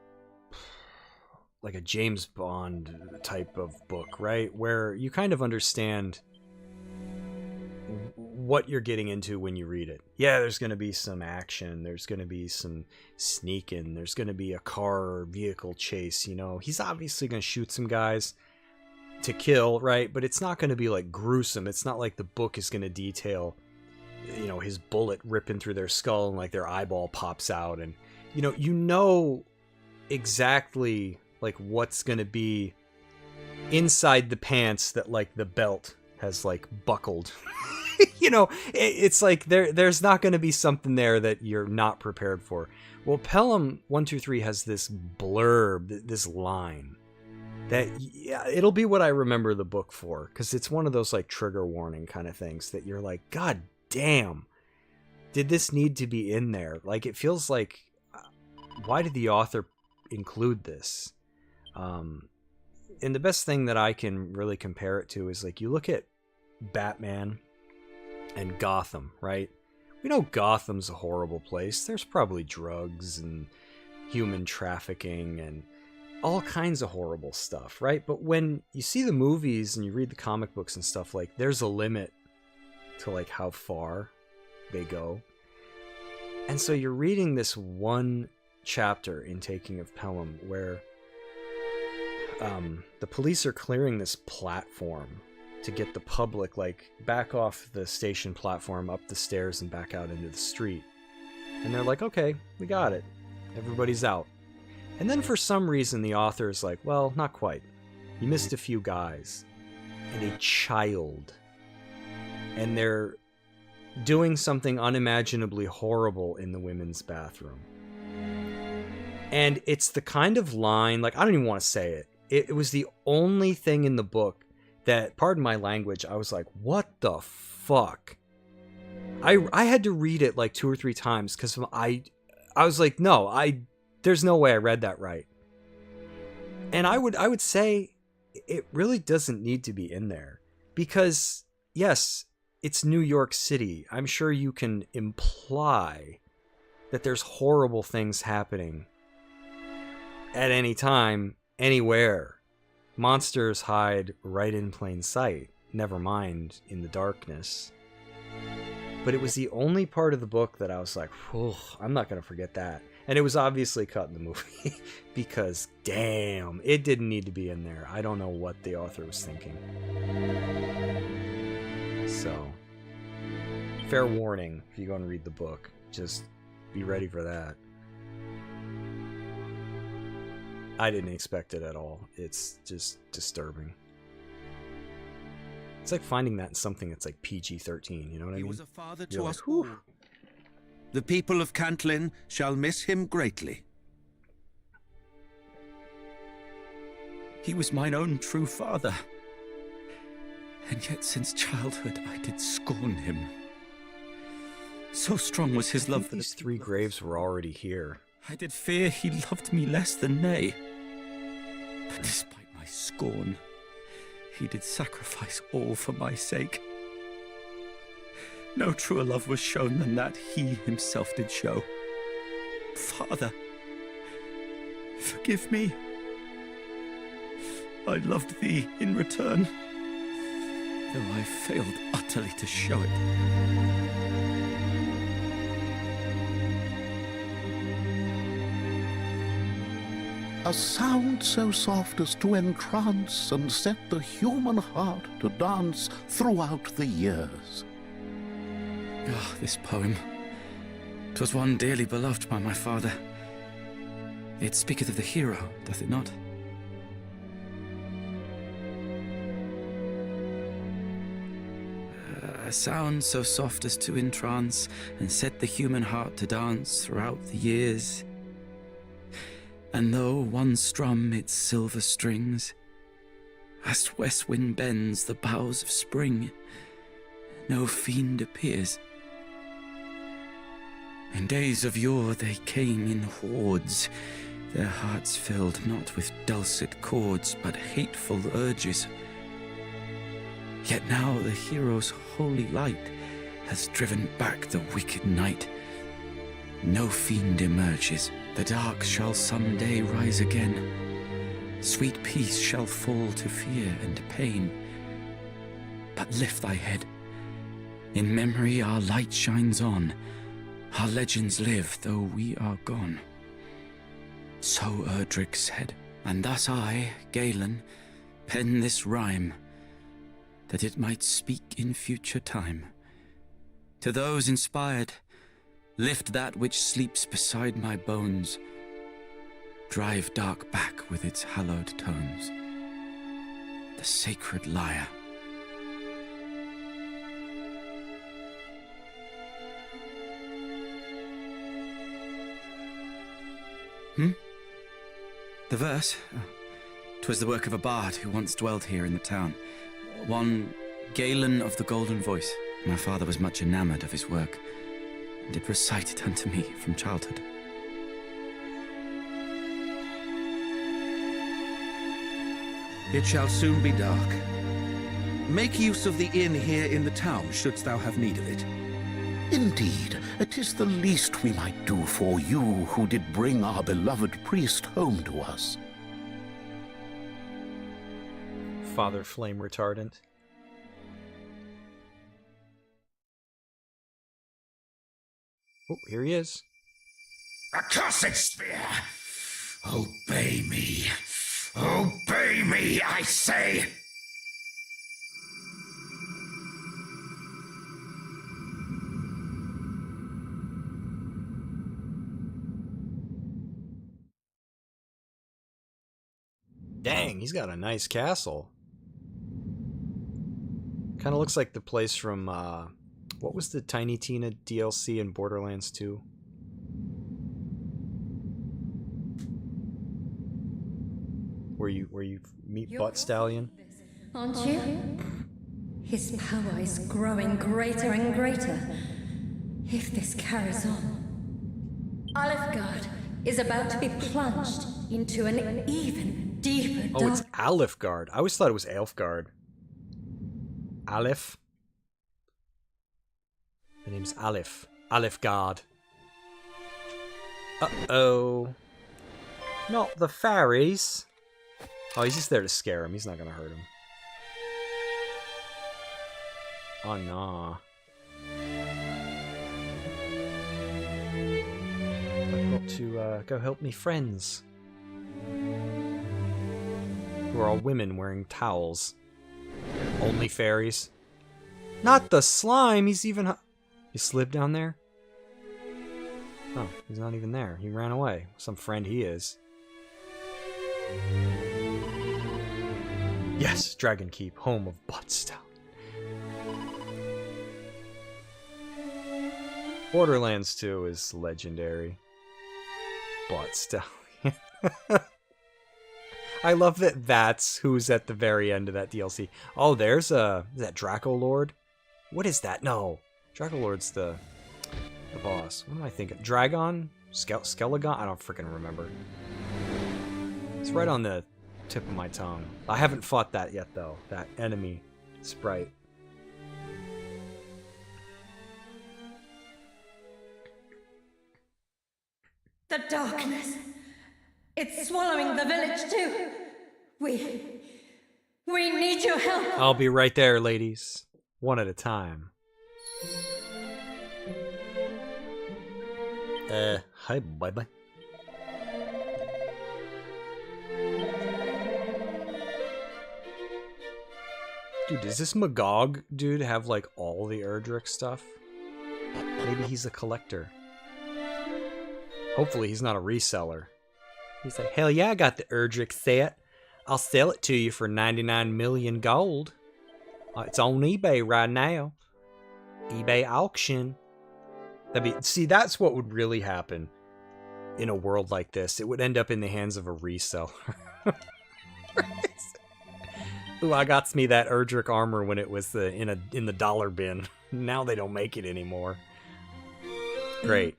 James Bond type of book, right? Where you kind of understand what you're getting into when you read it. Yeah, there's going to be some action, there's going to be some sneaking, there's going to be a car or vehicle chase, you know. He's obviously going to shoot some guys to kill, right? But it's not going to be like gruesome. It's not like the book is going to detail, you know, his bullet ripping through their skull and like their eyeball pops out, and you know exactly like what's going to be inside the pants that like the belt has like buckled. You know, it's like there's not going to be something there that you're not prepared for. Well, Pelham 123 has this blurb, this line that, yeah, it'll be what I remember the book for, because it's one of those like trigger warning kind of things that you're like, God damn, did this need to be in there? Like, it feels like, why did the author include this? And the best thing that I can really compare it to is, like, you look at Batman and Gotham, right? We know Gotham's a horrible place. There's probably drugs and human trafficking and all kinds of horrible stuff, right? But when you see the movies and you read the comic books and stuff, like, there's a limit to, like, how far they go. And so you're reading this one chapter in Taking of Pelham where the police are clearing this platform to get the public, like, back off the station platform, up the stairs, and back out into the street. And they're like, okay, we got it. Everybody's out. And then for some reason the author is like, well, not quite. You missed a few guys. And a child. And they're doing something unimaginably horrible in the women's bathroom. And it's the kind of line, like, I don't even want to say it. It was the only thing in the book that, pardon my language, I was like, what the fuck? I had to read it like 2 or 3 times because I was like, no, there's no way I read that right. And I would say it really doesn't need to be in there because, yes, it's New York City. I'm sure you can imply that there's horrible things happening at any time, anywhere. Monsters hide right in plain sight, never mind in the darkness. But it was the only part of the book that I was like, I'm not going to forget that. And it was obviously cut in the movie because, damn, it didn't need to be in there. I don't know what the author was thinking. So, fair warning if you go and read the book. Just be ready for that. I didn't expect it at all. It's just disturbing. It's like finding that in something that's like PG-13, you know what I mean? He was a father You're to like, us all. The people of Cantlin shall miss him greatly. He was mine own true father. And yet since childhood I did scorn him. So strong was his love that these 3 graves were already here. I did fear he loved me less than they. But despite my scorn, he did sacrifice all for my sake. No truer love was shown than that he himself did show. Father, forgive me. I loved thee in return, though I failed utterly to show it. A sound so soft as to entrance and set the human heart to dance throughout the years. Ah, this poem. 'Twas one dearly beloved by my father. It speaketh of the hero, doth it not? A sound so soft as to entrance and set the human heart to dance throughout the years. And though one strum its silver strings, as west wind bends the boughs of spring, no fiend appears. In days of yore they came in hordes, their hearts filled not with dulcet chords, but hateful urges. Yet now the hero's holy light has driven back the wicked night. No fiend emerges. The dark shall some day rise again. Sweet peace shall fall to fear and pain. But lift thy head. In memory our light shines on. Our legends live, though we are gone. So Erdrick said, and thus I, Galen, pen this rhyme, that it might speak in future time. To those inspired, lift that which sleeps beside my bones. Drive dark back with its hallowed tones. The sacred lyre. The verse? 'Twas the work of a bard who once dwelled here in the town. One Galen of the Golden Voice. My father was much enamoured of his work, and did recite it unto me from childhood. It shall soon be dark. Make use of the inn here in the town, shouldst thou have need of it. Indeed, it is the least we might do for you who did bring our beloved priest home to us. Father Flame Retardant. Oh, here he is. Accursed spear! Obey me! Obey me, I say! Dang, he's got a nice castle. Kind of looks like the place from, what was the Tiny Tina DLC in Borderlands 2? Where you meet Butt Stallion? Aren't you? His power is growing greater and greater. If this carries on, Alefgard is about to be plunged into an even deeper Oh, it's Alefgard. I always thought it was Aelfgard. Aleph? The name's Aleph. Alefgard. Uh-oh. Not the fairies. Oh, he's just there to scare him. He's not gonna hurt him. Oh, nah. I've got to go help me friends. Who are all women wearing towels. Only fairies. Not the slime! He's even... He slid down there? Oh, he's not even there. He ran away. Some friend he is. Yes, Dragon Keep, home of Butt Stallion. Borderlands 2 is legendary. Butt Stallion. I love that that's who's at the very end of that DLC. Oh, there's is that Draco Lord? What is that? No. Draco Lord's the boss. What am I thinking? Dragon? Skelegon? I don't freaking remember. It's right on the tip of my tongue. I haven't fought that yet, though. That enemy sprite. The darkness. It's swallowing the village too. We need your help. I'll be right there, ladies. One at a time. Hi, bye-bye. Dude, does this Magog dude have, like, all the Erdrick stuff? Maybe he's a collector. Hopefully he's not a reseller. He's like, hell yeah, I got the Erdrick set. I'll sell it to you for 99 million gold. It's on eBay right now. eBay auction. See, that's what would really happen in a world like this. It would end up in the hands of a reseller. Ooh, I got me that Erdrick armor when it was in the dollar bin. Now they don't make it anymore. Great.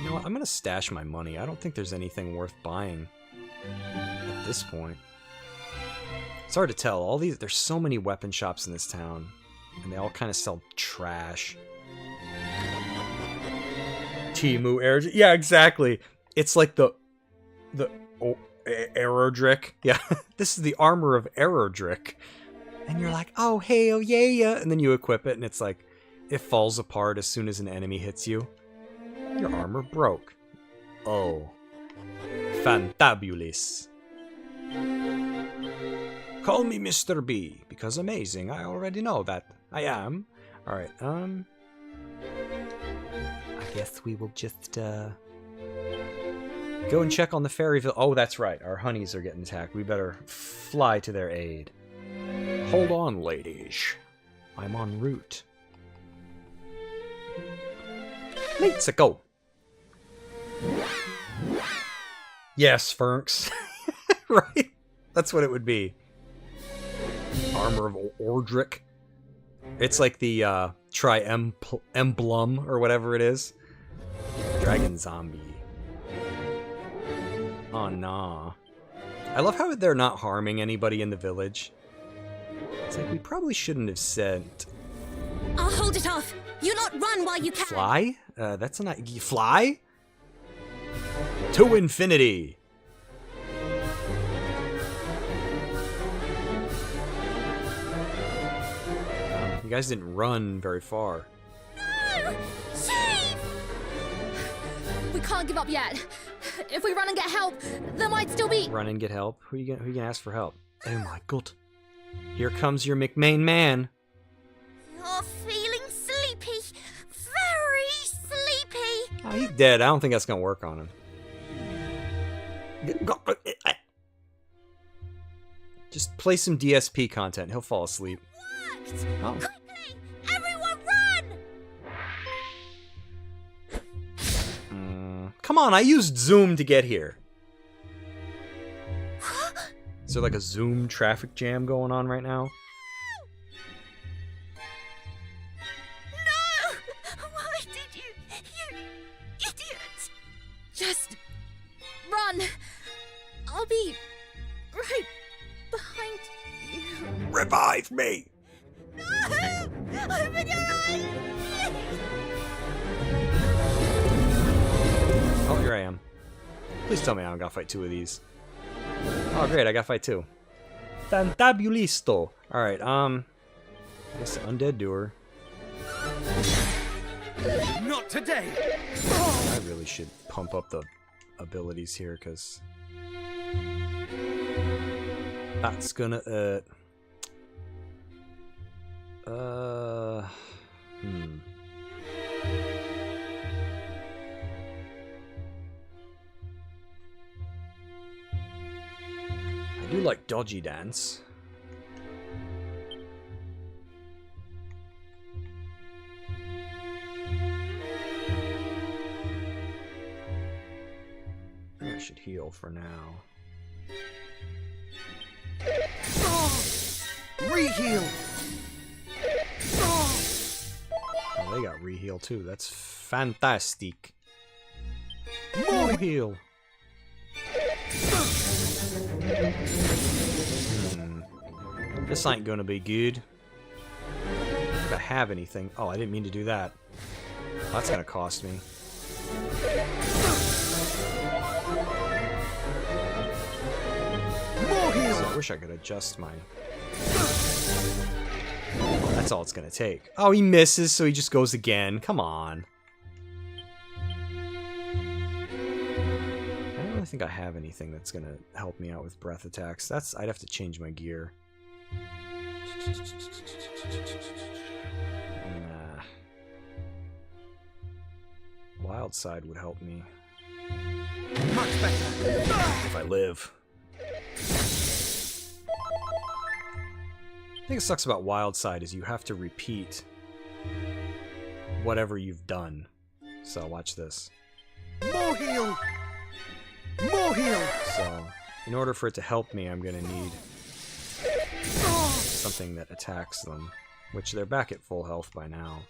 You know what? I'm gonna stash my money. I don't think there's anything worth buying at this point. It's hard to tell. All these, there's so many weapon shops in this town, and they all kind of sell trash. Timu Air. Yeah, exactly. It's like the Aerodrick. Yeah, this is the armor of Aerodrick. And you're like, oh, hell yeah. And then you equip it, and it's like, it falls apart as soon as an enemy hits you. Your armor broke. Oh. Fantabulous. Call me Mr. B, because amazing, I already know that I am. Alright, I guess we will just, go and check on the fairyville. Oh, that's right, our honeys are getting attacked. We better fly to their aid. Hold on, ladies. I'm en route. Let's go. Yes, Sphinx. Right? That's what it would be. Armor of Ordric. It's like the Emblem or whatever it is. Dragon zombie. Oh, nah. I love how they're not harming anybody in the village. It's like we probably shouldn't have sent... I'll hold it off. You not run while you can. Fly? That's not... Fly? To infinity! You guys didn't run very far. No! Save! We can't give up yet. If we run and get help, there might still be... Run and get help? Who you gonna ask for help? Oh my god. Here comes your McMain man. You're feeling sleepy. Very sleepy. Oh, he's dead. I don't think that's gonna work on him. Just play some DSP content. He'll fall asleep. Worked! Oh. Quickly! Everyone run! Come on, I used Zoom to get here. Is there like a Zoom traffic jam going on right now? No! Why did you idiot? Just run. I'll be right behind you. Revive me! No! Open your eyes! Oh, here I am. Please tell me I don't gotta fight 2 of these. Oh, great, I gotta fight 2. Fantabulisto. Alright, I guess the Undead Doer. Not today! I really should pump up the abilities here, because that's gonna, I do like Dodgy Dance. I should heal for now. Reheal! Oh, they got reheal too. That's fantastic. More heal. This ain't gonna be good. If I have anything. Oh, I didn't mean to do that. That's gonna cost me. So I wish I could adjust my... That's all it's gonna take. Oh, he misses, so he just goes again. Come on. I don't really think I have anything that's gonna help me out with breath attacks. I'd have to change my gear. Nah. Wild side would help me. Much better! If I live. I think it sucks about Wild Side is you have to repeat whatever you've done. So watch this. More heal! More heal! So in order for it to help me, I'm gonna need something that attacks them, which they're back at full health by now.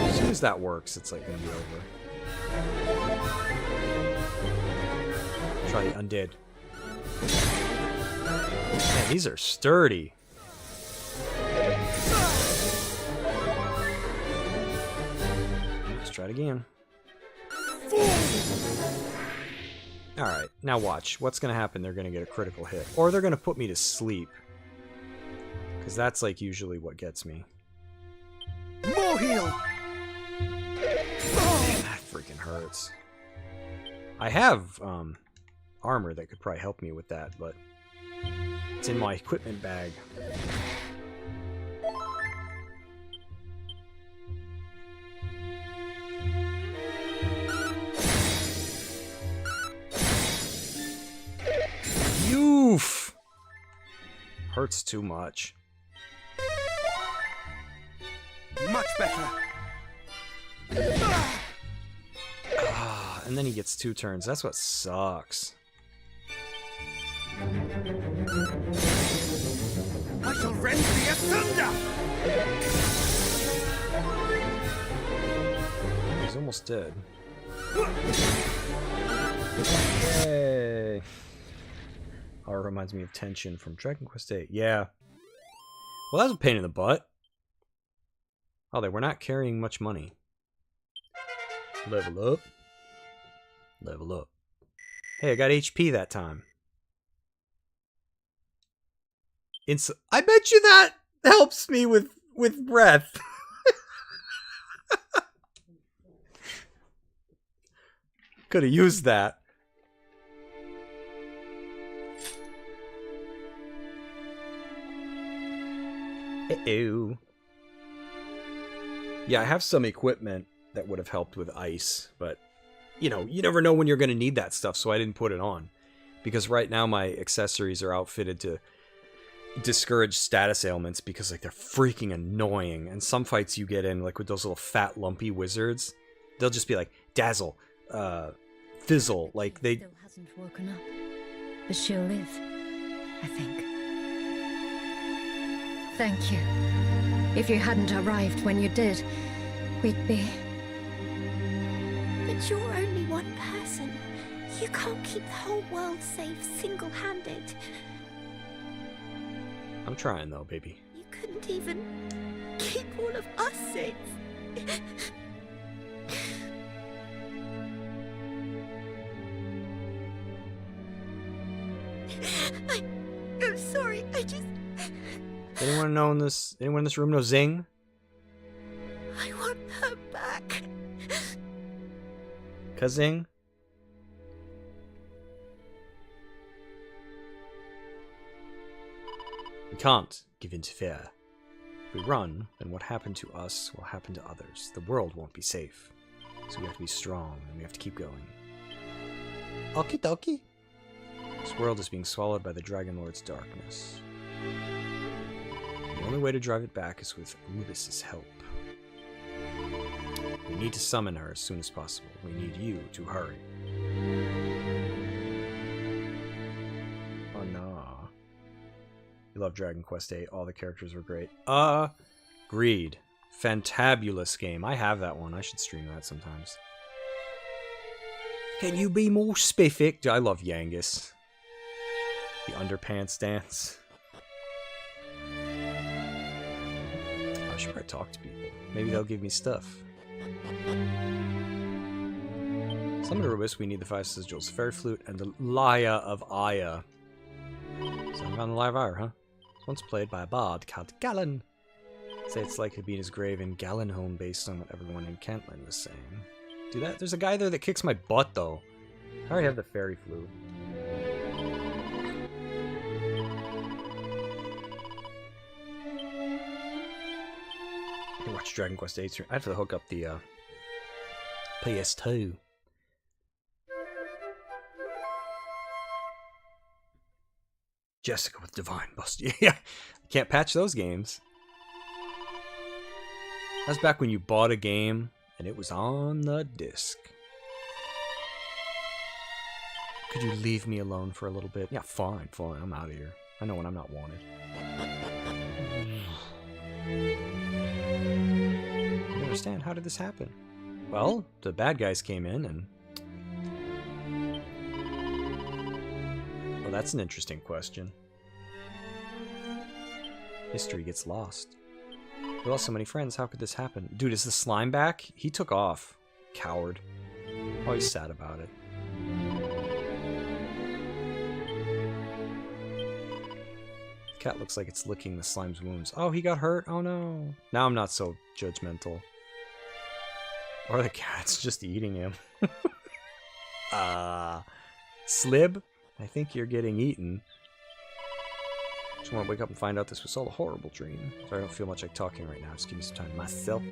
As soon as that works, it's like gonna be over. Try the undead. Man, these are sturdy. Let's try it again. Alright, now watch. What's gonna happen? They're gonna get a critical hit. Or they're gonna put me to sleep. Because that's like usually what gets me. More heal! Man, that freaking hurts. I have armor that could probably help me with that, but it's in my equipment bag. Oof! Hurts too much. much better. Ah, and then he gets 2 turns. That's what sucks. I shall rend thee asunder! He's almost dead. Yay! Oh, it reminds me of Tension from Dragon Quest VIII. Yeah. Well, that was a pain in the butt. Oh, they were not carrying much money. Level up. Level up. Hey, I got HP that time. I bet you that helps me with breath. Could have used that. Uh-oh. Yeah, I have some equipment that would have helped with ice, but, you know, you never know when you're going to need that stuff, so I didn't put it on. Because right now my accessories are outfitted to discourage status ailments because, like, they're freaking annoying. And some fights you get in, like, with those little fat, lumpy wizards, they'll just be like, dazzle, fizzle, like, they... Still hasn't woken up, but she'll live, I think. Thank you. If you hadn't arrived when you did, we'd be... But you're only one person. You can't keep the whole world safe single-handed. I'm trying, though, baby. You couldn't even keep all of us safe. I'm sorry, I just... Anyone in this room know Zing? I want her back. Zing? We can't give in to fear. If we run, then what happened to us will happen to others. The world won't be safe. So we have to be strong, and we have to keep going. Okie dokie. This world is being swallowed by the Dragon Lord's darkness. The only way to drive it back is with Rubus's help. We need to summon her as soon as possible. We need you to hurry. Oh no. You love Dragon Quest VIII. All the characters were great. Agreed. Fantabulous game. I have that one. I should stream that sometimes. Can you be more specific? I love Yangus. The underpants dance. I should probably talk to people. Maybe they'll give me stuff. Summon to Rubus, we need the 5 sigils, Fairy Flute, and the Lyre of Aya. Something on the Lyre of Aya, huh? It's once played by a bard called Gallon. Say it's likely to be in his grave in Gallenholm based on what everyone in Kentland was saying. Do that? There's a guy there that kicks my butt, though. I already have the Fairy Flute. I can watch Dragon Quest VIII. I have to hook up the PS2. Jessica with Divine Bust. Yeah, can't patch those games. That's back when you bought a game and it was on the disc. Could you leave me alone for a little bit? Yeah, fine, fine. I'm out of here. I know when I'm not wanted. I don't understand. How did this happen? Well, the bad guys came in and... Well, that's an interesting question. History gets lost. We lost so many friends. How could this happen? Dude, is the slime back? He took off. Coward. Always sad about it. The cat looks like it's licking the slime's wounds. Oh, he got hurt? Oh no. Now I'm not so judgmental. Or the cat's just eating him. Slib? I think you're getting eaten. Just want to wake up and find out this was all a horrible dream. So I don't feel much like talking right now. Just give me some time to myself.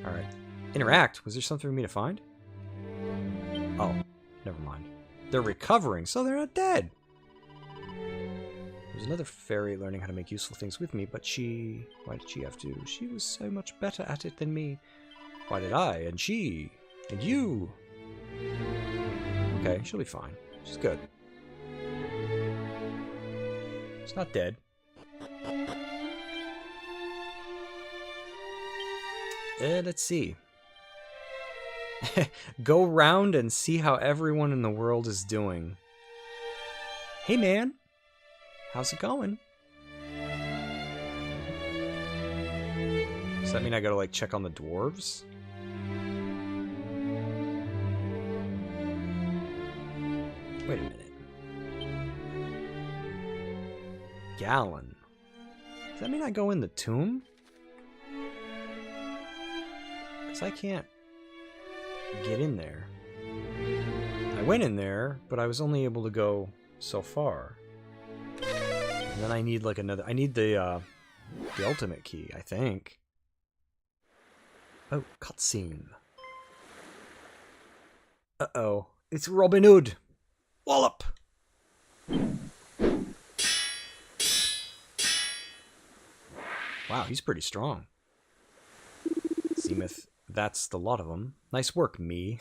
Alright. Interact. Was there something for me to find? Oh. Never mind. They're recovering, so they're not dead. There's another fairy learning how to make useful things with me, but she... Why did she have to? She was so much better at it than me. Why did I? And she? And you? Okay, she'll be fine. She's good. She's not dead. Let's see. Go round and see how everyone in the world is doing. Hey man, how's it going? Does that mean I gotta like check on the dwarves? Wait a minute. Gallon. Does that mean I go in the tomb? Because I can't get in there. I went in there, but I was only able to go so far. And then I need like another... I need the ultimate key, I think. Oh, cutscene. Uh-oh. It's Robin Hood! Wallop! Wow, he's pretty strong. Seemeth that's the lot of them. Nice work, me.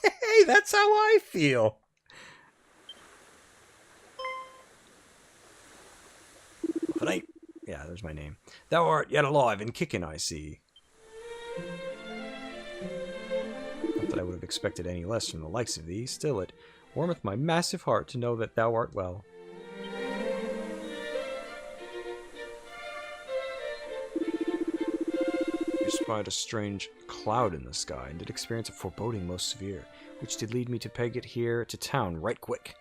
Hey, that's how I feel! Tonight. Yeah, there's my name. Thou art yet alive and kicking, I see. Not that I would have expected any less from the likes of thee. Still, it warmeth my massive heart to know that thou art well. I spied a strange cloud in the sky, and did experience a foreboding most severe, which did lead me to peg it here to town right quick.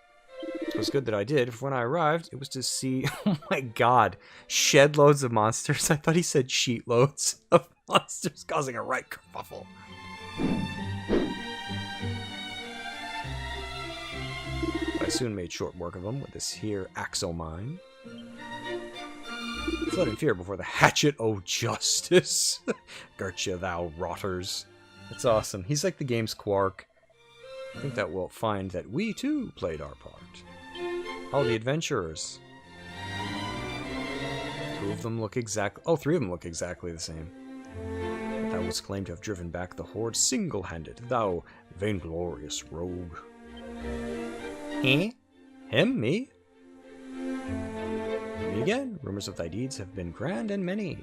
'Twas good that I did, for when I arrived, it was to see, oh my god, shed loads of monsters. I thought he said sheet loads of monsters, causing a right kerfuffle. I soon made short work of them with this here axe o' mine. Fled in fear before the hatchet o' justice. Girt ya, thou rotters. It's awesome. He's like the game's Quark. I think that we'll find that we too played our part. All the adventurers. Two of them look exactly... Oh, three of them look exactly the same. But thou wouldst claim to have driven back the horde single-handed, thou vainglorious rogue. Eh? Him? Me? Me again. Rumors of thy deeds have been grand and many.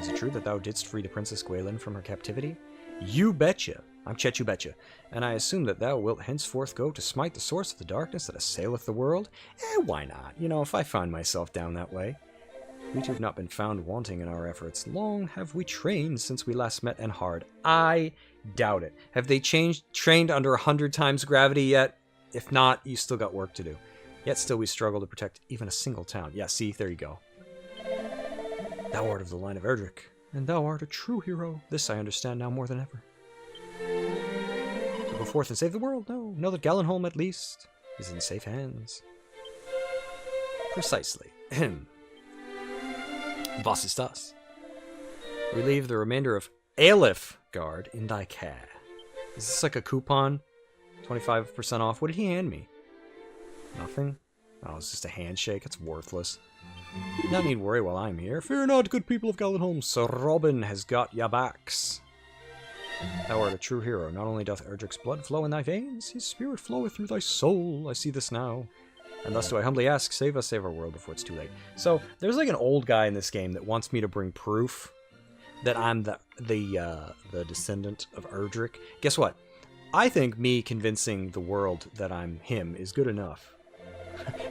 Is it true that thou didst free the Princess Gwaelin from her captivity? You betcha. I'm Chechu Betcha, and I assume that thou wilt henceforth go to smite the source of the darkness that assaileth the world? Why not? You know, if I find myself down that way. We two have not been found wanting in our efforts. Long have we trained since we last met, and hard. I doubt it. Have they trained under 100 times gravity yet? If not, you still got work to do. Yet still we struggle to protect even a single town. Yeah, see, there you go. Thou art of the line of Erdrick, and thou art a true hero. This I understand now more than ever. To go forth and save the world? No. Know that Gallenholm, at least, is in safe hands. Precisely. Was ist das? We leave the remainder of Aelif Guard in thy care. Is this like a coupon? 25% off? What did he hand me? Nothing? Oh, it's just a handshake. It's worthless. No need worry while I'm here. Fear not, good people of Gallenholm. Sir Robin has got ya backs. Thou art a true hero. Not only doth Erdrick's blood flow in thy veins, his spirit floweth through thy soul. I see this now. And thus do I humbly ask, save us, save our world before it's too late. So, there's like an old guy in this game that wants me to bring proof that I'm the descendant of Erdrick. Guess what? I think me convincing the world that I'm him is good enough.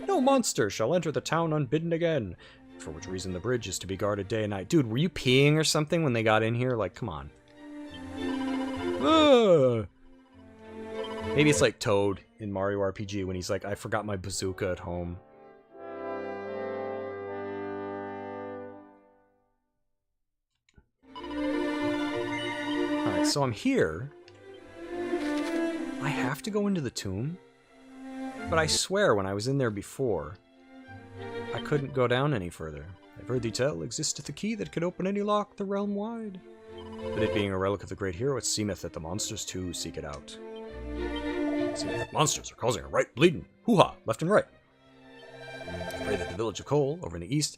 No monster shall enter the town unbidden again. For which reason the bridge is to be guarded day and night. Dude, were you peeing or something when they got in here? Like, come on. Maybe it's like Toad in Mario RPG when he's like, I forgot my bazooka at home. Alright, so I'm here. I have to go into the tomb? But I swear when I was in there before, I couldn't go down any further. I've heard thee tell, existeth a key that could open any lock the realm wide. But it being a relic of the great hero, it seemeth that the monsters too seek it out. It seemeth that monsters are causing a right bleeding. Hoo-ha, left and right. I've Pray that the village of Cole, over in the east,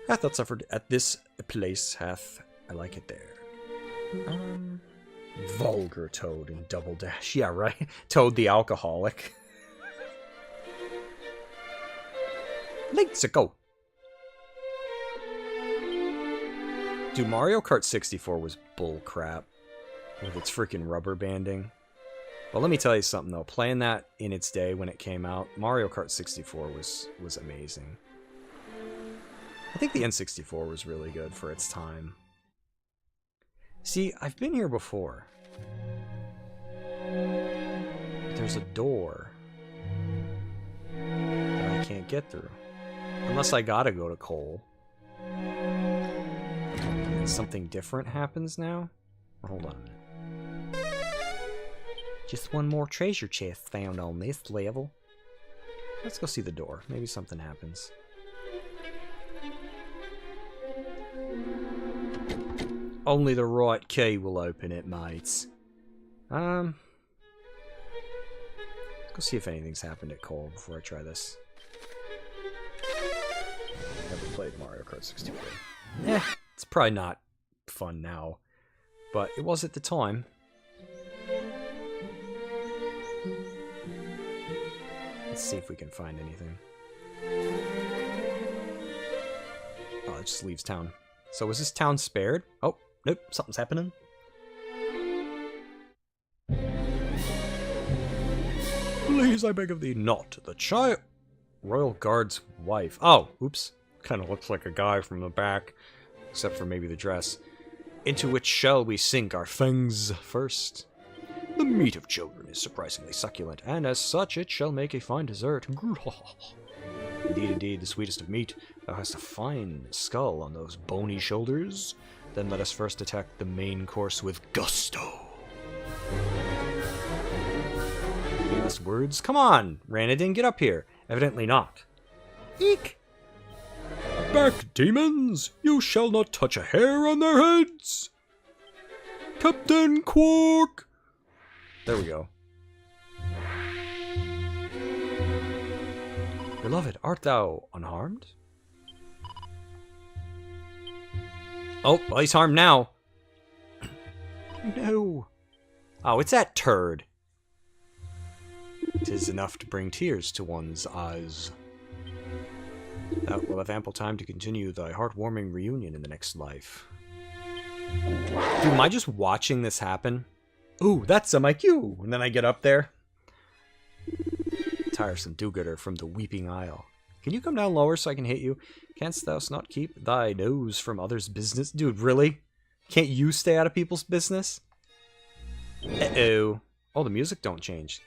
hath not suffered at this place, hath I like it there. Vulgar Toad in Double Dash. Yeah, right. Toad the alcoholic. Let's go. Dude, Mario Kart 64 was bull crap with its freaking rubber banding. Well, let me tell you something though. Playing that in its day when it came out, Mario Kart 64 was amazing. I think the N64 was really good for its time. See, I've been here before. There's a door that I can't get through. Unless I gotta go to Cole. And something different happens now? Hold on. Just one more treasure chest found on this level. Let's go see the door. Maybe something happens. Only the right key will open it, mates. Go see if anything's happened at Cole before I try this. Never played Mario Kart 64. It's probably not fun now, but it was at the time. Let's see if we can find anything. Oh, it just leaves town. So was this town spared? Oh, nope, something's happening. Please, I beg of thee, not the child. Royal Guard's wife. Oh, oops. Kind of looks like a guy from the back, except for maybe the dress. Into which shall we sink our fangs first? The meat of children is surprisingly succulent, and as such it shall make a fine dessert. Indeed, indeed, the sweetest of meat. Thou hast a fine skull on those bony shoulders. Then let us first attack the main course with gusto. Any last words? Come on, Ranadin, get up here. Evidently not. Eek! Back, demons! You shall not touch a hair on their heads! Captain Quark! There we go. Beloved, art thou unharmed? Oh, well, he's harmed now. No. Oh, it's that turd. 'Tis enough to bring tears to one's eyes. Thou will have ample time to continue thy heartwarming reunion in the next life. Dude, am I just watching this happen? Ooh, that's a IQ! And then I get up there. Tiresome do-gooder from the Weeping Isle. Can you come down lower so I can hit you? Canst thou not keep thy nose from others' business? Dude, really? Can't you stay out of people's business? Uh-oh. Oh, the music don't change.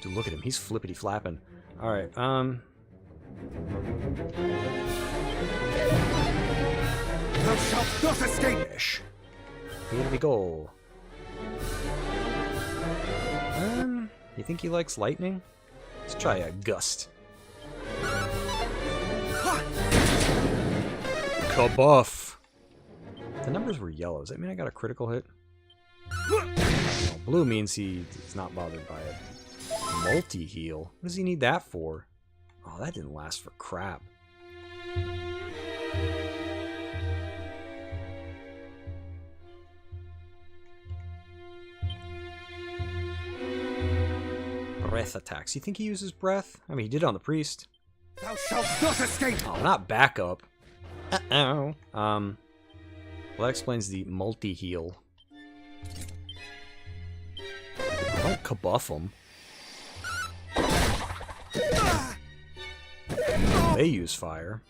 Dude, look at him. He's flippity-flapping. Alright, Thou shalt not escape! Sesh. Here we go. You think he likes lightning? Let's try a gust. Kabuff! The numbers were yellow. Does that mean I got a critical hit? Oh, blue means he's not bothered by it. Multi-heal? What does he need that for? Oh, that didn't last for crap. Breath attacks. You think he uses breath? I mean, he did on the priest. Thou shalt not escape! Oh, not backup. Uh-oh. Well, that explains the multi-heal. Don't kabuff him. They use fire.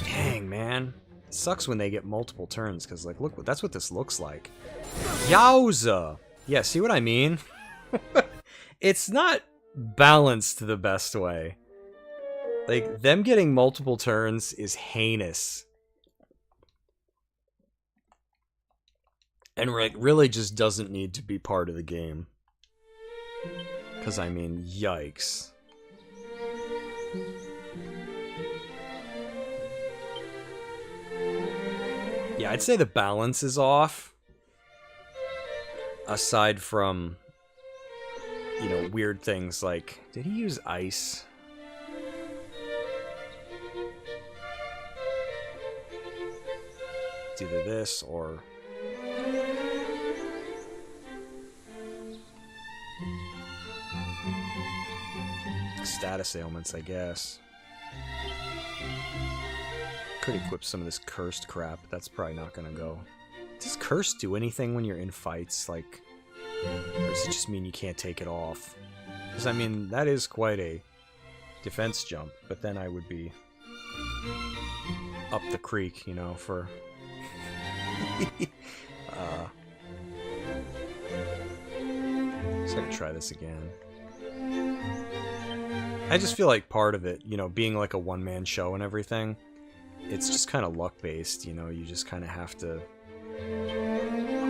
Dang, man. It sucks when they get multiple turns, because, like, look, that's what this looks like. Yowza! Yeah, see what I mean? It's not balanced the best way. Like, them getting multiple turns is heinous. And, like, really just doesn't need to be part of the game. Because, I mean, yikes. Yeah, I'd say the balance is off. Aside from you know, weird things like, did he use ice? It's either this or status ailments, I guess. Could equip some of this cursed crap. That's probably not gonna go. Does curse do anything when you're in fights? Like, or does it just mean you can't take it off? Because, I mean, that is quite a defense jump, but then I would be up the creek, you know, for... So I can try this again. I just feel like part of it, you know, being like a one-man show and everything, it's just kind of luck-based, you know, you just kind of have to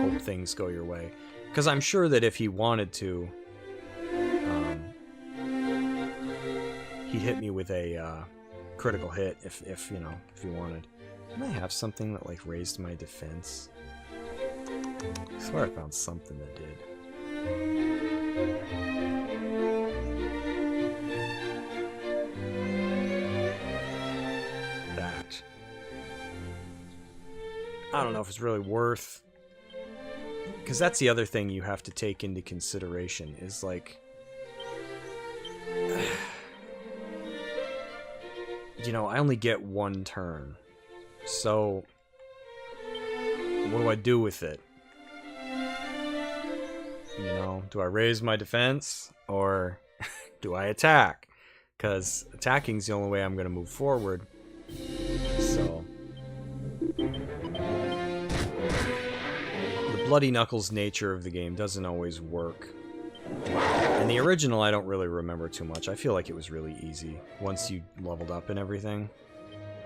hope things go your way. Because I'm sure that if he wanted to, he'd hit me with a critical hit if you know, if he wanted. Didn't I have something that, like, raised my defense? I swear I found something that did. That. I don't know if it's really worth... Because that's the other thing you have to take into consideration, is, like... you know, I only get one turn. So... what do I do with it? You know, do I raise my defense? Or do I attack? Because attacking's the only way I'm going to move forward. So... the Bloody Knuckles nature of the game doesn't always work. In the original, I don't really remember too much. I feel like it was really easy once you leveled up and everything. You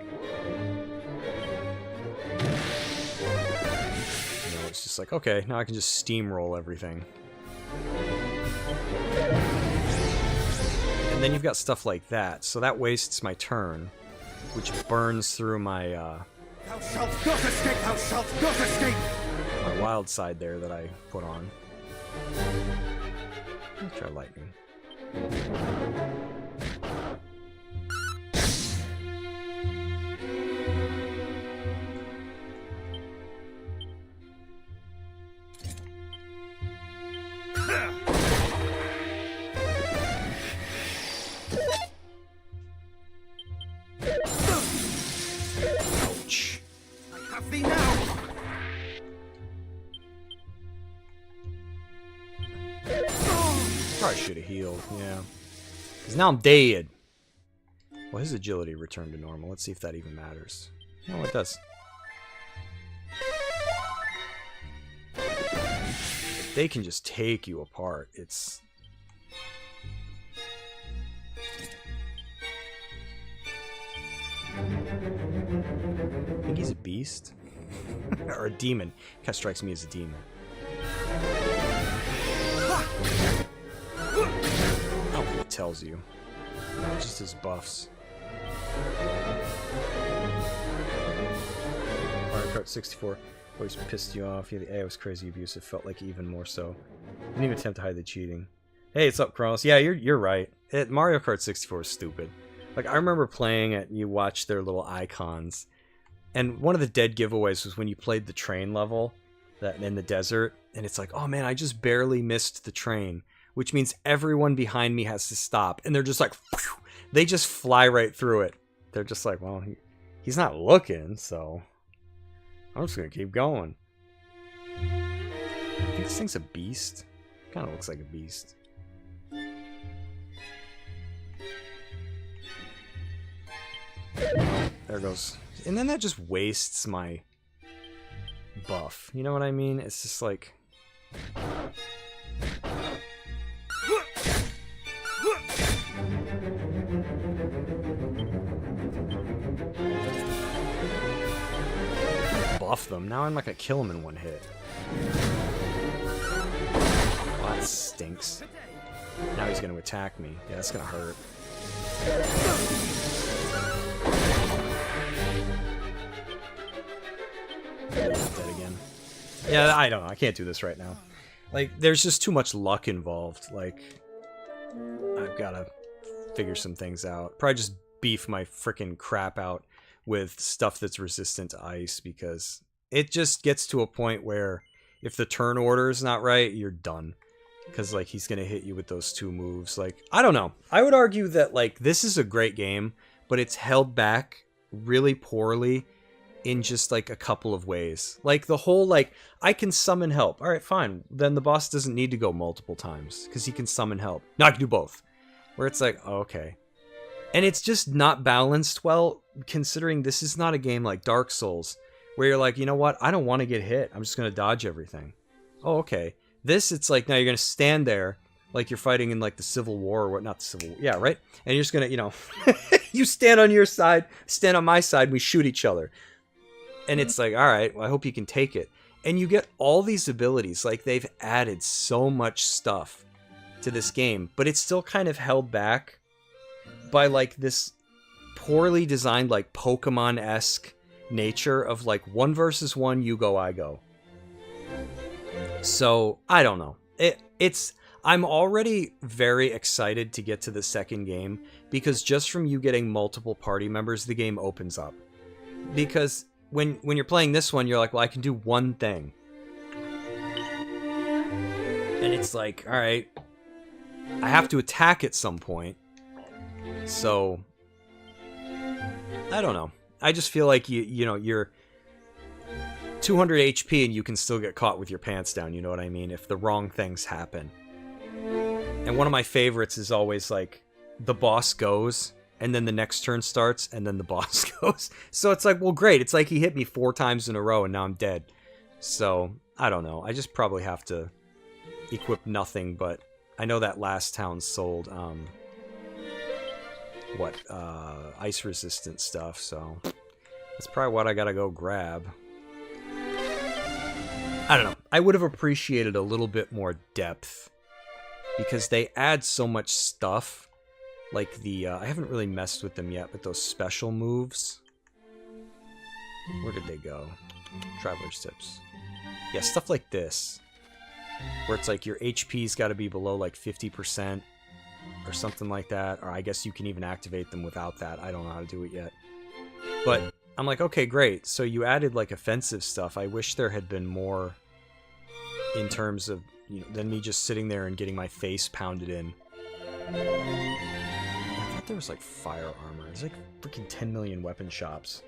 know, it's just like, okay, now I can just steamroll everything. And then you've got stuff like that, so that wastes my turn, which burns through my, Thou shalt not escape! Thou shalt not escape! my wild side there that I put on. Let's try lightning. Ouch. I have thee now! Probably should have healed, yeah. Because now I'm dead. Well, his agility returned to normal. Let's see if that even matters. No, it does. They can just take you apart. It's... I think he's a beast. Or a demon. Kind of strikes me as a demon. I don't think it tells you. No, it's just his buffs. Mario Kart 64 always pissed you off. Yeah, the AI was crazy abusive. Felt like even more so. Didn't even attempt to hide the cheating. Hey, it's up, Kronos. Yeah, you're right. Mario Kart 64 is stupid. Like, I remember playing it and you watch their little icons. And one of the dead giveaways was when you played the train level that in the desert. And it's like, oh man, I just barely missed the train. Which means everyone behind me has to stop. And they're just like, phew, they just fly right through it. They're just like, well, he's not looking, so I'm just going to keep going. I think this thing's a beast. Kind of looks like a beast. There goes. And then that just wastes my buff. You know what I mean? It's just like... buff them. Now I'm not gonna kill him in one hit. Oh, that stinks. Now he's gonna attack me. Yeah, that's gonna hurt. Dead again. Yeah, I don't know. I can't do this right now. Like, there's just too much luck involved. Like, I've got to figure some things out. Probably just beef my freaking crap out with stuff that's resistant to ice, because it just gets to a point where if the turn order is not right, you're done. Because, like, he's going to hit you with those 2 moves. Like, I don't know. I would argue that, like, this is a great game, but it's held back really poorly in just, like, a couple of ways. Like, the whole, like, I can summon help. All right, fine. Then the boss doesn't need to go multiple times because he can summon help. No, I can do both. Where it's like, oh, okay. And it's just not balanced well, considering this is not a game like Dark Souls, where you're like, you know what? I don't want to get hit. I'm just going to dodge everything. Oh, okay. This, it's like, now you're going to stand there like you're fighting in, like, the Civil War or what, not the Civil War. Yeah, right? And you're just going to, you know, you stand on your side, stand on my side, we shoot each other. And it's like, all right, well, I hope you can take it. And you get all these abilities. Like, they've added so much stuff to this game, but it's still kind of held back by, like, this poorly designed, like, Pokemon-esque nature of, like, 1 versus 1, you go, I go. So, I don't know. I'm already very excited to get to the second game, because just from you getting multiple party members, the game opens up. Because when you're playing this one, you're like, well, I can do one thing. And it's like, all right, I have to attack at some point. So, I don't know. I just feel like, you know, you're 200 HP and you can still get caught with your pants down, you know what I mean? If the wrong things happen. And one of my favorites is always, like, the boss goes, and then the next turn starts, and then the boss goes. So it's like, well, great. It's like he hit me 4 times in a row, and now I'm dead. So, I don't know. I just probably have to equip nothing, but I know that last town sold, ice-resistant stuff, so that's probably what I gotta go grab. I don't know. I would have appreciated a little bit more depth, because they add so much stuff. Like the, I haven't really messed with them yet, but those special moves. Where did they go? Traveler's Tips. Yeah, stuff like this. Where it's like your HP's got to be below like 50% or something like that. Or I guess you can even activate them without that. I don't know how to do it yet. But I'm like, okay, great. So you added like offensive stuff. I wish there had been more in terms of, you know, than me just sitting there and getting my face pounded in. I thought there was like fire armor. There's like freaking 10 million weapon shops.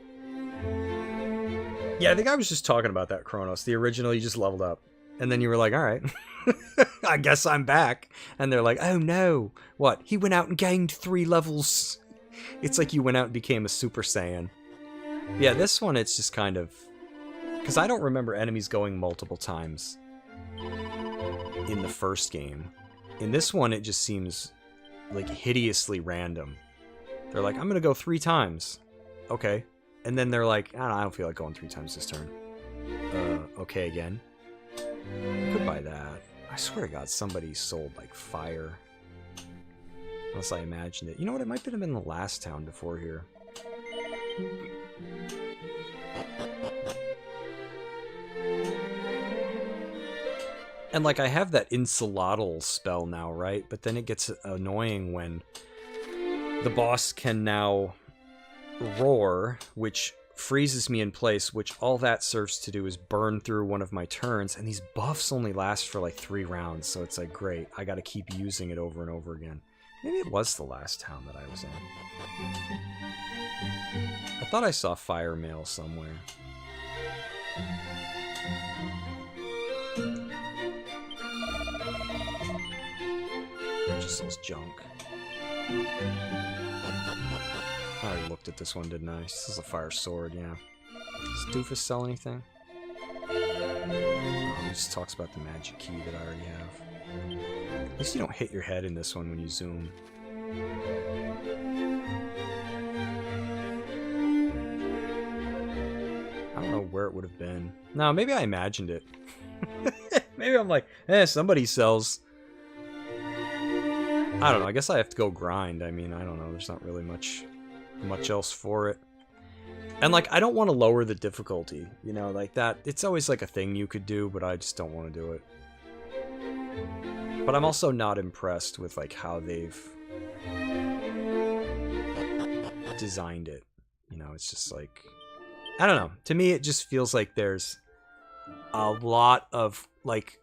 Yeah, I think I was just talking about that, Kronos. The original, you just leveled up. And then you were like, alright, I guess I'm back. And they're like, oh no. What? He went out and gained 3 levels. It's like you went out and became a Super Saiyan. Yeah, this one, it's just kind of... Because I don't remember enemies going multiple times in the first game. In this one, it just seems like hideously random. They're like, I'm gonna go 3 times. Okay. And then they're like, I don't feel like going 3 times this turn. Okay again. Could buy that. I swear to God, somebody sold like fire. Unless I imagined it. You know what? It might have been the last town before here. And like, I have that Insulatl spell now, right? But then it gets annoying when the boss can now roar, which freezes me in place, which all that serves to do is burn through one of my turns, and these buffs only last for like 3 rounds, so it's like, great, I gotta keep using it over and over again. Maybe it was the last town that I was in. I thought I saw fire mail somewhere. It just sells junk. I already looked at this one, didn't I? This is a fire sword, yeah. Does Doofus sell anything? Oh, he just talks about the magic key that I already have. At least you don't hit your head in this one when you zoom. I don't know where it would have been. No, maybe I imagined it. Maybe I'm like, somebody sells. I don't know, I guess I have to go grind. I mean, I don't know, there's not really much else for it. And like, I don't want to lower the difficulty, you know, like that. It's always like a thing you could do, but I just don't want to do it. But I'm also not impressed with like how they've designed it. You know, it's just like, I don't know. To me, it just feels like there's a lot of like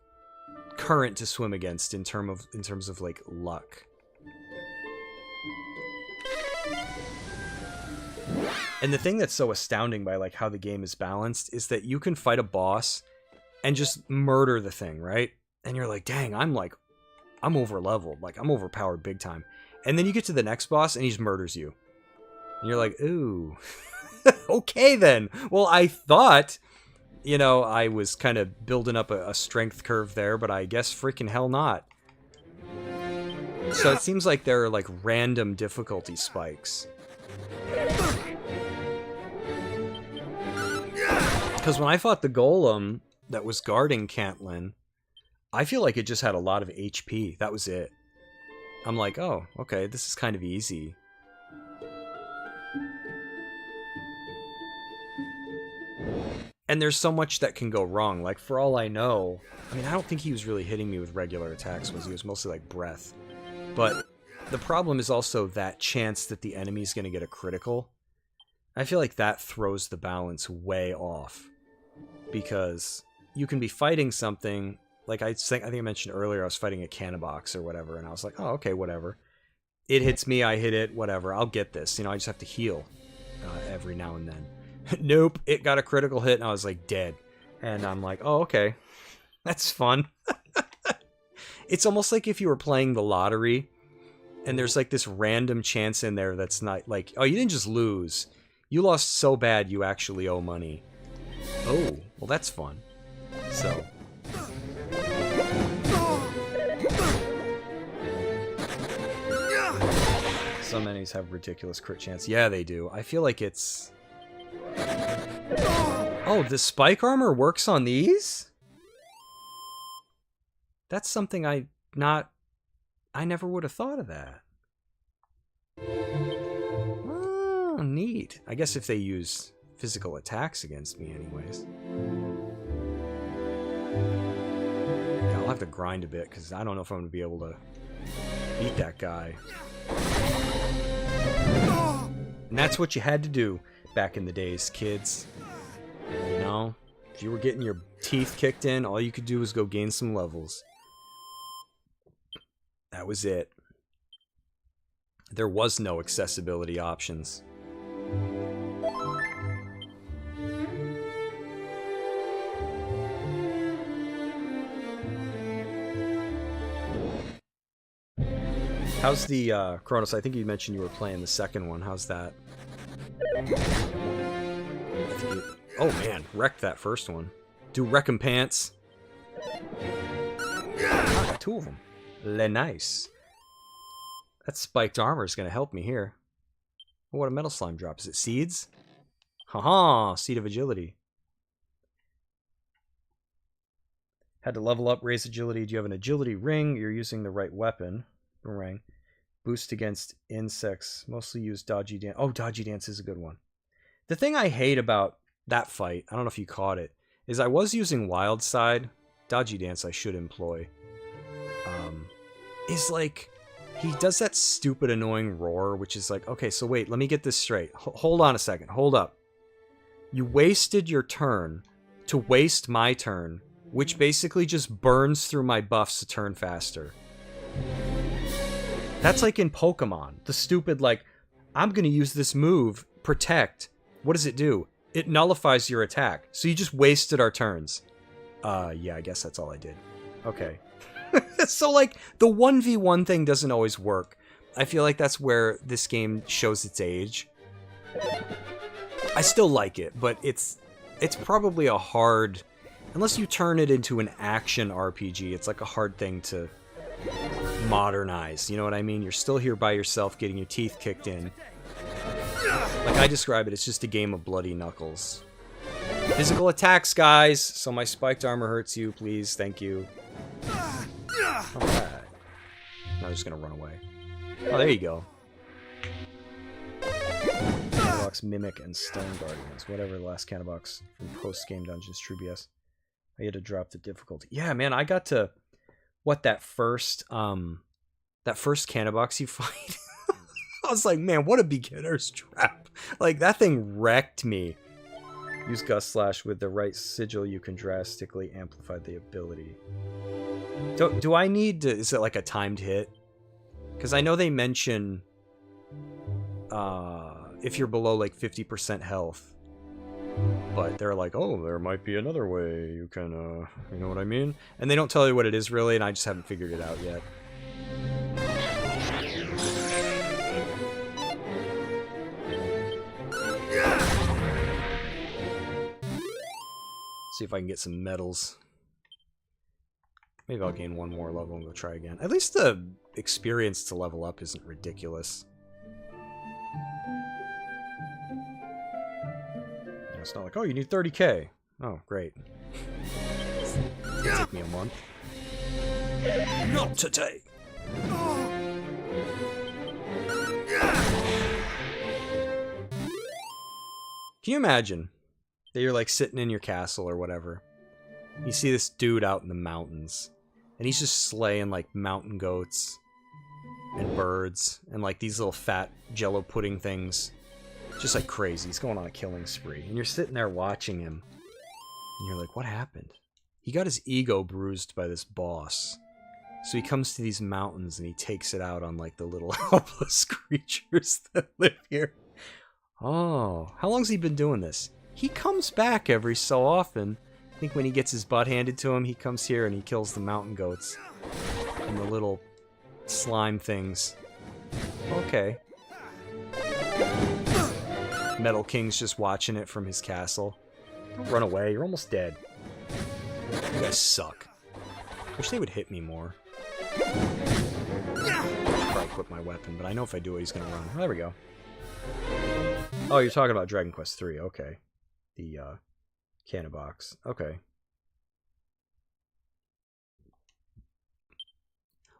current to swim against in terms of like luck. And the thing that's so astounding by like how the game is balanced is that you can fight a boss and just murder the thing, right? And you're like, dang, I'm over leveled, like I'm overpowered big time. And then you get to the next boss and he just murders you. And you're like, ooh. Okay then. Well, I thought, you know, I was kind of building up a strength curve there, but I guess freaking hell not. So it seems like there are like random difficulty spikes. Because when I fought the golem that was guarding Caitlin, I feel like it just had a lot of HP. That was it. I'm like, oh, okay, this is kind of easy. And there's so much that can go wrong. Like, for all I know, I mean, I don't think he was really hitting me with regular attacks. He was mostly like breath. But the problem is also that chance that the enemy's going to get a critical. I feel like that throws the balance way off. Because you can be fighting something, like I think I mentioned earlier, I was fighting a Canabox or whatever, and I was like, oh, okay, whatever. It hits me, I hit it, whatever, I'll get this. You know, I just have to heal every now and then. Nope, it got a critical hit, and I was like, dead. And I'm like, oh, okay, that's fun. It's almost like if you were playing the lottery, and there's like this random chance in there that's not like, oh, you didn't just lose. You lost so bad you actually owe money. Oh, well that's fun. So. Some enemies have ridiculous crit chance. Yeah, they do. I feel like it's... Oh, the spike armor works on these? That's something I never would have thought of that. Oh, neat. I guess if they use physical attacks against me anyways. Yeah, I'll have to grind a bit because I don't know if I'm going to be able to beat that guy. And that's what you had to do back in the days, kids. You know? If you were getting your teeth kicked in, all you could do was go gain some levels. That was it. There was no accessibility options. How's the, Kronos, I think you mentioned you were playing the second one. How's that? Oh man, wrecked that first one. Do recompense. Ah, two of them. Le nice. That spiked armor is going to help me here. Oh, what a metal slime drop. Is it seeds? Haha, seed of agility. Had to level up, raise agility. Do you have an agility ring? You're using the right weapon. Ring. Boost against insects. Mostly use dodgy dance. Oh, dodgy dance is a good one. The thing I hate about that fight, I don't know if you caught it, is I was using wild side. Dodgy dance I should employ. Is like, he does that stupid annoying roar, which is like, okay, so wait, let me get this straight. Hold on a second. Hold up. You wasted your turn to waste my turn, which basically just burns through my buffs to turn faster. That's like in Pokemon. The stupid, like, I'm going to use this move, Protect. What does it do? It nullifies your attack. So you just wasted our turns. Yeah, I guess that's all I did. Okay. So, like, the 1v1 thing doesn't always work. I feel like that's where this game shows its age. I still like it, but it's probably a hard... Unless you turn it into an action RPG, it's like a hard thing to modernize. You know what I mean? You're still here by yourself getting your teeth kicked in. Like I describe it, it's just a game of bloody knuckles. Physical attacks, guys! So my spiked armor hurts you, please. Thank you. Alright. Now I'm just gonna run away. Oh, there you go. Canabox, Mimic, and Stone Guardians. Whatever the last Canabox from post-game dungeons, true BS. I had to drop the difficulty. Yeah, man, I got to what, that first Canabox you fight. I was like, man, what a beginner's trap. Like, that thing wrecked me. Use Gust Slash with the right sigil, you can drastically amplify the ability. Do I need to, is it like a timed hit? Because I know they mention if you're below like 50% health. But they're like, oh, there might be another way you can, you know what I mean? And they don't tell you what it is really, and I just haven't figured it out yet. See if I can get some medals. Maybe I'll gain one more level and go try again. At least the experience to level up isn't ridiculous. It's not like, oh, you need 30k. Oh, great. It'll take me a month. Not today. Can you imagine that you're like sitting in your castle or whatever? You see this dude out in the mountains, and he's just slaying like mountain goats and birds and like these little fat jello pudding things. Just like crazy. He's going on a killing spree. And you're sitting there watching him. And you're like, what happened? He got his ego bruised by this boss. So he comes to these mountains and he takes it out on like the little helpless creatures that live here. Oh, how long's he been doing this? He comes back every so often. I think when he gets his butt handed to him, he comes here and he kills the mountain goats. And the little slime things. Okay. Metal King's just watching it from his castle. Don't run away, you're almost dead. You guys suck. Wish they would hit me more. Probably equip my weapon, but I know if I do it, he's gonna run. There we go. Oh, you're talking about Dragon Quest III, okay. The, Canabox. Okay.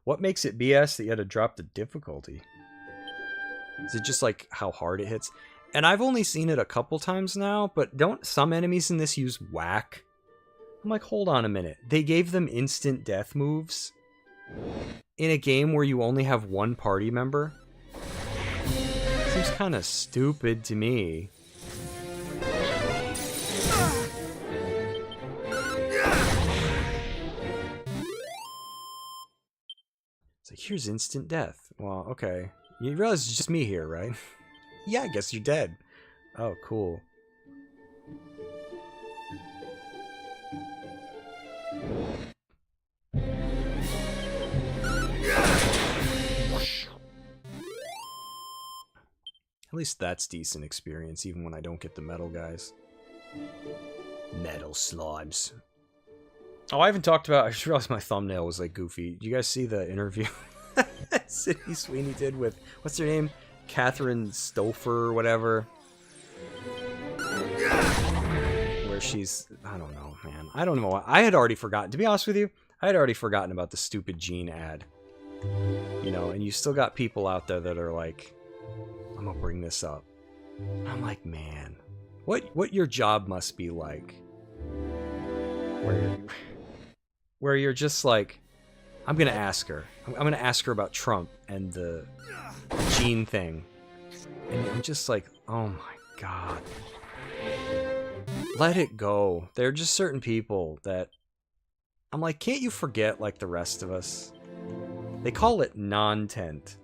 What makes it BS that you had to drop the difficulty? Is it just like how hard it hits? And I've only seen it a couple times now, but don't some enemies in this use whack? I'm like, hold on a minute. They gave them instant death moves in a game where you only have one party member? Seems kind of stupid to me. It's like, here's instant death. Well, okay. You realize it's just me here, right? Yeah, I guess you're dead. Oh, cool. At least that's decent experience, even when I don't get the metal guys. Metal slimes. Oh, I haven't talked about... I just realized my thumbnail was, like, goofy. Did you guys see the interview Sydney Sweeney did with... What's her name? Catherine Stouffer or whatever. Where she's... I don't know, man. I don't know. I had already forgotten. To be honest with you, I had already forgotten about the stupid Gene ad. You know, and you still got people out there that are like... I'm gonna bring this up. I'm like, man, what your job must be like, where you're just like, I'm gonna ask her. I'm gonna ask her about Trump and the Gene thing, and I'm just like, oh my god, let it go. There are just certain people that I'm like, can't you forget like the rest of us? They call it non-tent.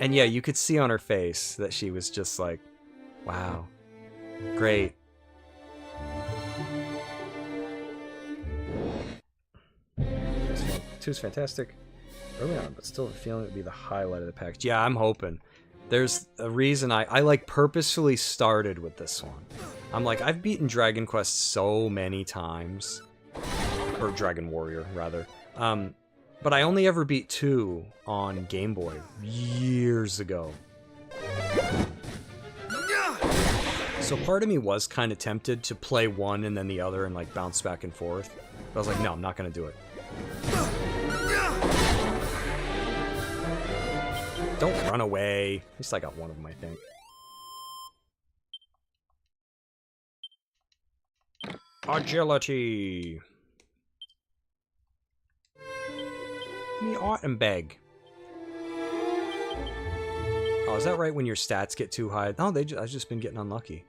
And yeah, you could see on her face that she was just like, wow, great. Two's fantastic. Early on, but still feeling it would be the highlight of the package. Yeah, I'm hoping. There's a reason I like purposefully started with this one. I'm like, I've beaten Dragon Quest so many times. Or Dragon Warrior, rather. But I only ever beat 2 on Game Boy years ago. So part of me was kind of tempted to play one and then the other and like bounce back and forth. But I was like, no, I'm not going to do it. Don't run away. At least I got one of them, I think. Agility. Me item bag. Oh, is that right when your stats get too high? Oh, I've just been getting unlucky.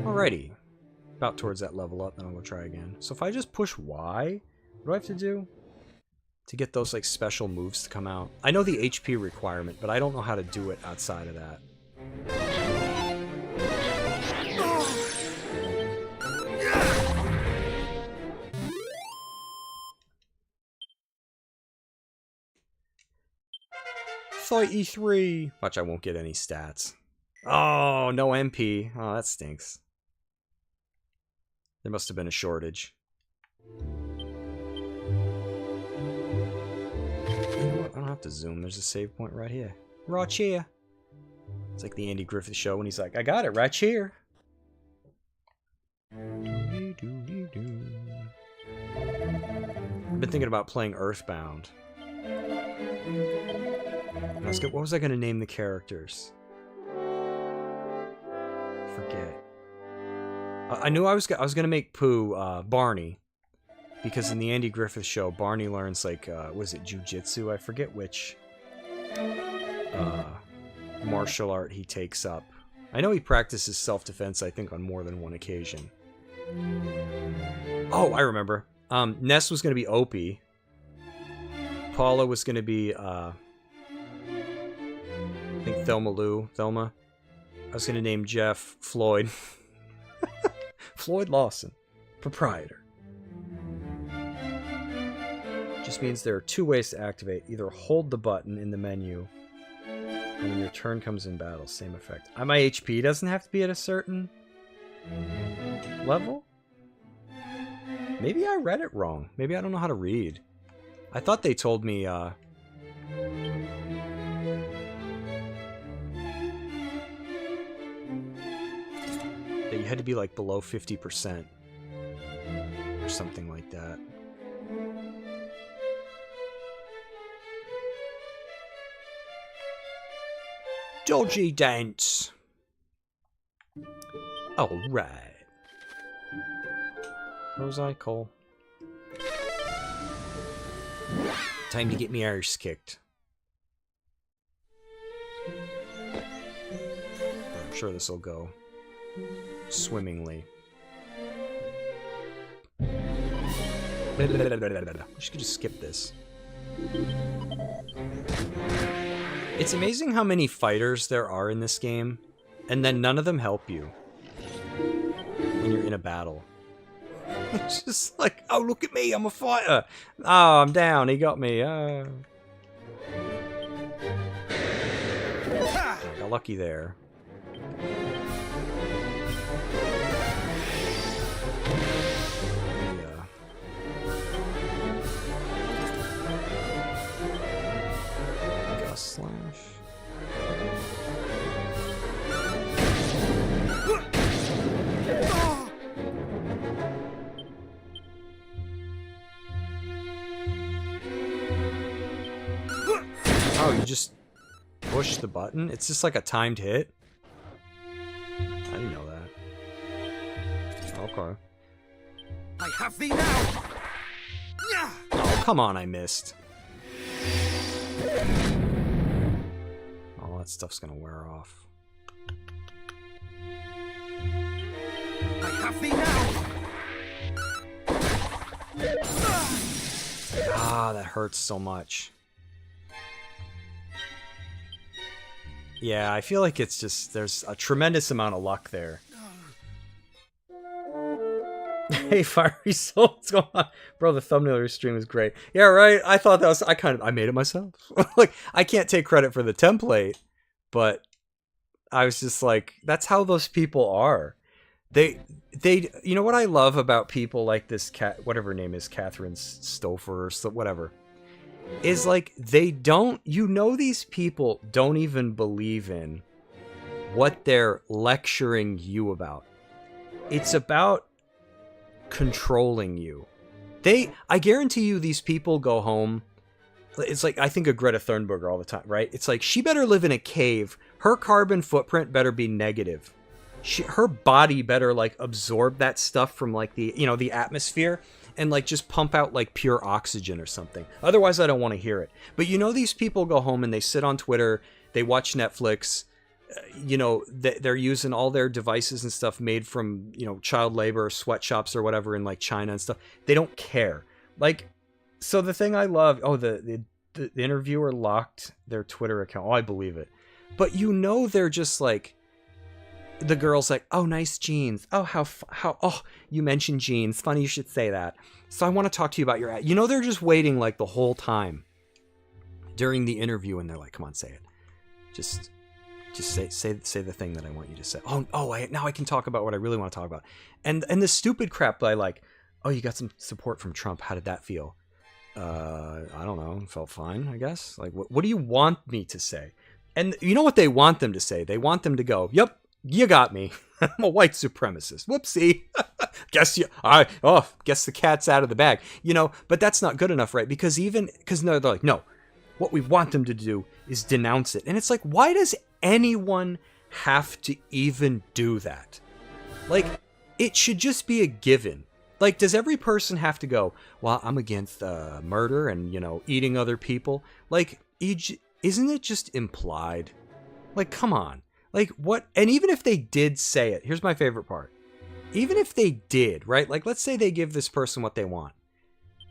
Alrighty. About towards that level up, then I'll go try again. So if I just push Y, what do I have to do to get those like special moves to come out? I know the HP requirement, but I don't know how to do it outside of that. E3. Watch, I won't get any stats. Oh, no MP. Oh, that stinks. There must have been a shortage. You know what? I don't have to zoom. There's a save point right here. Right here. It's like the Andy Griffith Show when he's like, I got it right here. I've been thinking about playing Earthbound. What was I going to name the characters? Forget. I knew I was going to make Pooh Barney, because in the Andy Griffith Show, Barney learns like was it jujitsu? I forget which martial art he takes up. I know he practices self-defense. I think on more than one occasion. Oh, I remember. Ness was going to be Opie. Paula was going to be I think Thelma. I was going to name Jeff Floyd. Floyd Lawson, proprietor. Just means there are two ways to activate. Either hold the button in the menu, and when your turn comes in battle, same effect. My HP doesn't have to be at a certain level? Maybe I read it wrong. Maybe I don't know how to read. I thought they told me, that you had to be like below 50% or something like that. Dodgy dance. All right. What was I, Cole? Time to get me arse kicked. I'm sure this will go swimmingly. We should just skip this. It's amazing how many fighters there are in this game, and then none of them help you when you're in a battle. It's just like, oh, look at me, I'm a fighter. Oh, I'm down, he got me. I got lucky there. Gust slash. Oh, you just push the button? It's just like a timed hit? I didn't know that. Okay. I have thee now! Oh, come on, I missed. Oh, that stuff's gonna wear off. I have thee now! Ah, that hurts so much. Yeah, I feel like it's just, there's a tremendous amount of luck there. Hey, Fiery Soul, what's going on? Bro, the thumbnail of your stream is great. Yeah, right? I thought that was, I made it myself. Like, I can't take credit for the template, but I was just like, that's how those people are. They, you know what I love about people like this cat, whatever her name is, Catherine Stouffer or whatever, is like, they don't, you know, these people don't even believe in what they're lecturing you about. It's about controlling you. I guarantee you these people go home. It's like, I think of Greta Thunberg all the time, right? It's like, she better live in a cave. Her carbon footprint better be negative. her body better like absorb that stuff from like the, you know, the atmosphere, and like just pump out like pure oxygen or something. Otherwise, I don't want to hear it. But you know, these people go home and they sit on Twitter, they watch Netflix, you know, they're using all their devices and stuff made from, you know, child labor, sweatshops or whatever in like China and stuff. They don't care. Like, so the thing I love, the interviewer locked their Twitter account. Oh, I believe it. But you know, they're just like, the girl's like, oh, nice jeans. Oh, oh, you mentioned jeans. Funny you should say that. So I want to talk to you about your ad. You know, they're just waiting like the whole time during the interview, and they're like, come on, say it. Just say the thing that I want you to say. Now I can talk about what I really want to talk about. And the stupid crap I like, oh, you got some support from Trump. How did that feel? I don't know. It felt fine, I guess. Like, what do you want me to say? And you know what they want them to say? They want them to go, yep, you got me. I'm a white supremacist. Whoopsie. Guess the cat's out of the bag. You know, but that's not good enough, right? Because they're like, no, what we want them to do is denounce it. And it's like, why does anyone have to even do that? Like, it should just be a given. Like, does every person have to go, well, I'm against murder and, you know, eating other people? Like, isn't it just implied? Like, come on. Like, what? And even if they did say it, here's my favorite part. Even if they did, right? Like, let's say they give this person what they want.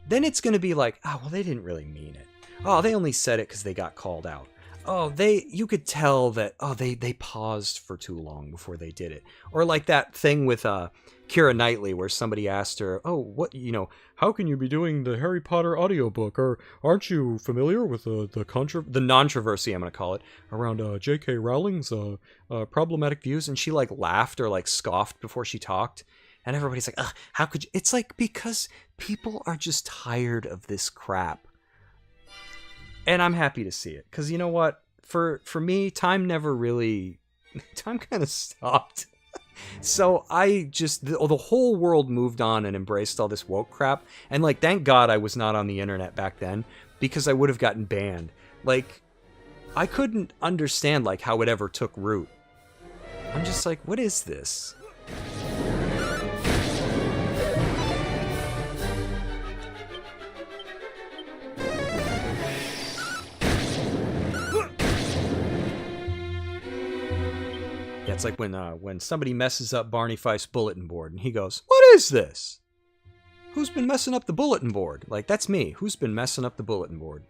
Then it's going to be like, oh, well, they didn't really mean it. Oh, they only said it because they got called out. Oh, you could tell that, oh, they paused for too long before they did it. Or like that thing with Keira Knightley where somebody asked her, oh, what, you know, how can you be doing the Harry Potter audiobook? Or aren't you familiar with the non-controversy, I'm going to call it, around J.K. Rowling's problematic views? And she like laughed or like scoffed before she talked. And everybody's like, ugh, how could you? It's like, because people are just tired of this crap. And I'm happy to see it, because you know what? For me, time kind of stopped. So I just, the whole world moved on and embraced all this woke crap. And like, thank God I was not on the internet back then, because I would have gotten banned. Like, I couldn't understand like how it ever took root. I'm just like, what is this? It's like when somebody messes up Barney Fife's bulletin board and he goes, what is this? Who's been messing up the bulletin board? Like, that's me. Who's been messing up the bulletin board?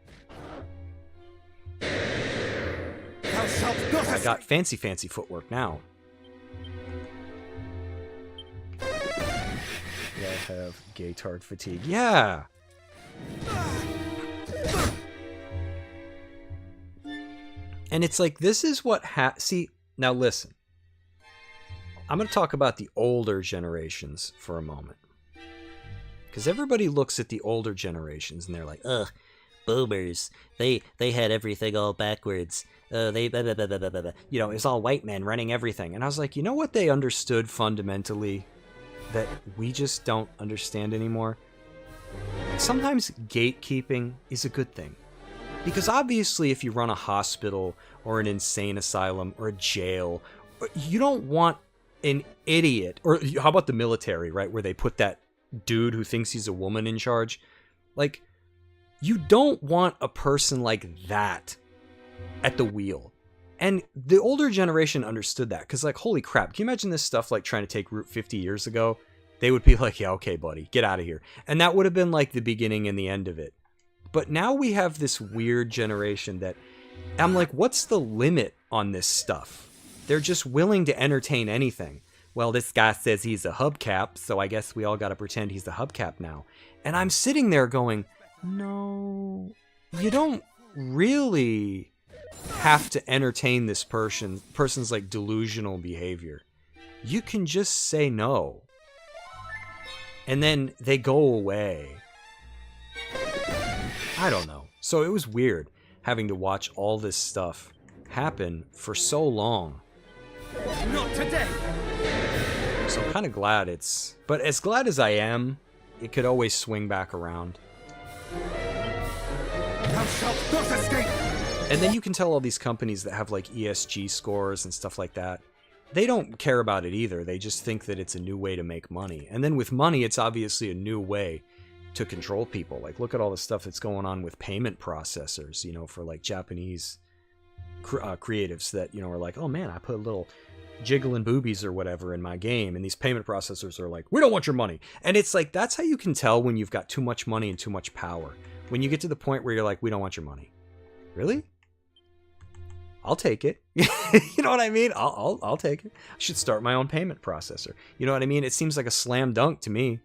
I got fancy footwork now. Yeah, I have gaytard fatigue. Yeah! And it's like, this is what see, now listen. I'm going to talk about the older generations for a moment. Because everybody looks at the older generations and they're like, ugh, boomers. They had everything all backwards. They blah, blah, blah, blah, blah, blah. You know, it's all white men running everything. And I was like, you know what they understood fundamentally that we just don't understand anymore? Sometimes gatekeeping is a good thing. Because obviously if you run a hospital or an insane asylum or a jail, you don't want an idiot, or how about the military, right, where they put that dude who thinks he's a woman in charge? Like, you don't want a person like that at the wheel. And the older generation understood that, because like, holy crap, can you imagine this stuff like trying to take root 50 years ago? They would be like, yeah, okay, buddy, get out of here. And that would have been like the beginning and the end of it. But now we have this weird generation that, I'm like, what's the limit on this stuff? They're just willing to entertain anything. Well, this guy says he's a hubcap, so I guess we all got to pretend he's a hubcap now. And I'm sitting there going, no, you don't really have to entertain this person's like delusional behavior. You can just say no. And then they go away. I don't know. So it was weird having to watch all this stuff happen for so long. Not today. So I'm kind of glad but as glad as I am, it could always swing back around. Thou shalt not escape. And then you can tell all these companies that have like ESG scores and stuff like that, they don't care about it either. They just think that it's a new way to make money. And then with money, it's obviously a new way to control people. Like, look at all the stuff that's going on with payment processors, you know, for like Japanese creatives that, you know, are like, oh man, I put a little jiggling boobies or whatever in my game, and these payment processors are like, we don't want your money. And it's like, that's how you can tell when you've got too much money and too much power. When you get to the point where you're like, we don't want your money. Really? I'll take it. You know what I mean? I'll take it. I should start my own payment processor. You know what I mean? It seems like a slam dunk to me.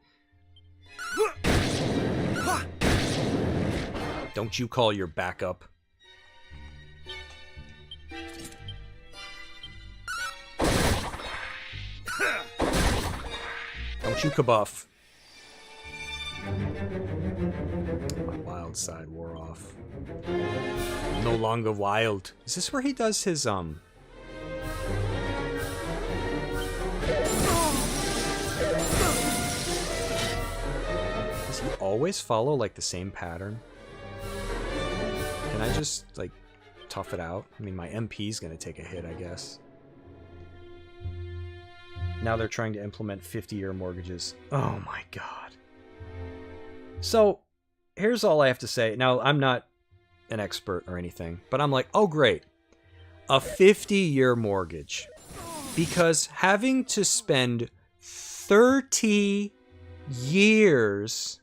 Don't you call your backup. Don't you kabuff. My wild side wore off. I'm no longer wild. Is this where he does his, Does he always follow, like, the same pattern? Can I just, like, tough it out? I mean, my MP's gonna take a hit, I guess. Now they're trying to implement 50-year mortgages. Oh my god. So, here's all I have to say. Now, I'm not an expert or anything, but I'm like, oh great. A 50-year mortgage. Because having to spend 30 years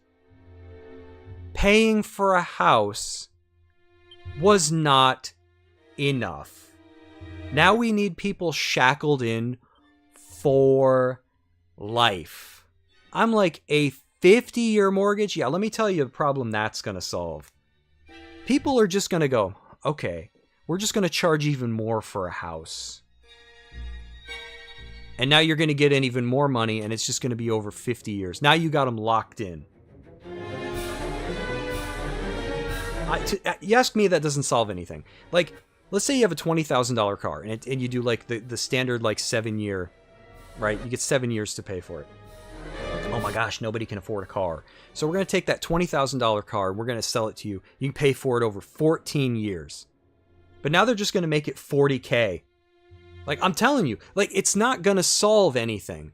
paying for a house was not enough. Now we need people shackled in for life. I'm like, a 50-year mortgage? Yeah, let me tell you the problem that's going to solve. People are just going to go, okay, we're just going to charge even more for a house. And now you're going to get in even more money, and it's just going to be over 50 years. Now you got them locked in. You ask me, that doesn't solve anything. Like, let's say you have a $20,000 car, and you do like the standard like 7-year, right? You get 7 years to pay for it. Oh my gosh, nobody can afford a car. So we're going to take that $20,000 car, and we're going to sell it to you. You can pay for it over 14 years. But now they're just going to make it $40K. Like, I'm telling you, like, it's not going to solve anything.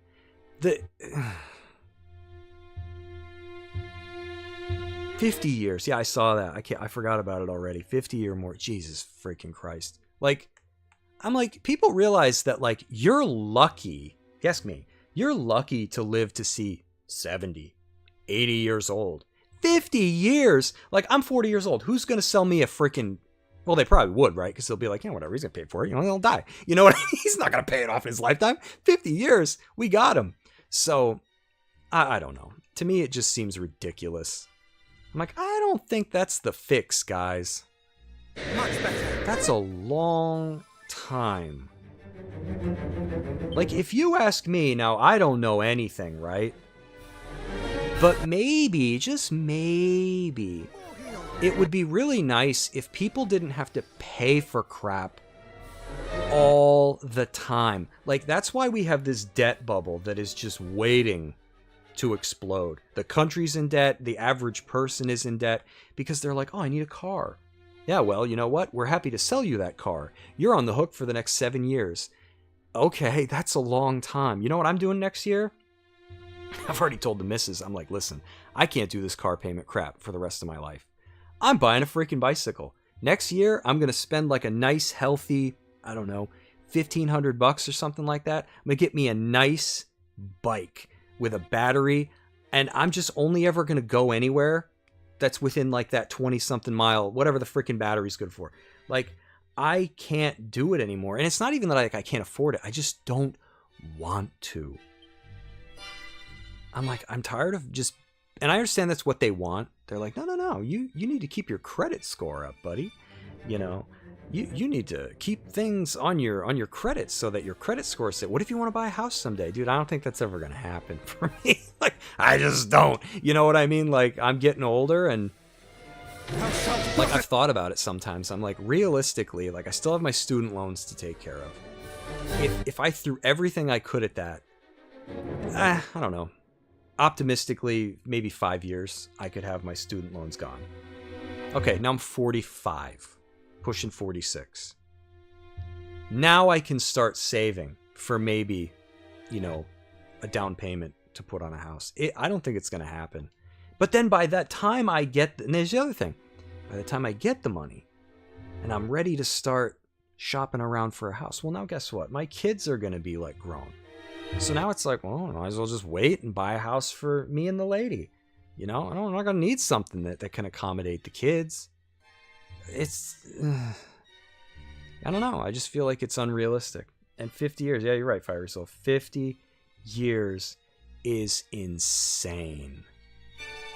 50 years. Yeah, I saw that. I forgot about it already. 50-year more. Jesus freaking Christ. Like, I'm like, people realize that, like, you're lucky. Guess me. You're lucky to live to see 70, 80 years old. 50 years? Like, I'm 40 years old. Who's going to sell me a freaking... Well, they probably would, right? Because they'll be like, yeah, whatever, he's going to pay for it. You know, he'll die. You know what I mean? He's not going to pay it off in his lifetime. 50 years, we got him. So, I don't know. To me, it just seems ridiculous. I'm like, I don't think that's the fix, guys. Much better. That's a long time. Like, if you ask me, now, I don't know anything, right? But maybe, just maybe... it would be really nice if people didn't have to pay for crap all the time. Like, that's why we have this debt bubble that is just waiting to explode. The country's in debt, the average person is in debt, because they're like, oh, I need a car. Yeah, well, you know what? We're happy to sell you that car. You're on the hook for the next 7 years. Okay, that's a long time. You know what I'm doing next year? I've already told the missus, I'm like, listen, I can't do this car payment crap for the rest of my life. I'm buying a freaking bicycle. Next year, I'm going to spend like a nice, healthy, I don't know, $1,500 or something like that. I'm going to get me a nice bike with a battery, and I'm just only ever going to go anywhere that's within like that 20-something mile, whatever the freaking battery's good for. Like, I can't do it anymore. And it's not even that I can't afford it. I just don't want to. I'm like, I'm tired of just... And I understand that's what they want. They're like, no, you need to keep your credit score up, buddy. You know, you need to keep things on your credit so that your credit score is set. What if you want to buy a house someday? Dude, I don't think that's ever going to happen for me. Like, I just don't. You know what I mean? Like, I'm getting older, and like, I've thought about it sometimes. I'm like, realistically, like, I still have my student loans to take care of. If I threw everything I could at that, I don't know. Optimistically, maybe 5 years, I could have my student loans gone. Okay, now I'm 45, pushing 46. Now I can start saving. for maybe, you know, a down payment to put on a house. I don't think it's going to happen. But then by that time I get, and there's the other thing, by the time I get the money and I'm ready to start shopping around for a house, well, now guess what? My kids are going to be like grown. So now it's like, well, I might as well just wait and buy a house for me and the lady. You know, I'm not going to need something that can accommodate the kids. It's, I don't know. I just feel like it's unrealistic. And 50 years, yeah, you're right, Fiery Soul. 50 years is insane.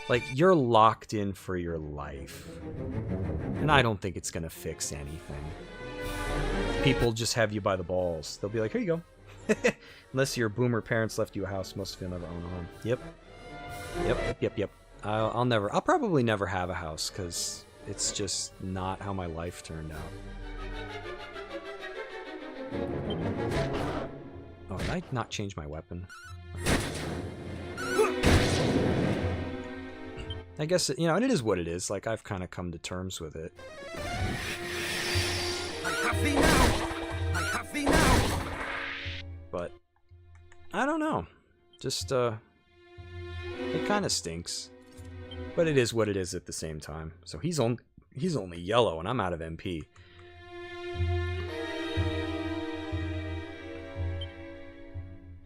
Like, you're locked in for your life. And I don't think it's going to fix anything. People just have you by the balls. They'll be like, here you go. Unless your boomer parents left you a house, most of you never own a home. Yep. I'll probably never have a house, because it's just not how my life turned out. Oh, did I not change my weapon? I guess, you know, and it is what it is. Like, I've kind of come to terms with it. I have thee now! I have thee now! But, I don't know. Just, it kind of stinks. But it is what it is at the same time. So he's only yellow, and I'm out of MP.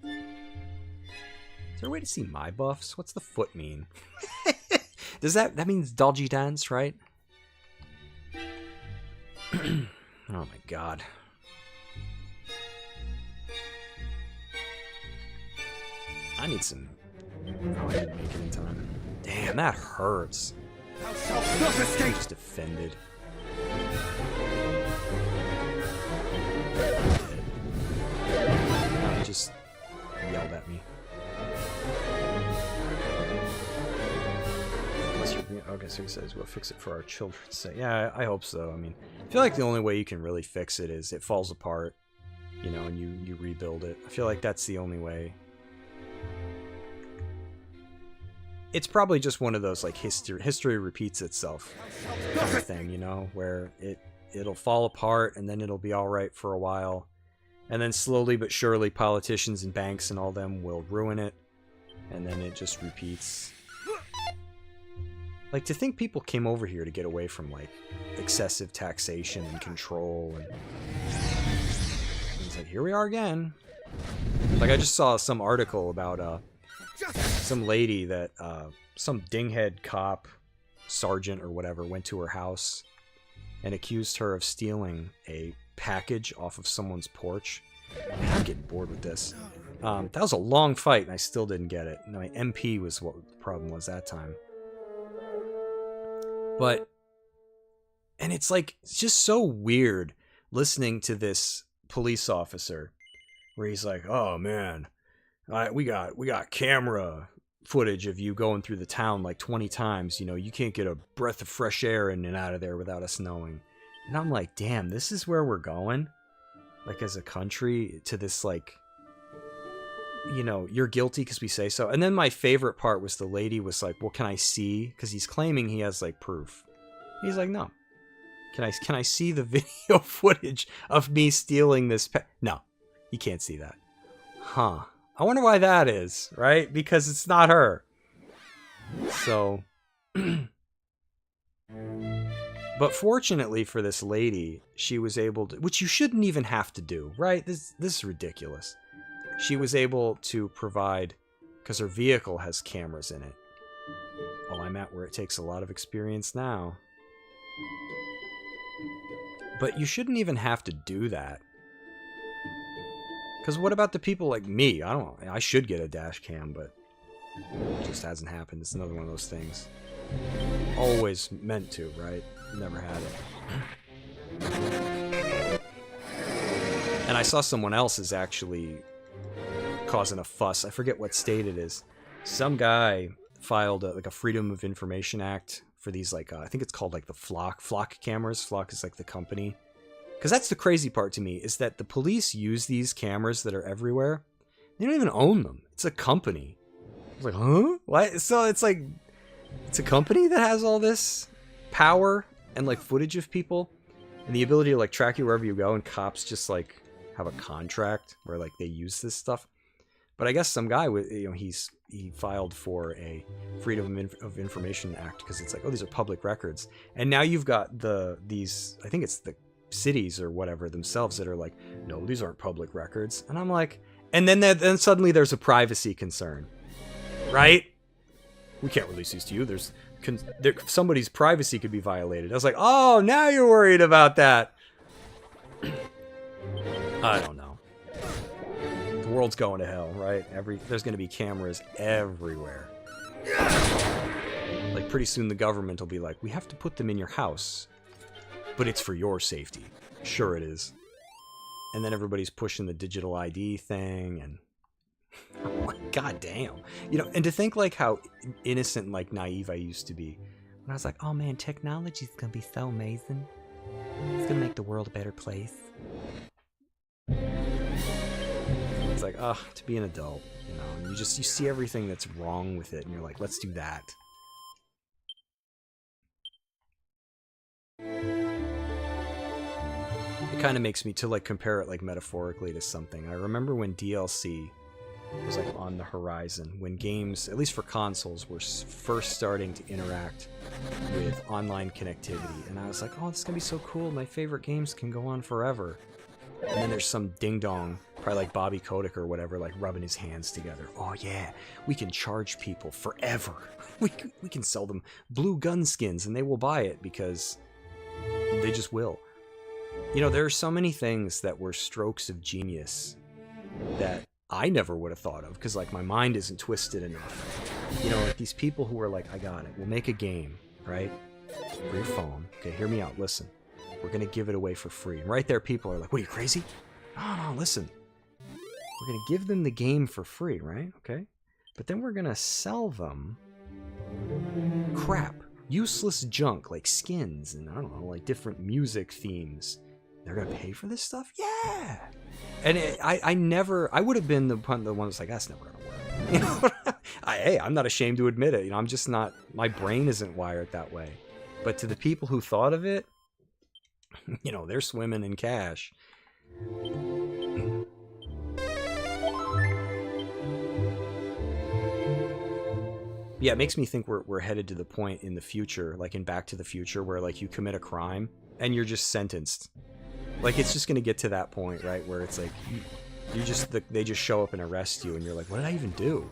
Is there a way to see my buffs? What's the foot mean? Does that means dodgy dance, right? Oh my god. I need some... Oh, I didn't make it in time. Damn, that hurts. Thou shalt not escape! Just offended. No, he just yelled at me. Unless you're being... Okay, so he says, we'll fix it for our children's sake. Yeah, I hope so. I mean, I feel like the only way you can really fix it is it falls apart, you know, and you rebuild it. I feel like that's the only way. It's probably just one of those, like, history repeats itself kind of thing, you know, where it'll fall apart and then it'll be all right for a while, and then slowly but surely politicians and banks and all them will ruin it, and then it just repeats. Like, to think people came over here to get away from, like, excessive taxation and control, and it's like, here we are again. Like, I just saw some article about some lady that some dinghead cop, sergeant or whatever, went to her house and accused her of stealing a package off of someone's porch. Man, I'm getting bored with this. That was a long fight and I still didn't get it. My MP was what the problem was that time. But, and it's like, it's just so weird listening to this police officer where he's like, oh man, we got camera footage of you going through the town like 20 times. You know, you can't get a breath of fresh air in and out of there without us knowing. And I'm like, damn, this is where we're going? Like, as a country, to this, like, you know, you're guilty because we say so. And then my favorite part was the lady was like, well, can I see? Because he's claiming he has, like, proof. He's like, no. Can I see the video footage of me stealing this No, you can't see that. Huh. I wonder why that is, right? Because it's not her. So... But fortunately for this lady, she was able to... Which you shouldn't even have to do, right? This is ridiculous. She was able to provide... Because her vehicle has cameras in it. Oh, I'm at where it takes a lot of experience now. But you shouldn't even have to do that. Because what about the people like me? I don't know. I should get a dash cam, but it just hasn't happened. It's another one of those things. Always meant to, right? Never had it. And I saw someone else is actually causing a fuss. I forget what state it is. Some guy filed like a Freedom of Information Act for these, like, I think it's called like the Flock cameras. Flock is like the company. Because that's the crazy part to me, is that the police use these cameras that are everywhere. They don't even own them. It's a company. I was like, huh? What? So it's like, it's a company that has all this power and, like, footage of people and the ability to, like, track you wherever you go, and cops just, like, have a contract where like they use this stuff. But I guess some guy, he filed for a Freedom of Information Act because it's like, oh, these are public records. And now you've got these, I think it's the cities or whatever themselves that are like, no, these aren't public records. And I'm like, and then suddenly there's a privacy concern, right? We can't release these to you. Somebody's privacy could be violated. I was like, oh, now you're worried about that. I don't know. The world's going to hell, right? There's going to be cameras everywhere. Like, pretty soon the government will be like, we have to put them in your house, but it's for your safety. Sure it is. And then everybody's pushing the digital ID thing, and oh my god damn. You know, and to think like how innocent and like naive I used to be when I was like, oh man, technology's gonna be so amazing. It's gonna make the world a better place. It's like, to be an adult, you know, and you see everything that's wrong with it, and you're like, let's do that. It kind of makes me to like compare it like metaphorically to something. I remember when DLC was like on the horizon, when games, at least for consoles, were first starting to interact with online connectivity, and I was like, oh, this is gonna be so cool, my favorite games can go on forever. And then there's some ding-dong, probably like Bobby Kotick or whatever, like rubbing his hands together. Oh yeah, we can charge people forever. We can sell them blue gun skins and they will buy it because they just will. You know, there are so many things that were strokes of genius that I never would have thought of because like my mind isn't twisted enough. You know, like these people who are like, I got it, we'll make a game, right? For your phone. Okay, hear me out, listen. We're gonna give it away for free. And right there people are like, what, are you crazy? No, listen. We're gonna give them the game for free, right? Okay. But then we're gonna sell them crap. Useless junk like skins and I don't know, like different music themes. They're gonna pay for this stuff? Yeah! And I would have been the one that's like, that's never gonna work. You know? Hey, I'm not ashamed to admit it. You know, I'm just not, my brain isn't wired that way. But to the people who thought of it, you know, they're swimming in cash. Yeah, it makes me think we're headed to the point in the future, like in Back to the Future, where like you commit a crime and you're just sentenced. Like it's just gonna get to that point, right, where it's like they just show up and arrest you, and you're like, what did I even do?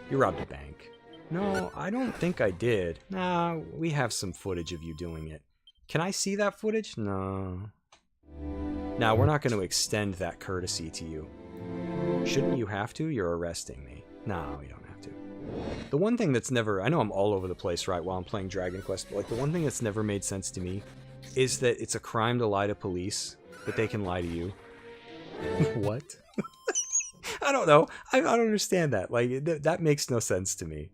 You robbed a bank. No, I don't think I did. Nah, we have some footage of you doing it. Can I see that footage? No. Now, we're not going to extend that courtesy to you. Shouldn't you have to? You're arresting me. No, we don't have to. The one thing that's never... I know I'm all over the place, right, while I'm playing Dragon Quest, but like the one thing that's never made sense to me is that it's a crime to lie to police, but they can lie to you. What? I don't know. I don't understand that. Like, that makes no sense to me.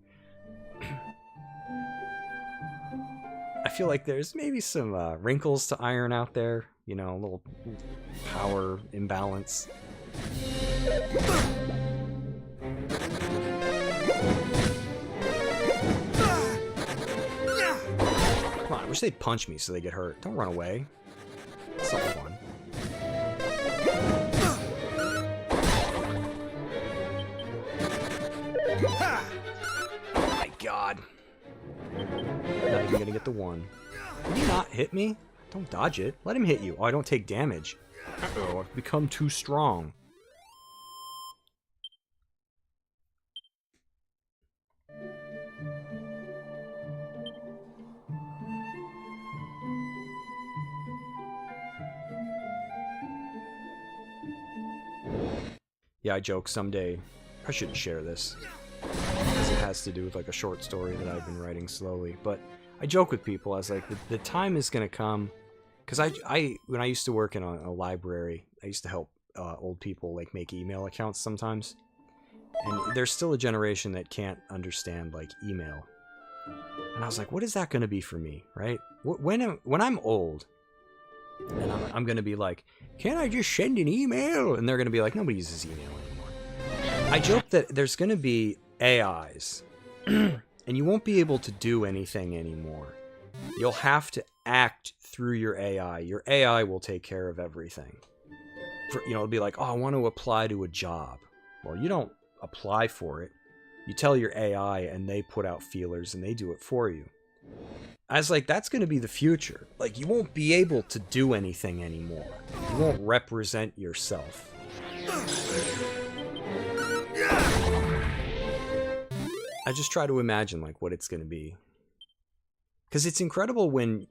I feel like there's maybe some wrinkles to iron out there. You know, a little power imbalance. Come on, I wish they'd punch me so they get hurt. Don't run away. It's not fun. Oh my god. Not even gonna get the one. Did he not hit me? Don't dodge it. Let him hit you. Oh, I don't take damage. Uh-oh, I've become too strong. Yeah, I joke someday. I shouldn't share this, because it has to do with like a short story that I've been writing slowly. But I joke with people. I was like, the time is gonna come, because when I used to work in a library, I used to help old people like make email accounts sometimes, and there's still a generation that can't understand like email. And I was like, what is that gonna be for me, right? When I'm old, and I'm gonna be like, can't I just send an email? And they're gonna be like, nobody uses email anymore. I joke that there's gonna be AIs, and you won't be able to do anything anymore. You'll have to act through your AI. Your AI will take care of everything. you know, it'll be like, oh, I want to apply to a job. Well, you don't apply for it. You tell your AI and they put out feelers and they do it for you. I was like, that's going to be the future. Like, you won't be able to do anything anymore. You won't represent yourself. I just try to imagine, like, what it's going to be. Because it's incredible when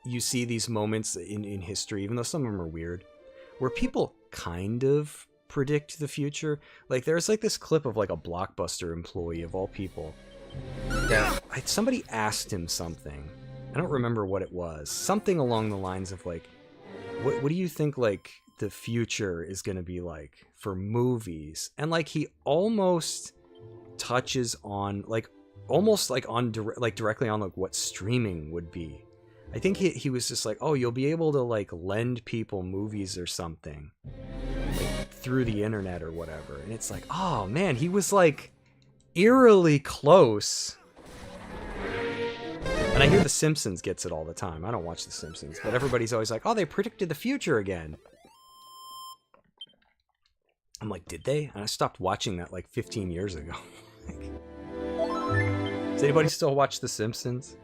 you see these moments in history, even though some of them are weird, where people kind of predict the future. Like, there's, like, this clip of, like, a Blockbuster employee, of all people, that somebody asked him something. I don't remember what it was. Something along the lines of, like, what do you think, like, the future is going to be like for movies? And, like, he almost touches on, like, almost, like, on directly on, like, what streaming would be. I think he was just like, oh, you'll be able to, like, lend people movies or something, like, through the internet or whatever. And it's like, oh, man, he was, like, eerily close. And I hear The Simpsons gets it all the time. I don't watch The Simpsons, but everybody's always like, oh, they predicted the future again. I'm like, did they? And I stopped watching that like 15 years ago. Does anybody still watch The Simpsons?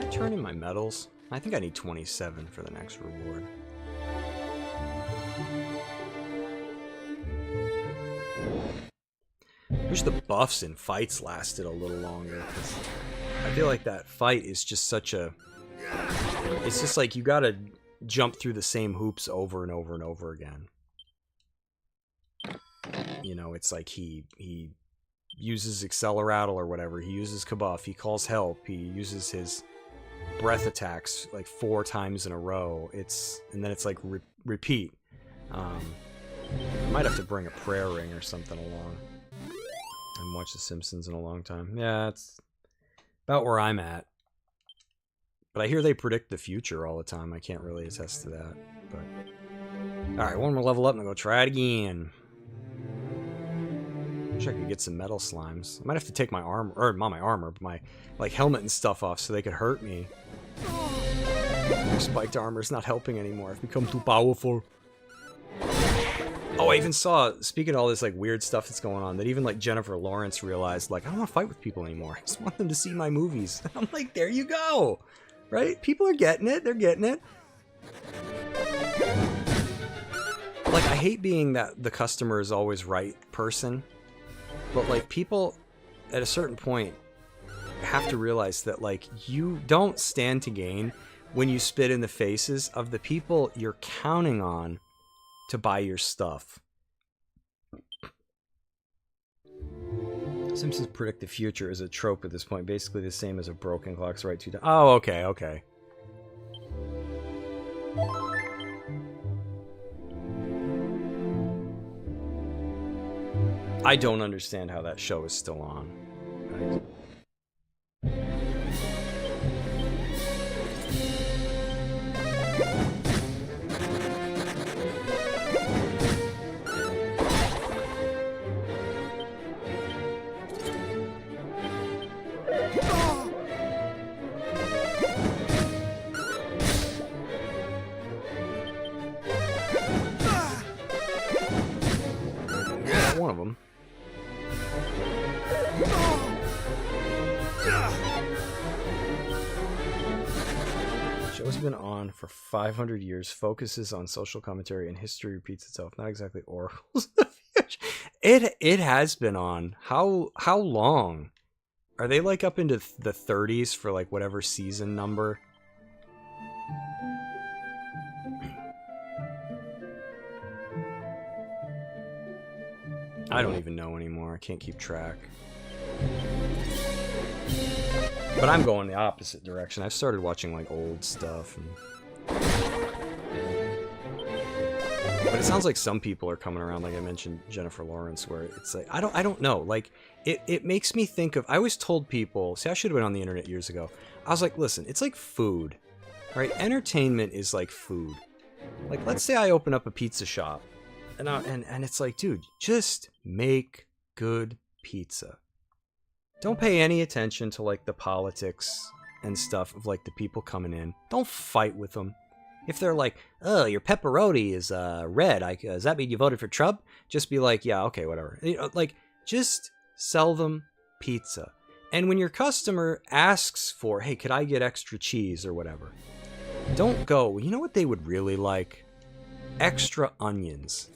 Turn in my medals. I think I need 27 for the next reward. I wish the buffs in fights lasted a little longer, because I feel like that fight is just such a... It's just like you gotta jump through the same hoops over and over and over again. You know, it's like he uses Accelerattle or whatever, he uses Kabuff, he calls help, he uses his breath attacks like 4 times in a row. And then it's like repeat. I might have to bring a prayer ring or something along. I haven't watched The Simpsons in a long time. Yeah, it's about where I'm at. But I hear they predict the future all the time. I can't really attest to that. But alright, one more level up and I'll go try it again. Wish I could get some metal slimes. I might have to take my armor, or not my armor, but my like helmet and stuff off so they could hurt me. My spiked armor's not helping anymore. I've become too powerful. Oh, I even saw, speaking of all this like weird stuff that's going on, that even like Jennifer Lawrence realized, like, I don't want to fight with people anymore. I just want them to see my movies. I'm like, there you go. Right? People are getting it. They're getting it. Like, I hate being that the customer is always right person. But, like, people, at a certain point, have to realize that, like, you don't stand to gain when you spit in the faces of the people you're counting on to buy your stuff. Simpsons predict the future is a trope at this point. Basically the same as a broken clock's right 2 times. Oh, okay, okay. I don't understand how that show is still on. One of them. Show's been on for 500 years, focuses on social commentary, and history repeats itself. Not exactly oracles of the future. It has been on. How long? Are they like up into the 30s for like whatever season number? I don't even know anymore. I can't keep track. But I'm going the opposite direction. I've started watching like old stuff. But But it sounds like some people are coming around, like I mentioned Jennifer Lawrence, where it's like, I don't know. Like, it makes me think of, I always told people, see, I should have been on the internet years ago. I was like, listen, it's like food, right? Entertainment is like food. Like, let's say I open up a pizza shop, and it's like, dude, just make good pizza. Don't pay any attention to, like, the politics and stuff of, like, the people coming in. Don't fight with them. If they're like, oh, your pepperoni is red, does that mean you voted for Trump? Just be like, yeah, okay, whatever. You know, like, just sell them pizza. And when your customer asks for, hey, could I get extra cheese or whatever, don't go, you know what they would really like? Extra onions.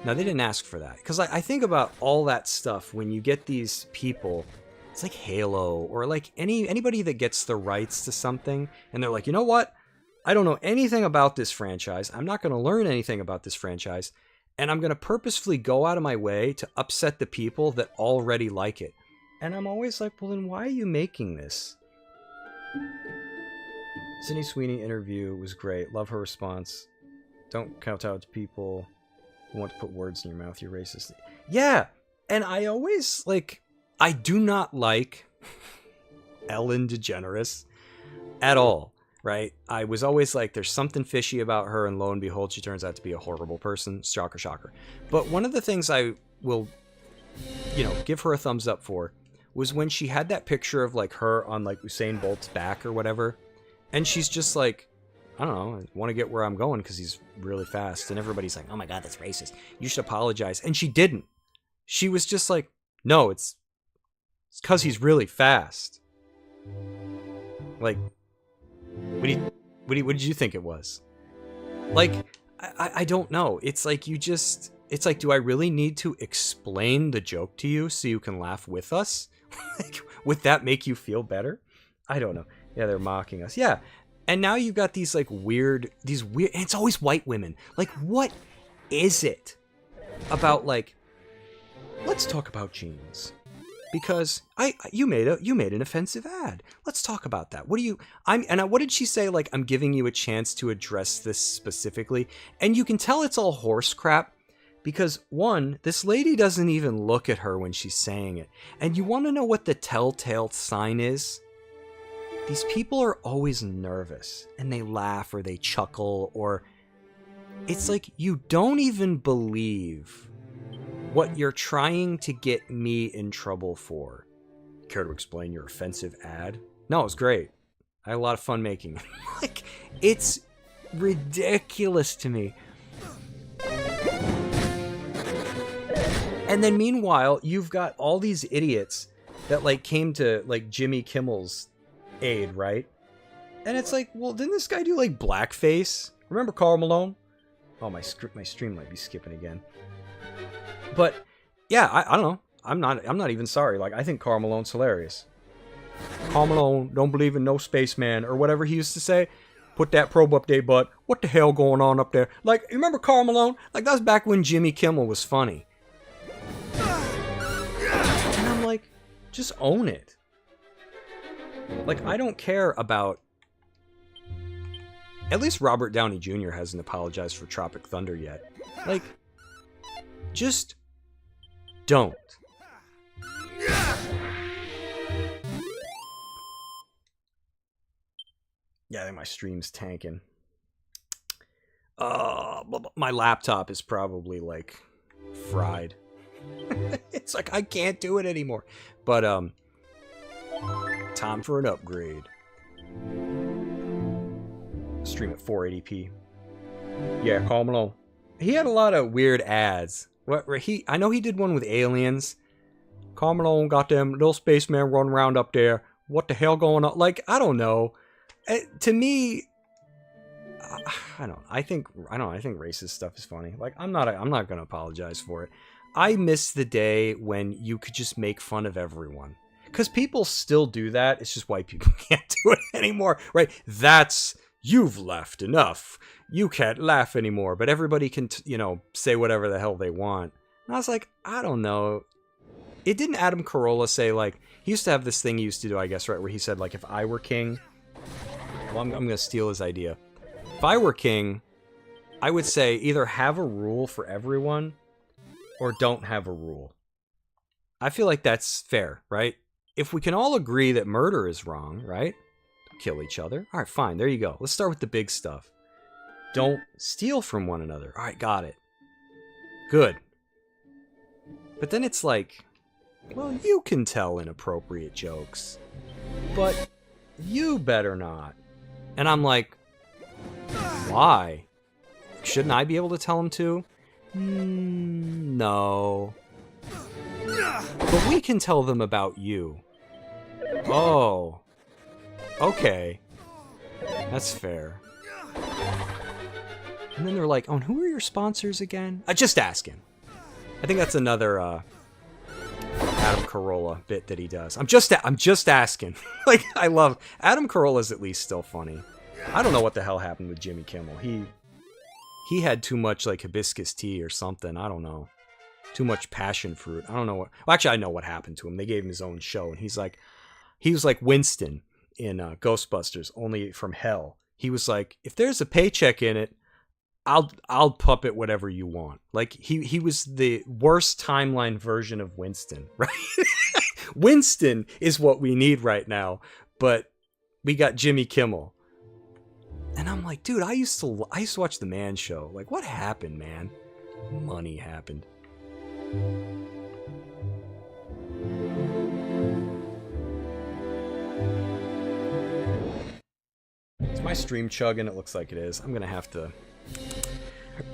Now, they didn't ask for that. Because I think about all that stuff when you get these people, it's like Halo, or like anybody that gets the rights to something, and they're like, you know what? I don't know anything about this franchise. I'm not going to learn anything about this franchise. And I'm going to purposefully go out of my way to upset the people that already like it. And I'm always like, well, then why are you making this? Sydney Sweeney interview was great. Love her response. Don't count out to people who want to put words in your mouth. You're racist. Yeah. And I always, like, I do not like Ellen DeGeneres at all. Right? I was always like, there's something fishy about her, and lo and behold, she turns out to be a horrible person. Shocker, shocker. But one of the things I will, give her a thumbs up for was when she had that picture of, like, her on, like, Usain Bolt's back or whatever. And she's just like, I don't know, I want to get where I'm going because he's really fast. And everybody's like, oh my God, that's racist. You should apologize. And she didn't. She was just like, no, it's because he's really fast. Like, what did you think it was? Like, I don't know. It's like it's like, do I really need to explain the joke to you so you can laugh with us? Like, would that make you feel better? I don't know. Yeah, they're mocking us. Yeah. And now you've got these weird, and it's always white women. Like, what is it about, like, let's talk about jeans. Because you made an offensive ad. Let's talk about that. What did she say? Like, I'm giving you a chance to address this specifically. And you can tell it's all horse crap because, one, this lady doesn't even look at her when she's saying it. And you want to know what the telltale sign is? These people are always nervous and they laugh or they chuckle, or it's like you don't even believe what you're trying to get me in trouble for. Care to explain your offensive ad? No, it was great. I had a lot of fun making it. Like, it's ridiculous to me. And then meanwhile, you've got all these idiots that, like, came to, like, Jimmy Kimmel's aid, right? And it's like, well, didn't this guy do, like, blackface? Remember Karl Malone? Oh, my stream might be skipping again. But yeah, I don't know. I'm not even sorry. Like, I think Karl Malone's hilarious. Karl Malone don't believe in no spaceman or whatever he used to say. Put that probe up there, bud. What the hell going on up there? Like, you remember Karl Malone? Like, that was back when Jimmy Kimmel was funny. And I'm like, just own it. Like, I don't care about... At least Robert Downey Jr. hasn't apologized for Tropic Thunder yet. Like, just don't. Yeah, I think my stream's tanking. My laptop is probably, like, fried. It's like, I can't do it anymore. But, time for an upgrade. Stream at 480p. Yeah, Karl Malone. He had a lot of weird ads. I know he did one with aliens. Karl Malone got them little spaceman running around up there. What the hell going on? Like, I don't know. To me, I think racist stuff is funny. Like, I'm not gonna apologize for it. I miss the day when you could just make fun of everyone. Because people still do that. It's just white people can't do it anymore, right? You've laughed enough. You can't laugh anymore. But everybody can, say whatever the hell they want. And I was like, I don't know. It didn't Adam Carolla say, like, he used to have this thing he used to do, I guess, right, where he said, like, if I were king, well, I'm going to steal his idea. If I were king, I would say either have a rule for everyone or don't have a rule. I feel like that's fair, right? If we can all agree that murder is wrong, right? Don't kill each other. All right, fine. There you go. Let's start with the big stuff. Don't steal from one another. All right, got it. Good. But then it's like, well, you can tell inappropriate jokes, but you better not. And I'm like, why? Shouldn't I be able to tell him to? No. But we can tell them about you. Oh. Okay. That's fair. And then they're like, oh, and who are your sponsors again? Just asking. I think that's another Adam Carolla bit that he does. I'm just asking. Like, I love Adam Carolla's at least still funny. I don't know what the hell happened with Jimmy Kimmel. He had too much like hibiscus tea or something. I don't know. Too much passion fruit. I don't know what. Well, actually, I know what happened to him. They gave him his own show, and he was like Winston in Ghostbusters, only from hell. He was like, if there's a paycheck in it, I'll puppet whatever you want. Like he was the worst timeline version of Winston, right? Winston is what we need right now, but we got Jimmy Kimmel. And I'm like, dude, I used to watch The Man Show. Like, what happened, man? Money happened. Is my stream chugging? It looks like it is. I'm gonna have to.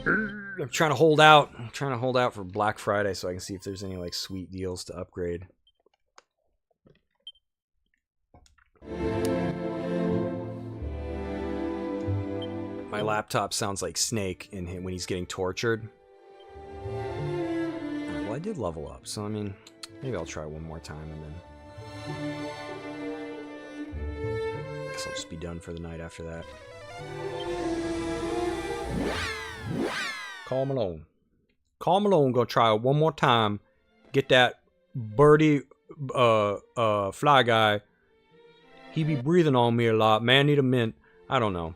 I'm trying to hold out. I'm trying to hold out for Black Friday so I can see if there's any like sweet deals to upgrade. My laptop sounds like Snake in him when he's getting tortured. Right, well, I did level up, so I mean, maybe I'll try one more time and then guess I'll just be done for the night after that. Carl Malone. Carl Malone gonna try it one more time. Get that birdie fly guy. He be breathing on me a lot. Man, need a mint. I don't know.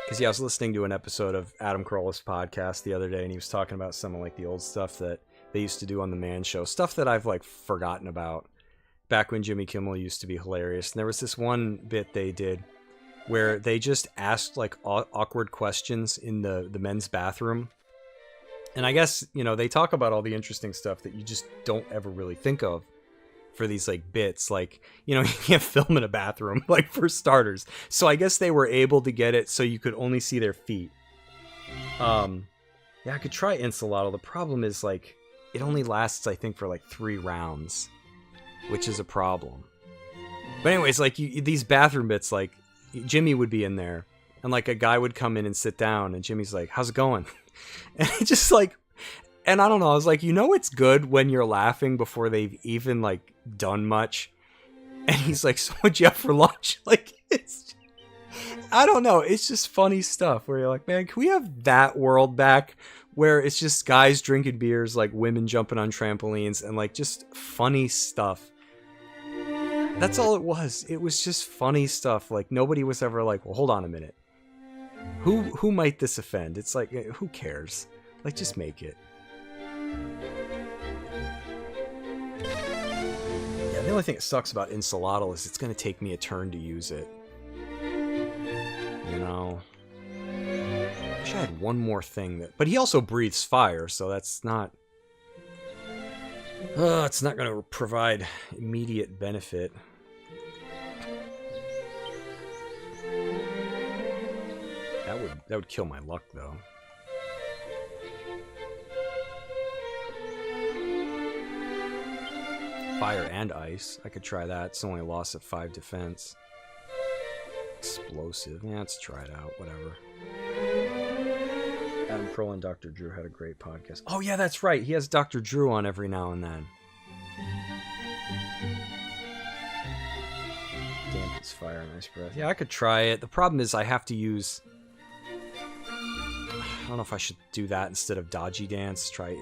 Because yeah, I was listening to an episode of Adam Carolla's podcast the other day, and he was talking about some of like the old stuff that they used to do on the Man Show, stuff that I've like forgotten about back when Jimmy Kimmel used to be hilarious. And there was this one bit they did where they just asked like awkward questions in the men's bathroom. And I guess, you know, they talk about all the interesting stuff that you just don't ever really think of for these like bits. Like, you know, you can't film in a bathroom, like for starters. So I guess they were able to get it so you could only see their feet. Yeah, I could try Insulattle. The problem is like it only lasts, I think, for like 3 rounds, which is a problem. But anyways, like these bathroom bits, like Jimmy would be in there and like a guy would come in and sit down and Jimmy's like, how's it going? And it just like, and I don't know, I was like, you know, it's good when you're laughing before they've even like done much. And he's like, so what'd you have for lunch? Like, it's, I don't know, it's just funny stuff where you're like, man, can we have that world back where it's just guys drinking beers, like women jumping on trampolines and like just funny stuff. That's all it was. It was just funny stuff. Like nobody was ever like, well, hold on a minute. Who might this offend? It's like, who cares? Like, just make it. Yeah, the only thing that sucks about Insulattle is it's going to take me a turn to use it. You know? I wish I had one more thing that... But he also breathes fire, so that's not... it's not going to provide immediate benefit. That would kill my luck, though. Fire and ice. I could try that. It's only a loss of 5 defense. Explosive. Yeah, let's try it out. Whatever. Adam Carolla and Dr. Drew had a great podcast. Oh, yeah, that's right. He has Dr. Drew on every now and then. Dampens fire and ice breath. Yeah, I could try it. The problem is I have to use... I don't know if I should do that instead of Dodgy Dance. Try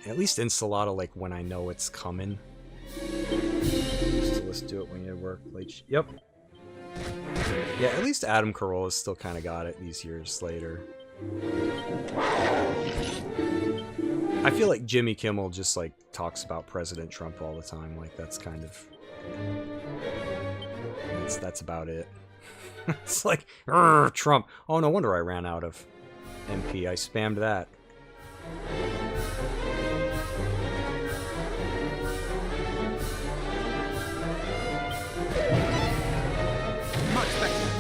at least Insulattle, like when I know it's coming. So let's do it when you work late. Yep. Yeah, at least Adam Carolla's still kind of got it these years later. I feel like Jimmy Kimmel just like talks about President Trump all the time. Like that's kind of that's about it. It's like Trump. Oh, no wonder I ran out of MP. I spammed that. Much better.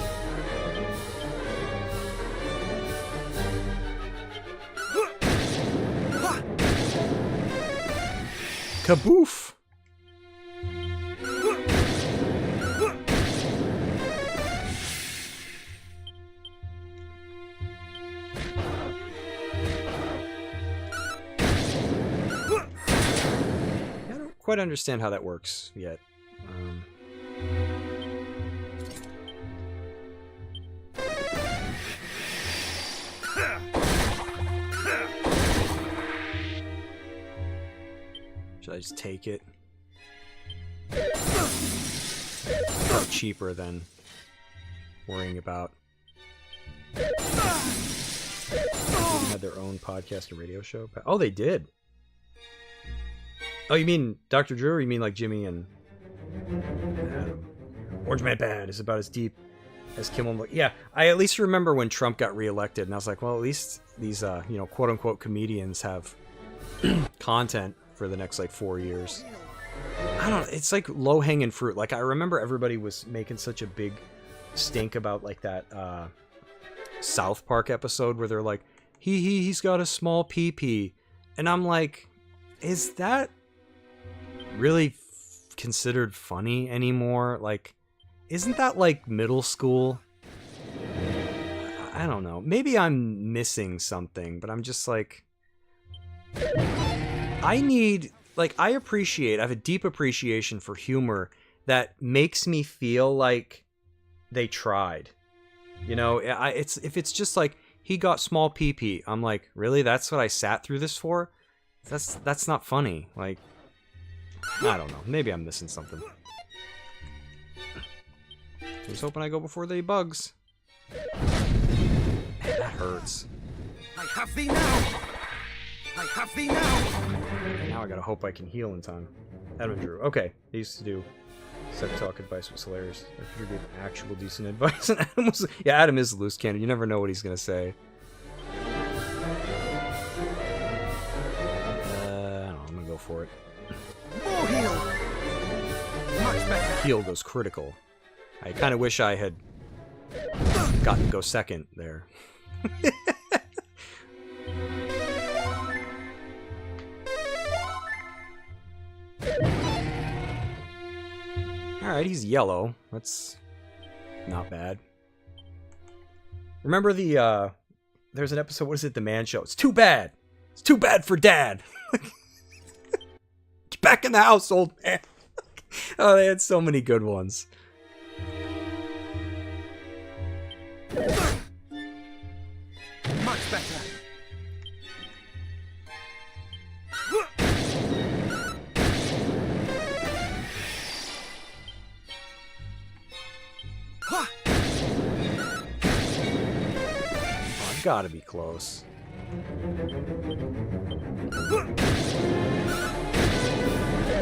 Kaboof! I don't quite understand how that works yet. Should I just take it? It's cheaper than worrying about. They had their own podcast and radio show. Oh, they did. Oh, you mean Dr. Drew? Or you mean like Jimmy and Adam? Orange Man Band is about as deep as Kimmel. Yeah, I at least remember when Trump got reelected, and I was like, well, at least these, you know, quote unquote comedians have content for the next like 4 years. I don't know, it's like low hanging fruit. Like I remember everybody was making such a big stink about like that South Park episode where they're like, he's got a small pee-pee, and I'm like, is that really considered funny anymore? Like, isn't that like middle school? I don't know, maybe I'm missing something, but I'm just like, I need, like, I have a deep appreciation for humor that makes me feel like they tried. You know, if it's just like, he got small pee-pee, I'm like, really? That's what I sat through this for? That's not funny. Like, I don't know. Maybe I'm missing something. Just hoping I go before the bugs. Man, that hurts. I have thee now! I have thee now! And now I gotta hope I can heal in time. Adam Drew. Okay, he used to do Sex Talk advice was hilarious. I figured he gave actual decent advice. And Adam was, yeah, Adam is a loose cannon. You never know what he's gonna say. I don't know, I'm gonna go for it. More heal! Much better! Heal goes critical. I kind of wish I had gotten to go second there. Alright, he's yellow. That's not bad. Remember the, there's an episode, what is it, The Man Show? It's too bad! It's too bad for Dad! Get back in the house, old man! Oh, they had so many good ones. Much better! Gotta be close.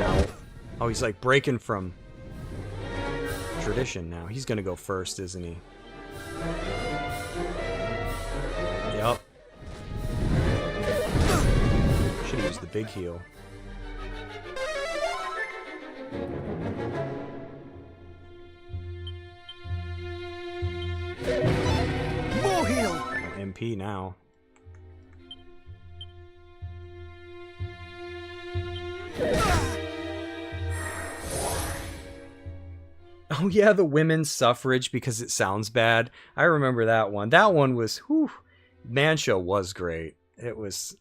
Ow. Oh, he's like breaking from tradition now. He's gonna go first, isn't he? Yup. Should have used the big heal. More heal! MP now. Oh yeah, the women's suffrage because it sounds bad. I remember that one. That one was, whew, Man Show was great. It was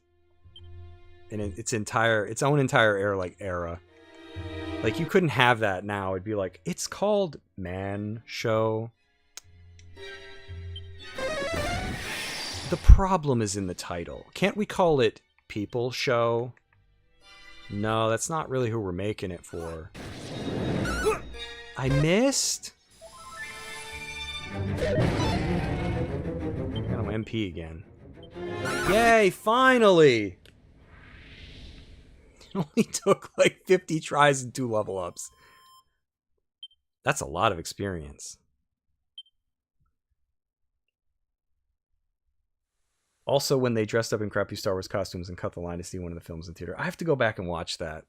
in its own entire era. Like you couldn't have that now. It'd be like, it's called Man Show. The problem is in the title. Can't we call it People Show? No, that's not really who we're making it for. I missed? Got an MP again. Yay, finally! It only took like 50 tries and 2 level ups. That's a lot of experience. Also, when they dressed up in crappy Star Wars costumes and cut the line to see one of the films in theater. I have to go back and watch that.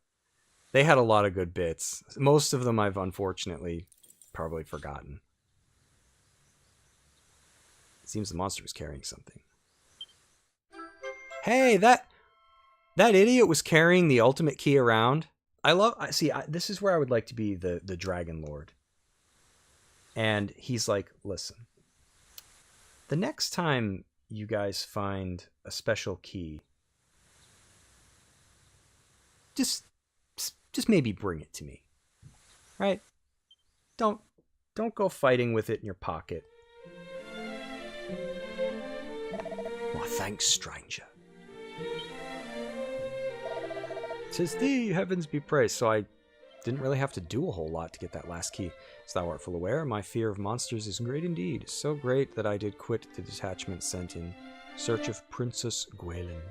They had a lot of good bits. Most of them I've unfortunately probably forgotten. It seems the monster is carrying something. Hey, that idiot was carrying the ultimate key around. This is where I would like to be the Dragon Lord. And he's like, listen, the next time you guys find a special key, just maybe bring it to me, right? Don't go fighting with it in your pocket. Well, thanks, stranger. 'Tis thee, heavens be praised. So I didn't really have to do a whole lot to get that last key. As thou art full aware, my fear of monsters is great indeed, so great that I did quit the detachment sent in search of Princess Gwaelin.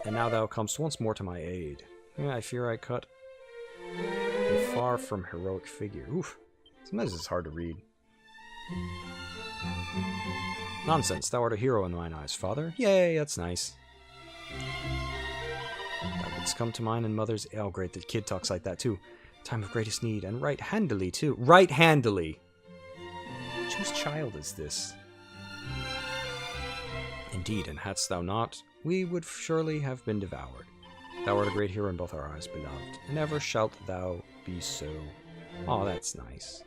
And now thou comest once more to my aid. Yeah, I fear I cut a far from heroic figure. Oof. Sometimes it's hard to read. Nonsense, thou art a hero in mine eyes, father. Yay, that's nice. Thou wouldst come to mine and mother's... Oh, great, the kid talks like that, too. Time of greatest need, and right-handedly, too. Right-handedly! Whose child is this? Indeed, and hadst thou not, we would surely have been devoured. Thou art a great hero in both our eyes, beloved, and ever shalt thou be so. Oh, that's nice.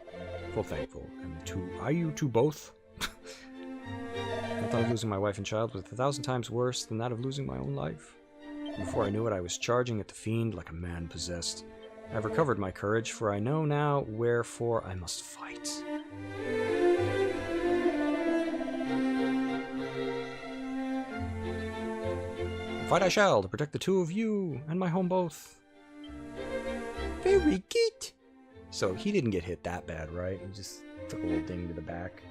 Full thankful. And are you two both? The thought of losing my wife and child was 1,000 times worse than that of losing my own life. Before I knew it, I was charging at the fiend like a man possessed. I have recovered my courage, for I know now wherefore I must fight. Fight I shall, to protect the two of you, and my home both. Very good. So he didn't get hit that bad, right? He just took a little ding to the back.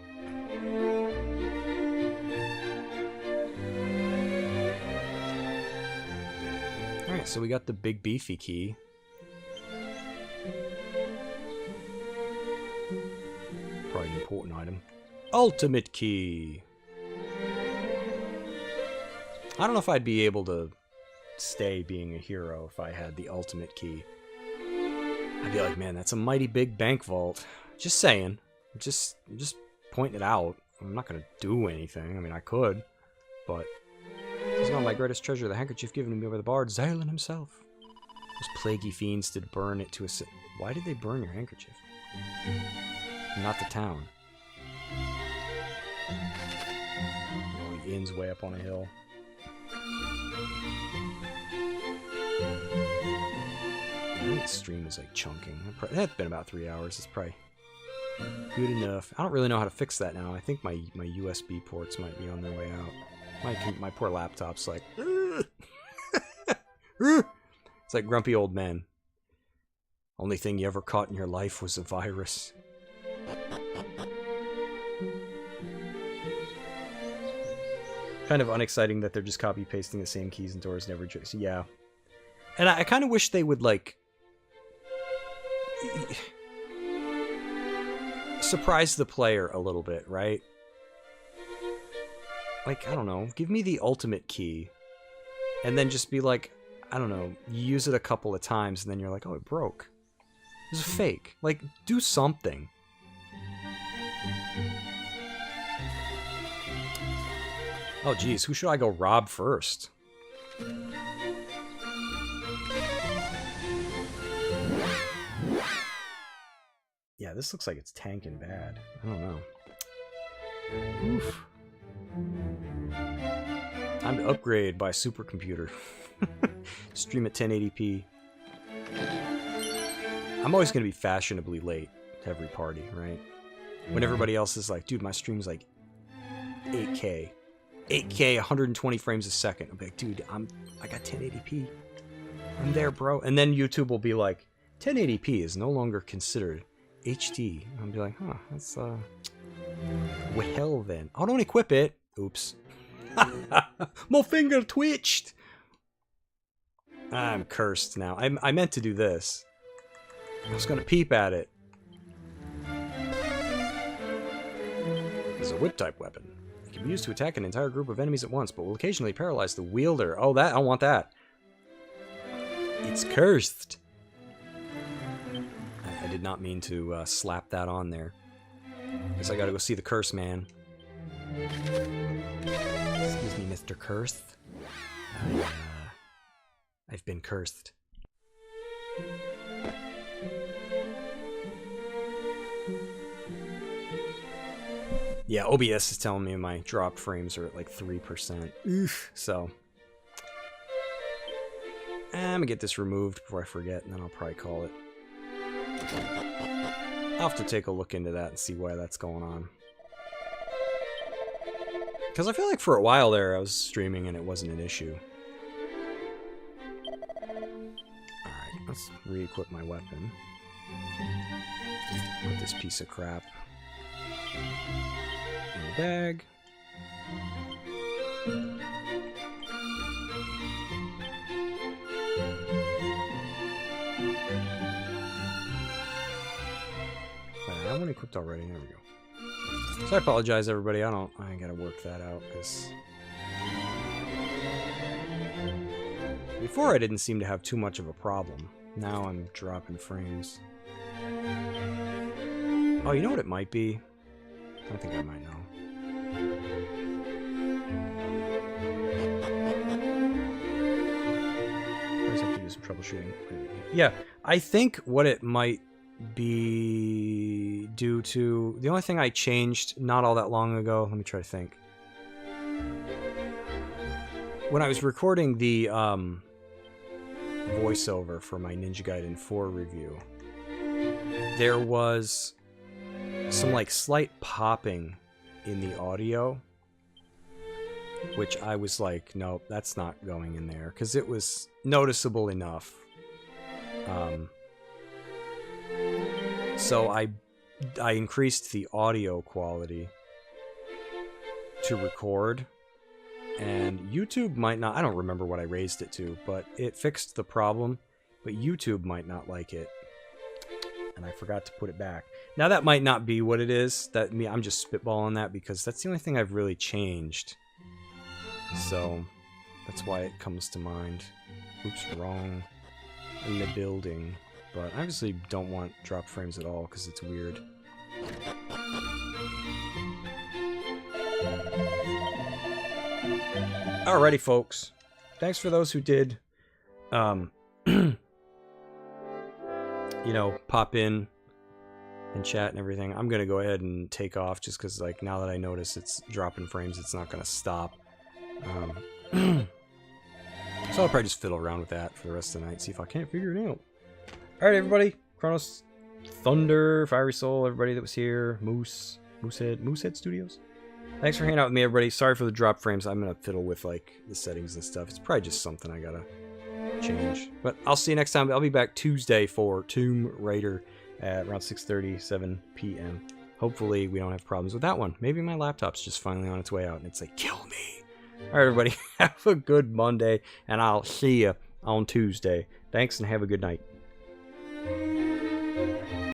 Alright, so we got the big beefy key. Probably an important item. Ultimate key! I don't know if I'd be able to stay being a hero if I had the ultimate key. I'd be like, man, that's a mighty big bank vault. Just saying. I'm just pointing it out. I'm not going to do anything. I mean, I could, but it's not my greatest treasure, the handkerchief given to me by the bard, Zaelin himself. Those plaguey fiends did burn it to a... Why did they burn your handkerchief? Not the town. Oh, the inn's way up on a hill. I think the stream is like chunking. That's been about 3 hours. It's probably good enough. I don't really know how to fix that now. I think my USB ports might be on their way out. My poor laptop's like... It's like grumpy old men. Only thing you ever caught in your life was a virus. Kind of unexciting that they're just copy-pasting the same keys and doors in every choice. Yeah. And I kind of wish they would, like... surprise the player a little bit, right? Like, I don't know, give me the ultimate key, and then just be like, I don't know, you use it a couple of times, and then you're like, oh, it broke. It was a fake. Like, do something. Oh, geez, who should I go rob first? Yeah, this looks like it's tanking bad. I don't know. Oof. Time to upgrade by supercomputer. Stream at 1080p. I'm always going to be fashionably late to every party, right? When everybody else is like, dude, my stream's like 8K. 8K, 120 frames a second. I'm like, dude, I got 1080p. I'm there, bro. And then YouTube will be like, 1080p is no longer considered HD. I'll be like, huh, that's Well then. Oh, don't equip it. Oops. My finger twitched. I'm cursed now. I meant to do this. I was gonna peep at it. This is a whip-type weapon. It can be used to attack an entire group of enemies at once, but will occasionally paralyze the wielder. Oh, that I want that. It's cursed. I did not mean to slap that on there. Guess I gotta go see the curse man. Excuse me, Mr. Cursed. I've been cursed. Yeah, OBS is telling me my drop frames are at like 3%. Oof. So, I'm gonna get this removed before I forget, and then I'll probably call it. I'll have to take a look into that and see why that's going on. Because I feel like for a while there I was streaming and it wasn't an issue. Alright, let's re-equip my weapon. Put this piece of crap in the bag. That one equipped already. There we go. So I apologize, everybody. I gotta work that out because before I didn't seem to have too much of a problem. Now I'm dropping frames. Oh, you know what it might be? I think I might know. I just have to do some troubleshooting. Yeah, I think what it might be due to... The only thing I changed not all that long ago... Let me try to think. When I was recording the voiceover for my Ninja Gaiden 4 review, there was some like slight popping in the audio, which I was like, nope, that's not going in there, because it was noticeable enough. So I increased the audio quality to record, and YouTube might not, I don't remember what I raised it to, but it fixed the problem, but YouTube might not like it. And I forgot to put it back. Now that might not be what it is. I'm just spitballing that because that's the only thing I've really changed. So that's why it comes to mind. Oops, wrong. In the building. But I obviously don't want drop frames at all because it's weird. Alrighty, folks. Thanks for those who did, you know, pop in and chat and everything. I'm gonna go ahead and take off just because, like, now that I notice it's dropping frames, it's not gonna stop. So I'll probably just fiddle around with that for the rest of the night, see if I can't figure it out. Alright, everybody. Kronos, Thunder, Fiery Soul, everybody that was here, Moosehead Studios. Thanks for hanging out with me, everybody. Sorry for the drop frames. I'm gonna fiddle with, like, the settings and stuff. It's probably just something I gotta change. But I'll see you next time. I'll be back Tuesday for Tomb Raider at around 6:30, 7 p.m. Hopefully we don't have problems with that one. Maybe my laptop's just finally on its way out and it's like, kill me. Alright, everybody. Have a good Monday, and I'll see you on Tuesday. Thanks, and have a good night.